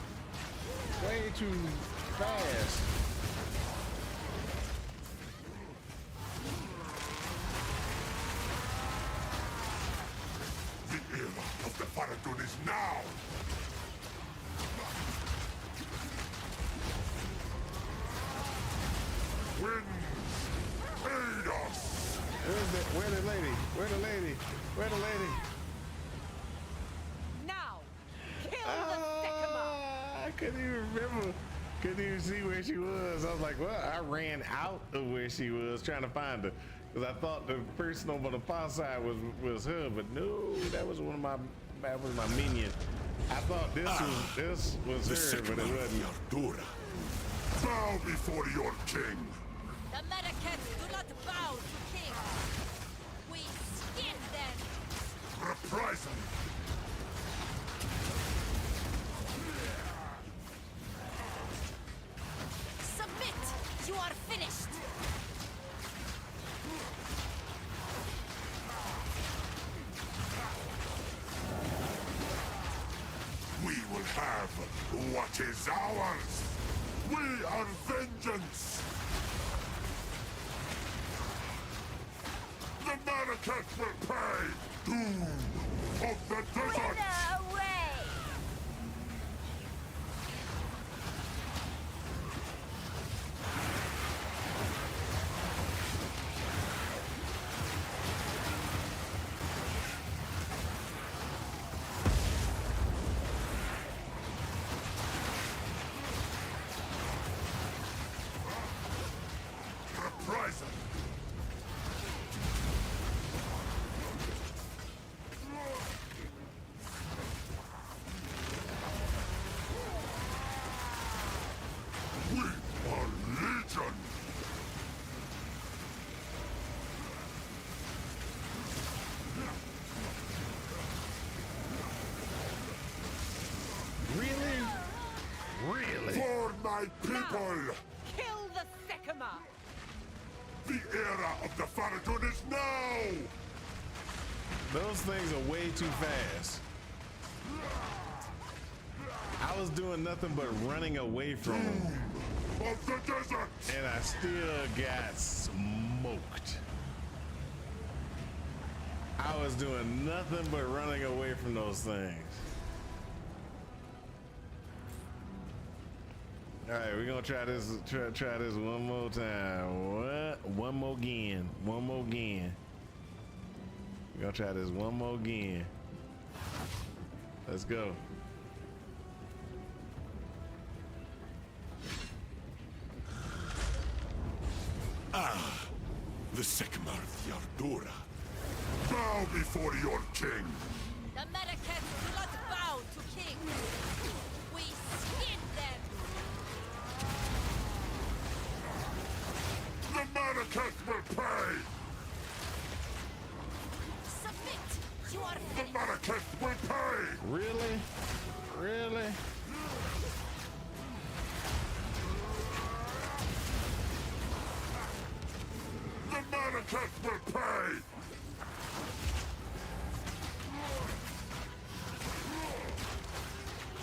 way too fast. The era of the Faradun is now! Winds, aid us! Where the lady? Where the lady? Where the lady? Now, kill the Sycamore! I couldn't even remember. Couldn't even see where she was. I was like, well, I ran out of where she was trying to find her because I thought the person over the far side was her, but no, that was my minion. I thought this was her, but it wasn't. Ardura. Bow before your king. The Medicats do not bow to king. We skin them. Reprisal. Submit. You are finished. We will have what is ours. We are vengeance. The Malakat will pay. Doom of the desert. Away. Reprisal. We are legion. Really? For my people. Kill the Sycamore! The era of the Faradun is now. Those things are way too fast. I was doing nothing but running away from them, Of the desert. and I still got smoked. I was doing nothing but running away from those things. All right, we're gonna try this. Try this one more time. What? One more again. One more again. We're gonna try this one more again. Let's go. The Sycamore of Ardura. Bow before your king. The Medicats do not bow to king. We skin them. The Malakat will pay. Submit. You are The finished. Malakat will pay. Really? Really? The Malakat will pay.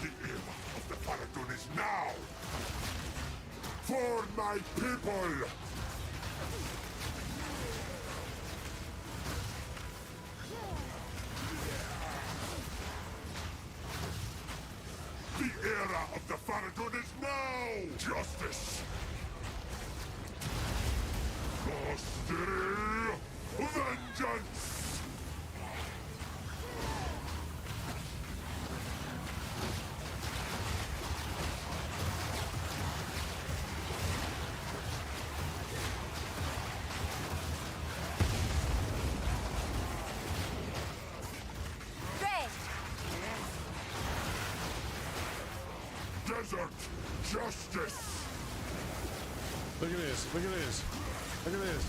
The era of the Faradun is now. For my people. The era of the Faradun is now. Justice. Austere vengeance! Red. Desert justice! Look at this. Look at this. Look at this.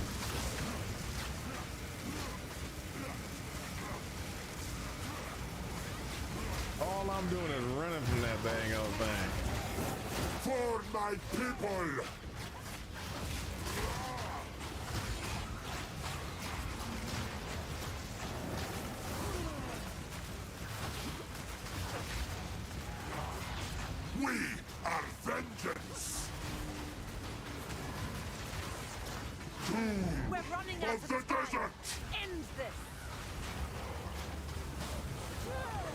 All I'm doing is running from that dang old thing. For my people! We are vengeance! We're running out Of the of time. desert! End this!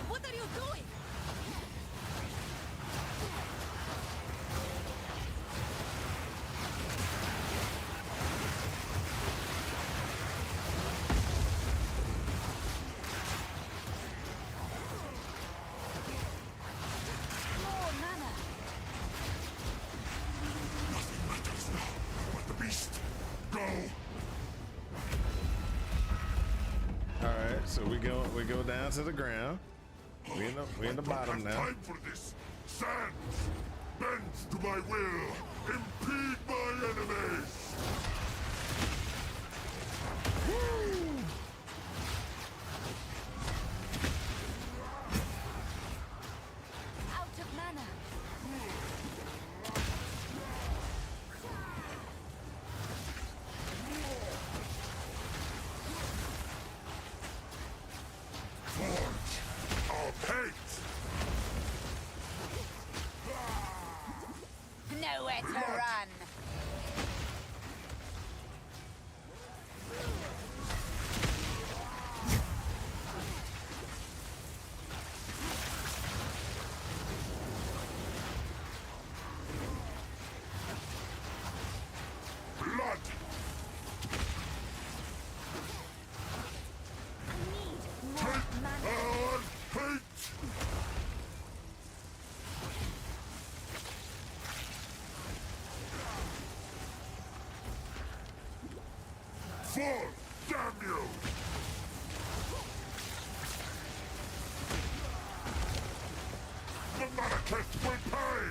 What are you doing? More mana. So we go down to the ground. We in the bottom now. Time for this. Stand. Bend to my will. Impede my enemies. Out of mana. Forge of hate. Nowhere to run. Blood. Our hate. Fall, damn you! The Manaketh will pay!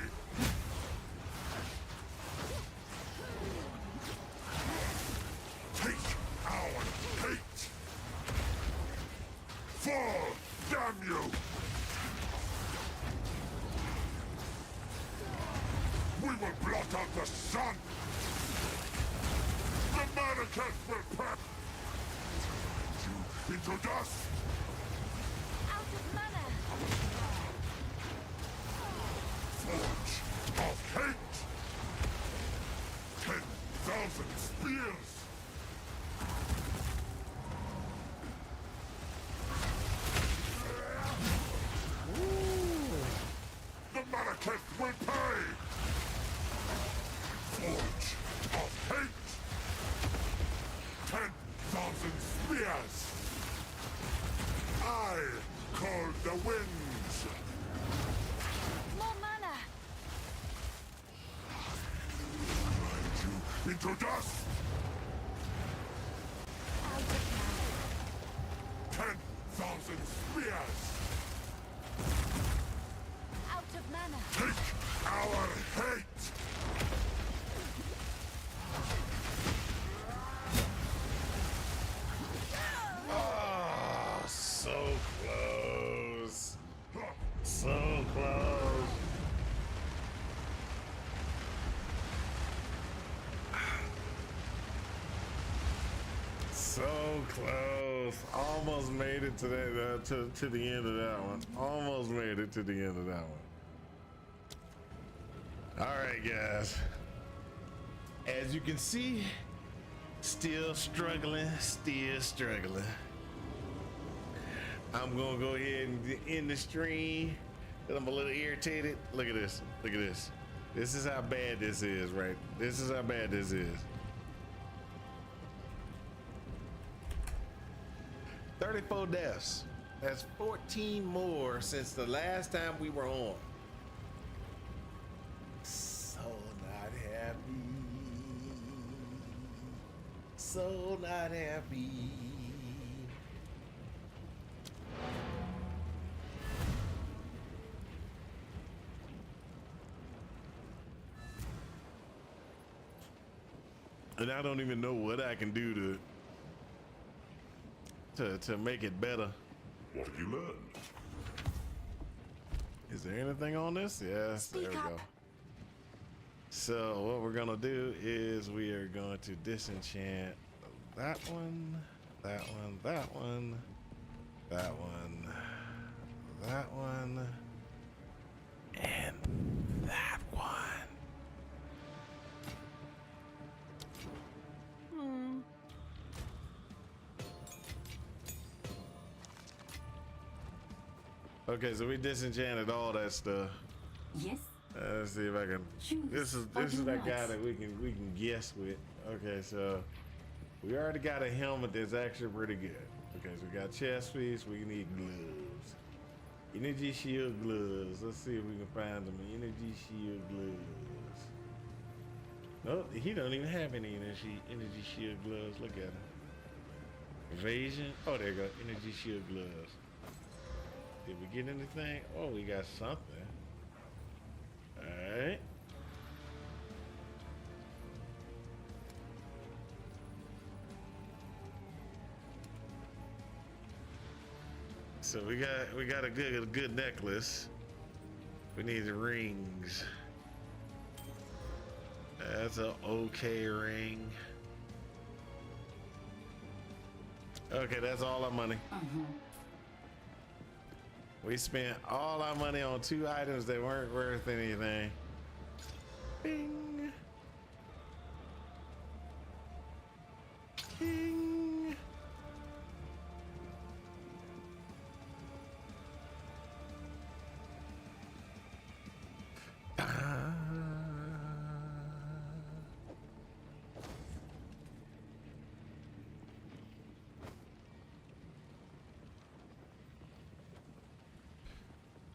Take our hate! Fall, damn you! We will blot out the sun! The Manaketh will pass you into dust! Out of mana. Forge of hate! 10,000 spears! The Manaketh will pay! Forge of hate! 10,000 spears! I call the winds! More mana. Grind you into dust! Out of mana. 10,000 spears! Out of mana. Take our hate! Oh, so close. So close. So close. Almost made it to that to the end of that one. Almost made it to the end of that one. All right, guys. As you can see, still struggling, still struggling. I'm gonna go ahead and end the stream. I'm a little irritated. Look at this. Look at this. This is how bad this is, right? This is how bad this is. 34 deaths. That's 14 more since the last time we were on. So not happy. So not happy. And I don't even know what I can do to make it better. What have you learned? Is there anything on this? Yes, there we go. So what we're gonna do is we are going to disenchant that one, that one, that one, that one, that one, and that one. Okay, so we disenchanted all that stuff. Yes. Let's see if I can. This is that guy that we can guess with. Okay, so we already got a helmet that's actually pretty good. Okay, so we got chest piece. We need gloves. Energy shield gloves. Let's see if we can find them. Energy shield gloves. Nope, he don't even have any energy shield gloves. Look at him. Evasion. Oh, there you go. Energy shield gloves. Did we get anything? Oh, we got something. All right. So we got a good necklace. We need the rings. That's an okay ring. Okay, that's all our money. We spent all our money on 2 items that weren't worth anything. Bing. Bing.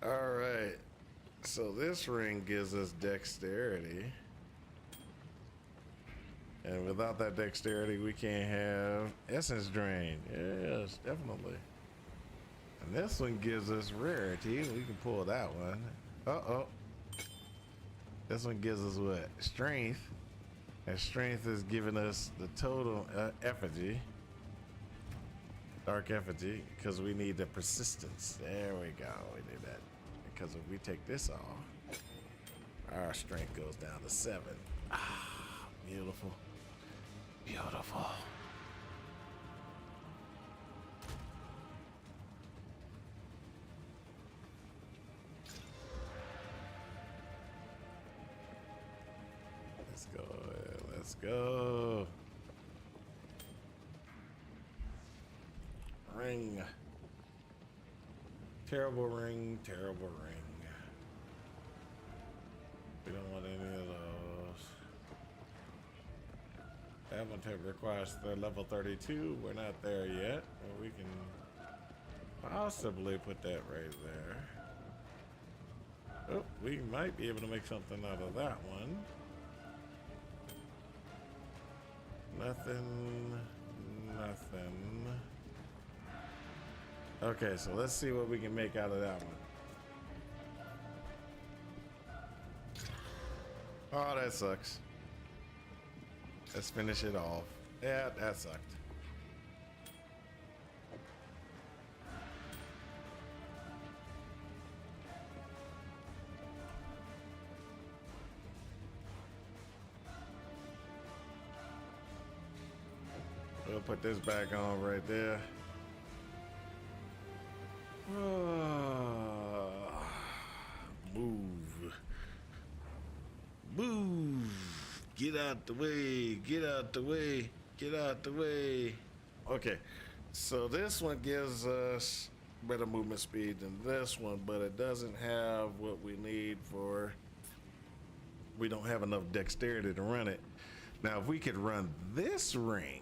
All right, so this ring gives us dexterity, and without that dexterity we can't have essence drain. Yes, definitely. And this one gives us rarity. We can pull that one. Uh-oh. This one gives us what? Strength. And strength is giving us the total effigy. Dark effigy, because we need the persistence. There we go. We need that. Because if we take this off, our strength goes down to 7. Ah, beautiful. Beautiful. Let's go. Let's go. Ring. Terrible ring, terrible ring. We don't want any of those. That one requires the level 32. We're not there yet. Well, we can possibly put that right there. Oh, we might be able to make something out of that one. Nothing. Nothing. Okay, so let's see what we can make out of that one. Oh, that sucks. Let's finish it off. Yeah, that sucked. We'll put this back on right there. Move. Move. Get out the way. Get out the way. Get out the way. Okay. So this one gives us better movement speed than this one, but it doesn't have what we need for. We don't have enough dexterity to run it. Now, if we could run this ring,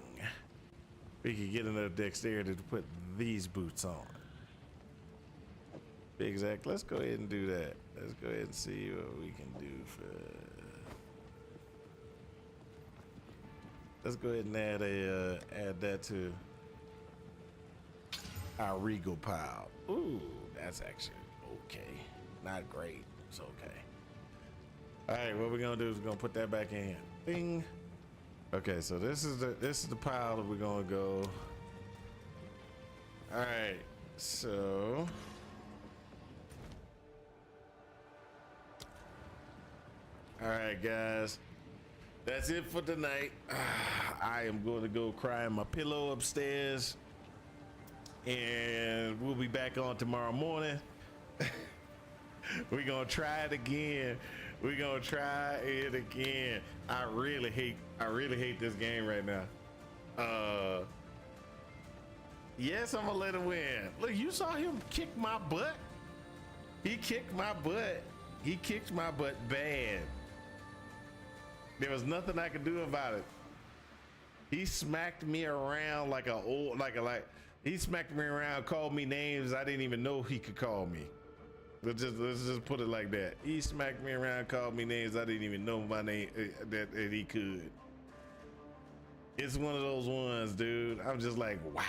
we could get enough dexterity to put these boots on. Big Zach, let's go ahead and do that. Let's go ahead and see what we can do for. Let's go ahead and add that to our regal pile. Ooh, that's actually okay. Not great. It's okay. All right, what we're gonna do is we're gonna put that back in. Bing. Okay, so this is the pile that we're gonna go. All right, so. All right, guys, that's it for tonight. I am going to go cry in my pillow upstairs, and we'll be back on tomorrow morning. We're gonna try it again. We're gonna try it again. I really hate this game right now. Yes, I'm gonna let him win. Look, you saw him kick my butt. He kicked my butt. He kicked my butt bad. There was nothing I could do about it. He smacked me around like he smacked me around, called me names I didn't even know he could call me. Let's just put it like that. He smacked me around, called me names I didn't even know my name that he could. It's one of those ones, dude. I'm just like, wow,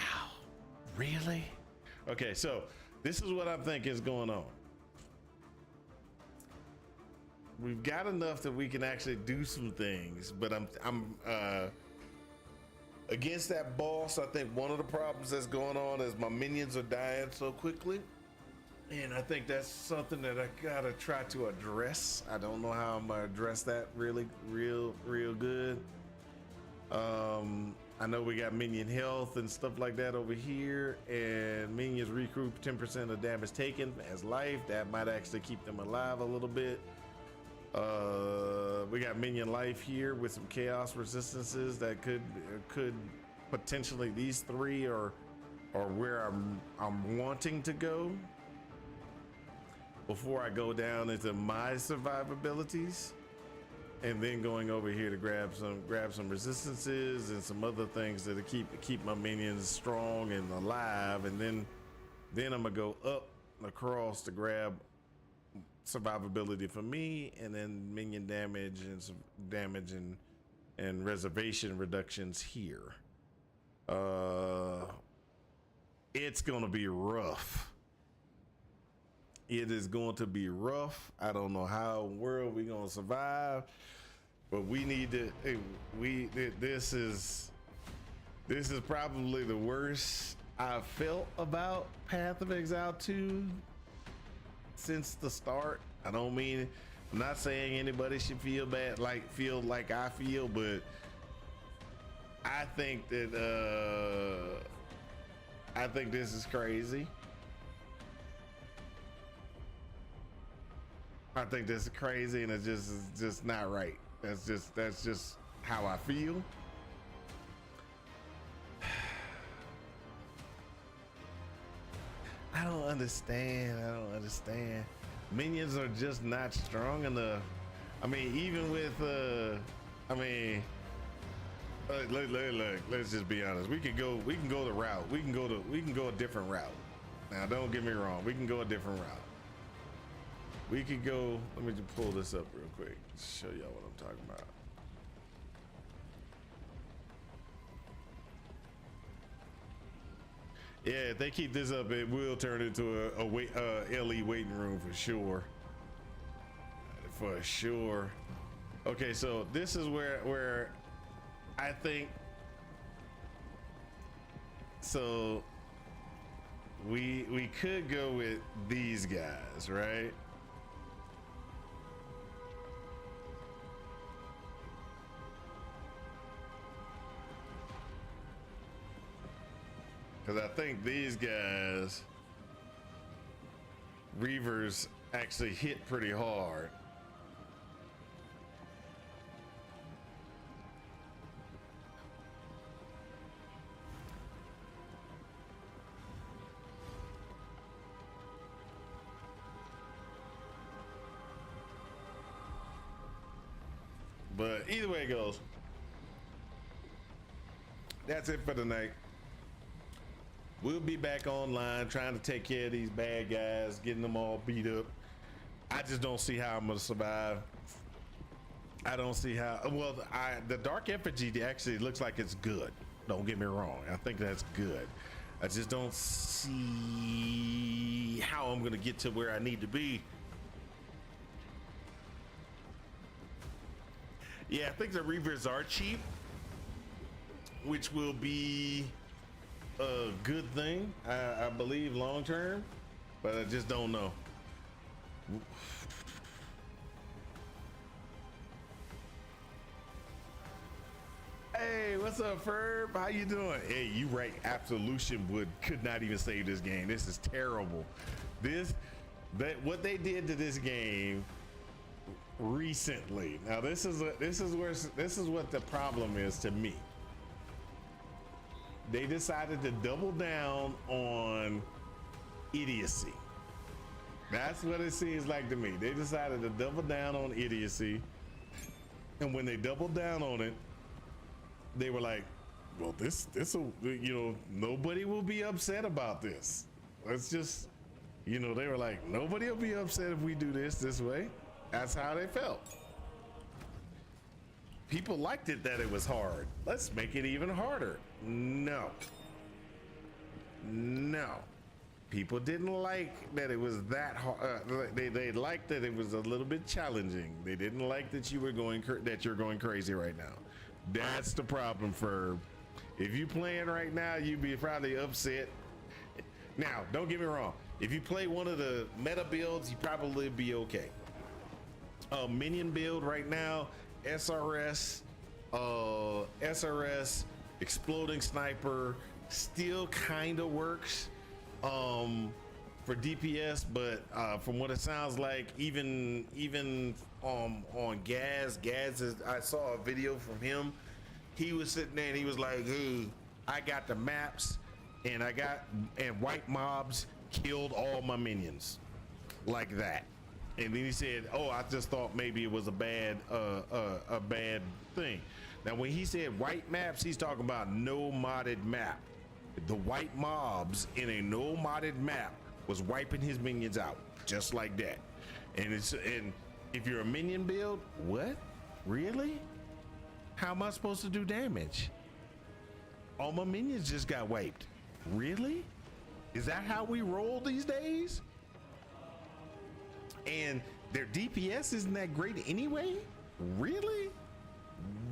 really? Okay, so this is what I think is going on. We've got enough that we can actually do some things, but I'm against that boss. I think one of the problems that's going on is my minions are dying so quickly, and I think that's something that I gotta try to address. I don't know how I'm gonna address that really real good. I know we got minion health and stuff like that over here, and minions recoup 10% of damage taken as life. That might actually keep them alive a little bit. We got minion life here with some chaos resistances that could potentially, these three are where I'm wanting to go before I go down into my survivabilities, and then going over here to grab some resistances and some other things that keep my minions strong and alive, and then I'm gonna go up across to grab survivability for me, and then minion damage and some damage and reservation reductions here. It's gonna be rough. It is going to be rough. I don't know how in the world we're gonna survive, but we need to. This is probably the worst I've felt about Path of Exile 2 since the start. I'm not saying anybody should feel like I feel, but I think that I think this is crazy. I think this is crazy, and it's just not right. That's just how I feel. I don't understand. Minions are just not strong enough. I mean, even with look, let's just be honest. We can go the route. We can go a different route. Now, don't get me wrong. We can go a different route. We could go. Let me just pull this up real quick. Show y'all what I'm talking about. Yeah, if they keep this up, it will turn into a LE waiting room for sure. For sure. Okay, so this is where I think. So we could go with these guys, right? Because I think these guys, Reavers, actually hit pretty hard. But either way it goes, that's it for tonight. We'll be back online trying to take care of these bad guys, getting them all beat up. I just don't see how I'm gonna survive. I don't see how. Well, the Dark Effigy actually looks like it's good. Don't get me wrong. I think that's good. I just don't see how I'm gonna get to where I need to be. Yeah, I think the Reavers are cheap, which will be a good thing, I believe, long term, but I just don't know. Hey, what's up, Ferb? How you doing? Hey, you right. Absolution could not even save this game. This is terrible. What they did to this game recently. Now this is what the problem is to me. They decided to double down on idiocy. That's what it seems like to me. They decided to double down on idiocy, and when they doubled down on it, they were like, well, this will, nobody will be upset about this. Let's just, they were like, nobody will be upset if we do this way. That's how they felt. People liked it that it was hard. Let's make it even harder. No. People didn't like that it was that hard. They liked that it was a little bit challenging. They didn't like that you're going crazy right now. That's the problem. For if you playing right now, you'd be probably upset. Now, don't get me wrong. If you play one of the meta builds, you probably be okay. Minion build right now, SRS, exploding sniper still kind of works for DPS, but from what it sounds like, even on Gaz is, I saw a video from him. He was sitting there and he was like, hey, I got the maps and white mobs killed all my minions like that. And then he said, oh, I just thought maybe it was a bad thing. Now, when he said white maps, he's talking about no modded map. The white mobs in a no modded map was wiping his minions out just like that. And if you're a minion build, what? Really? How am I supposed to do damage? All my minions just got wiped. Really? Is that how we roll these days? And their DPS isn't that great anyway? Really?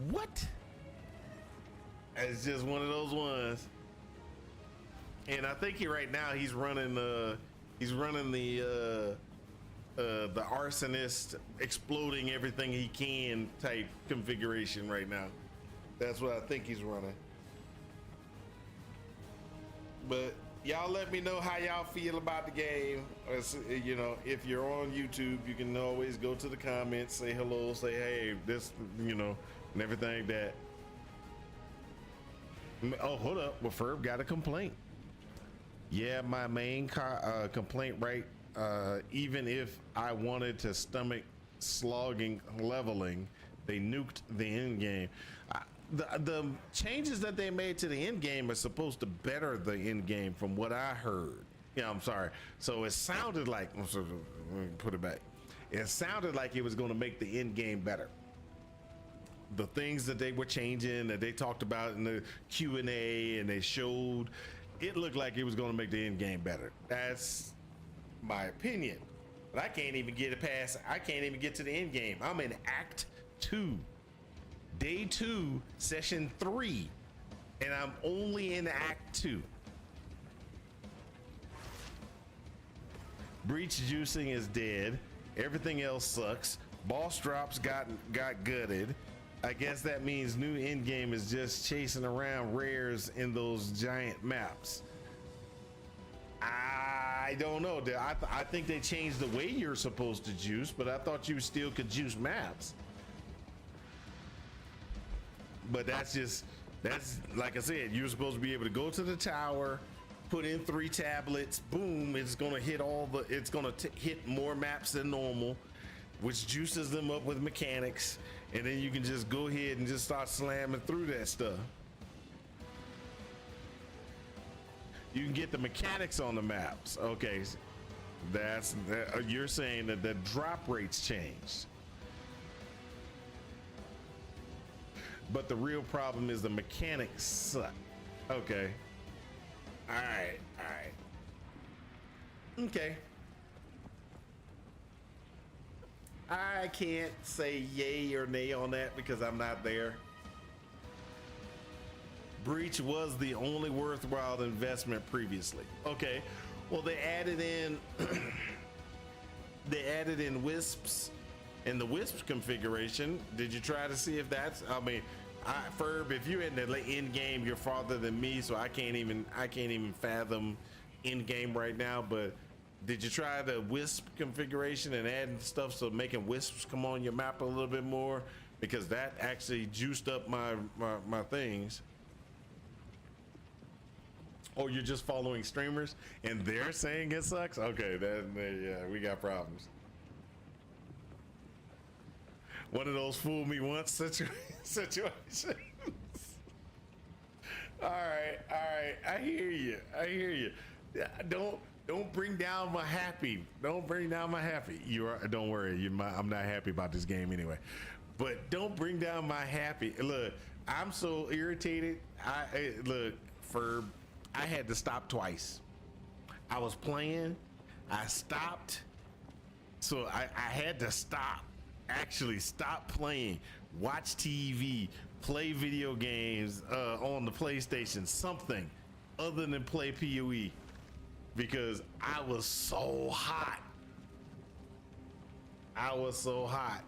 What? It's just one of those ones. And I think right now he's running the arsonist exploding everything he can type configuration right now. That's what I think he's running. But y'all let me know how y'all feel about the game. You know, if you're on YouTube, you can always go to the comments, say hello, say hey, this, you know, and everything that. Oh, hold up. Well, Ferb got a complaint. Yeah, my main complaint, right? Even if I wanted to stomach slogging leveling, they nuked the end game. The changes that they made to the end game are supposed to better the end game, from what I heard. Yeah, I'm sorry. So it sounded like, let me put it back. It sounded like it was going to make the end game better. The things that they were changing, that they talked about in the Q&A, and they showed, it looked like it was going to make the end game better. That's my opinion. But I can't even get it past. I can't even get to the end game. I'm in Act 2. Day 2, session 3, and I'm only in Act 2. Breach juicing is dead. Everything else sucks. Boss drops got gutted. I guess that means new end game is just chasing around rares in those giant maps. I don't know. I think they changed the way you're supposed to juice, but I thought you still could juice maps. But that's like I said, you're supposed to be able to go to the tower, put in 3 tablets, boom, it's gonna hit hit more maps than normal, which juices them up with mechanics, and then you can just go ahead and just start slamming through that stuff. You can get the mechanics on the maps. Okay, you're saying that the drop rates changed. But the real problem is the mechanics suck. Okay. All right. Okay. I can't say yay or nay on that because I'm not there. Breach was the only worthwhile investment previously. Okay. Well, they added in wisps in the wisp configuration. Did you try to see if that's, I mean, Ferb, if you're in the end game, you're farther than me, so I can't even fathom end game right now. But did you try the wisp configuration and adding stuff, so making wisps come on your map a little bit more? Because that actually juiced up my things. Or you're just following streamers and they're saying it sucks? Okay, yeah, we got problems. One of those fool me once situations. All right. I hear you. Don't bring down my happy. Don't bring down my happy. Don't worry. I'm not happy about this game anyway. but don't bring down my happy. Look, I'm so irritated. Look, Ferb, I had to stop twice. I was playing, I stopped, so I had to stop. Actually, stop playing, watch TV, play video games on the PlayStation, something other than play PoE, because I was so hot. I was so hot.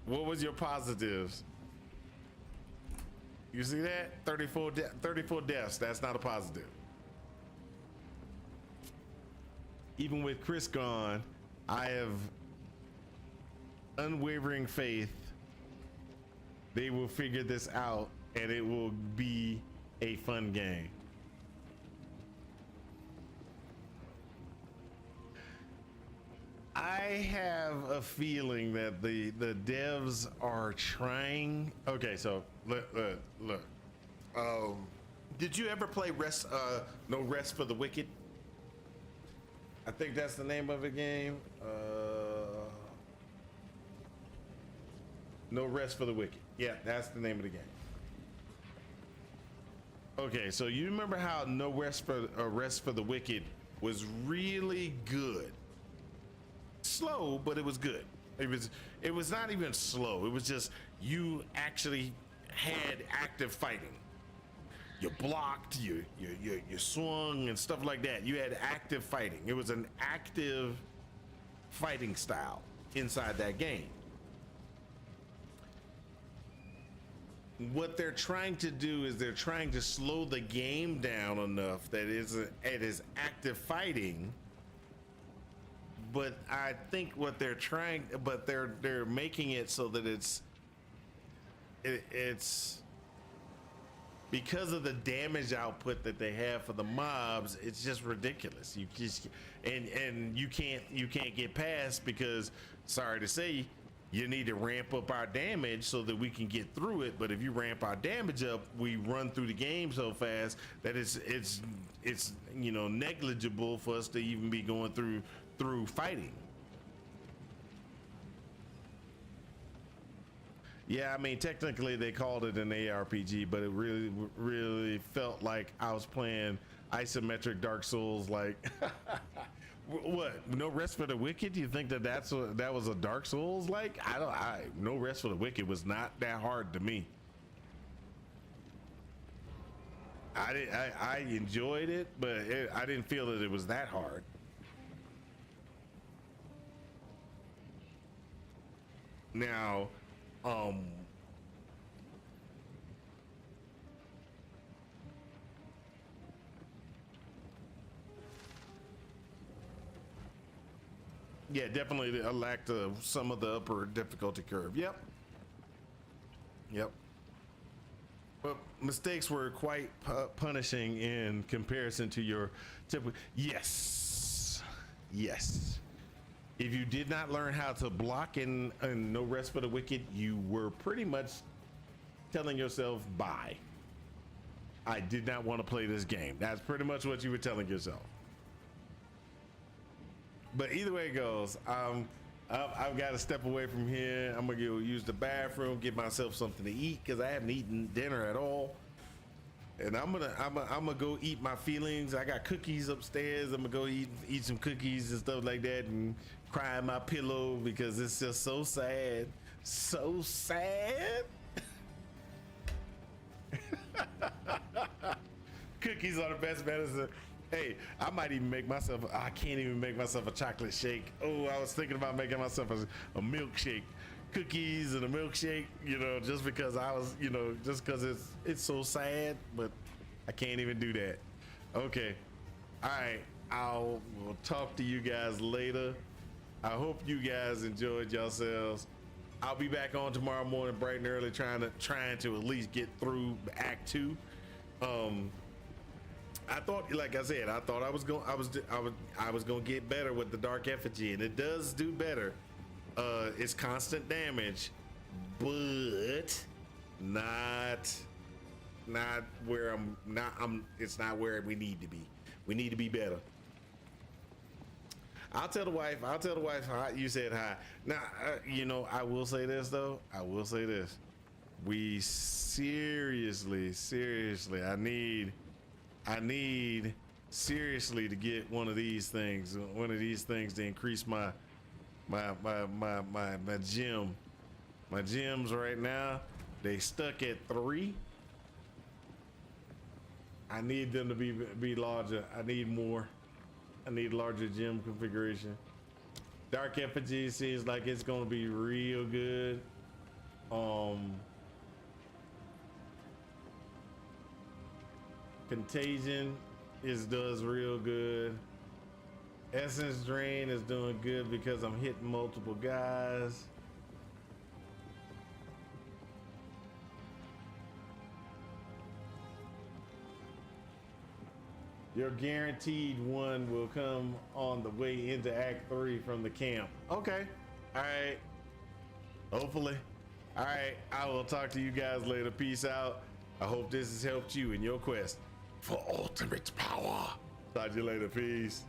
What was your positives? You see that? 34 deaths. That's not a positive. Even with Chris gone, I have unwavering faith they will figure this out and it will be a fun game. I have a feeling that the devs are trying. Okay, so look. Did you ever play No Rest for the Wicked? I think that's the name of the game. No Rest for the Wicked. Yeah, that's the name of the game. Okay, so you remember how No Rest for the Wicked was really good. Slow, but it was good. It was not even slow. It was just you actually had active fighting. You blocked, you swung and stuff like that. You had active fighting. It was an active fighting style inside that game. What they're trying to do is they're trying to slow the game down enough that it is active fighting. But I think what they're trying, but they're making it so that it's because of the damage output that they have for the mobs, it's just ridiculous. You just and you can't get past because, sorry to say, you need to ramp up our damage so that we can get through it. But if you ramp our damage up, we run through the game so fast that it's negligible for us to even be going through fighting. Yeah, I mean, technically they called it an ARPG, but it really felt like I was playing isometric Dark Souls. Like, what? No Rest for the Wicked? Do you think that was a Dark Souls? Like, No Rest for the Wicked was not that hard to me. I enjoyed it, but I didn't feel that it was that hard. Now, yeah, definitely a lack of some of the upper difficulty curve. Yep. But mistakes were quite punishing in comparison to your typical. Yes. If you did not learn how to block in No Rest for the Wicked, you were pretty much telling yourself, bye. I did not want to play this game. That's pretty much what you were telling yourself. But either way it goes, I've got to step away from here. I'm gonna go use the bathroom, get myself something to eat because I haven't eaten dinner at all. And I'm gonna go eat my feelings. I got cookies upstairs. I'm gonna go eat some cookies and stuff like that and cry in my pillow because it's just so sad. So sad. Cookies are the best medicine. Hey, I might even make myself, I can't even make myself a chocolate shake. Oh, I was thinking about making myself a milkshake. Cookies and a milkshake, just because just because it's so sad, but I can't even do that. Okay. All right. We'll talk to you guys later. I hope you guys enjoyed yourselves. I'll be back on tomorrow morning bright and early trying to at least get through Act 2. I thought, like I said, I thought I was going to get better with the Dark Effigy, and it does do better. It's constant damage, but not where it's not where we need to be. We need to be better. I'll tell the wife hi, you said hi. Now, you know, I will say this though. I will say this. We seriously, I need seriously to get one of these things to increase my gem. My gems right now, they stuck at 3. I need them to be larger. I need more. I need larger gem configuration. Dark Effigy seems like it's gonna be real good. Contagion does real good. Essence Drain is doing good because I'm hitting multiple guys. Your guaranteed one will come on the way into Act 3 from the camp. Okay. All right. Hopefully. All right. I will talk to you guys later. Peace out. I hope this has helped you in your quest for ultimate power. Talk to you later. Peace.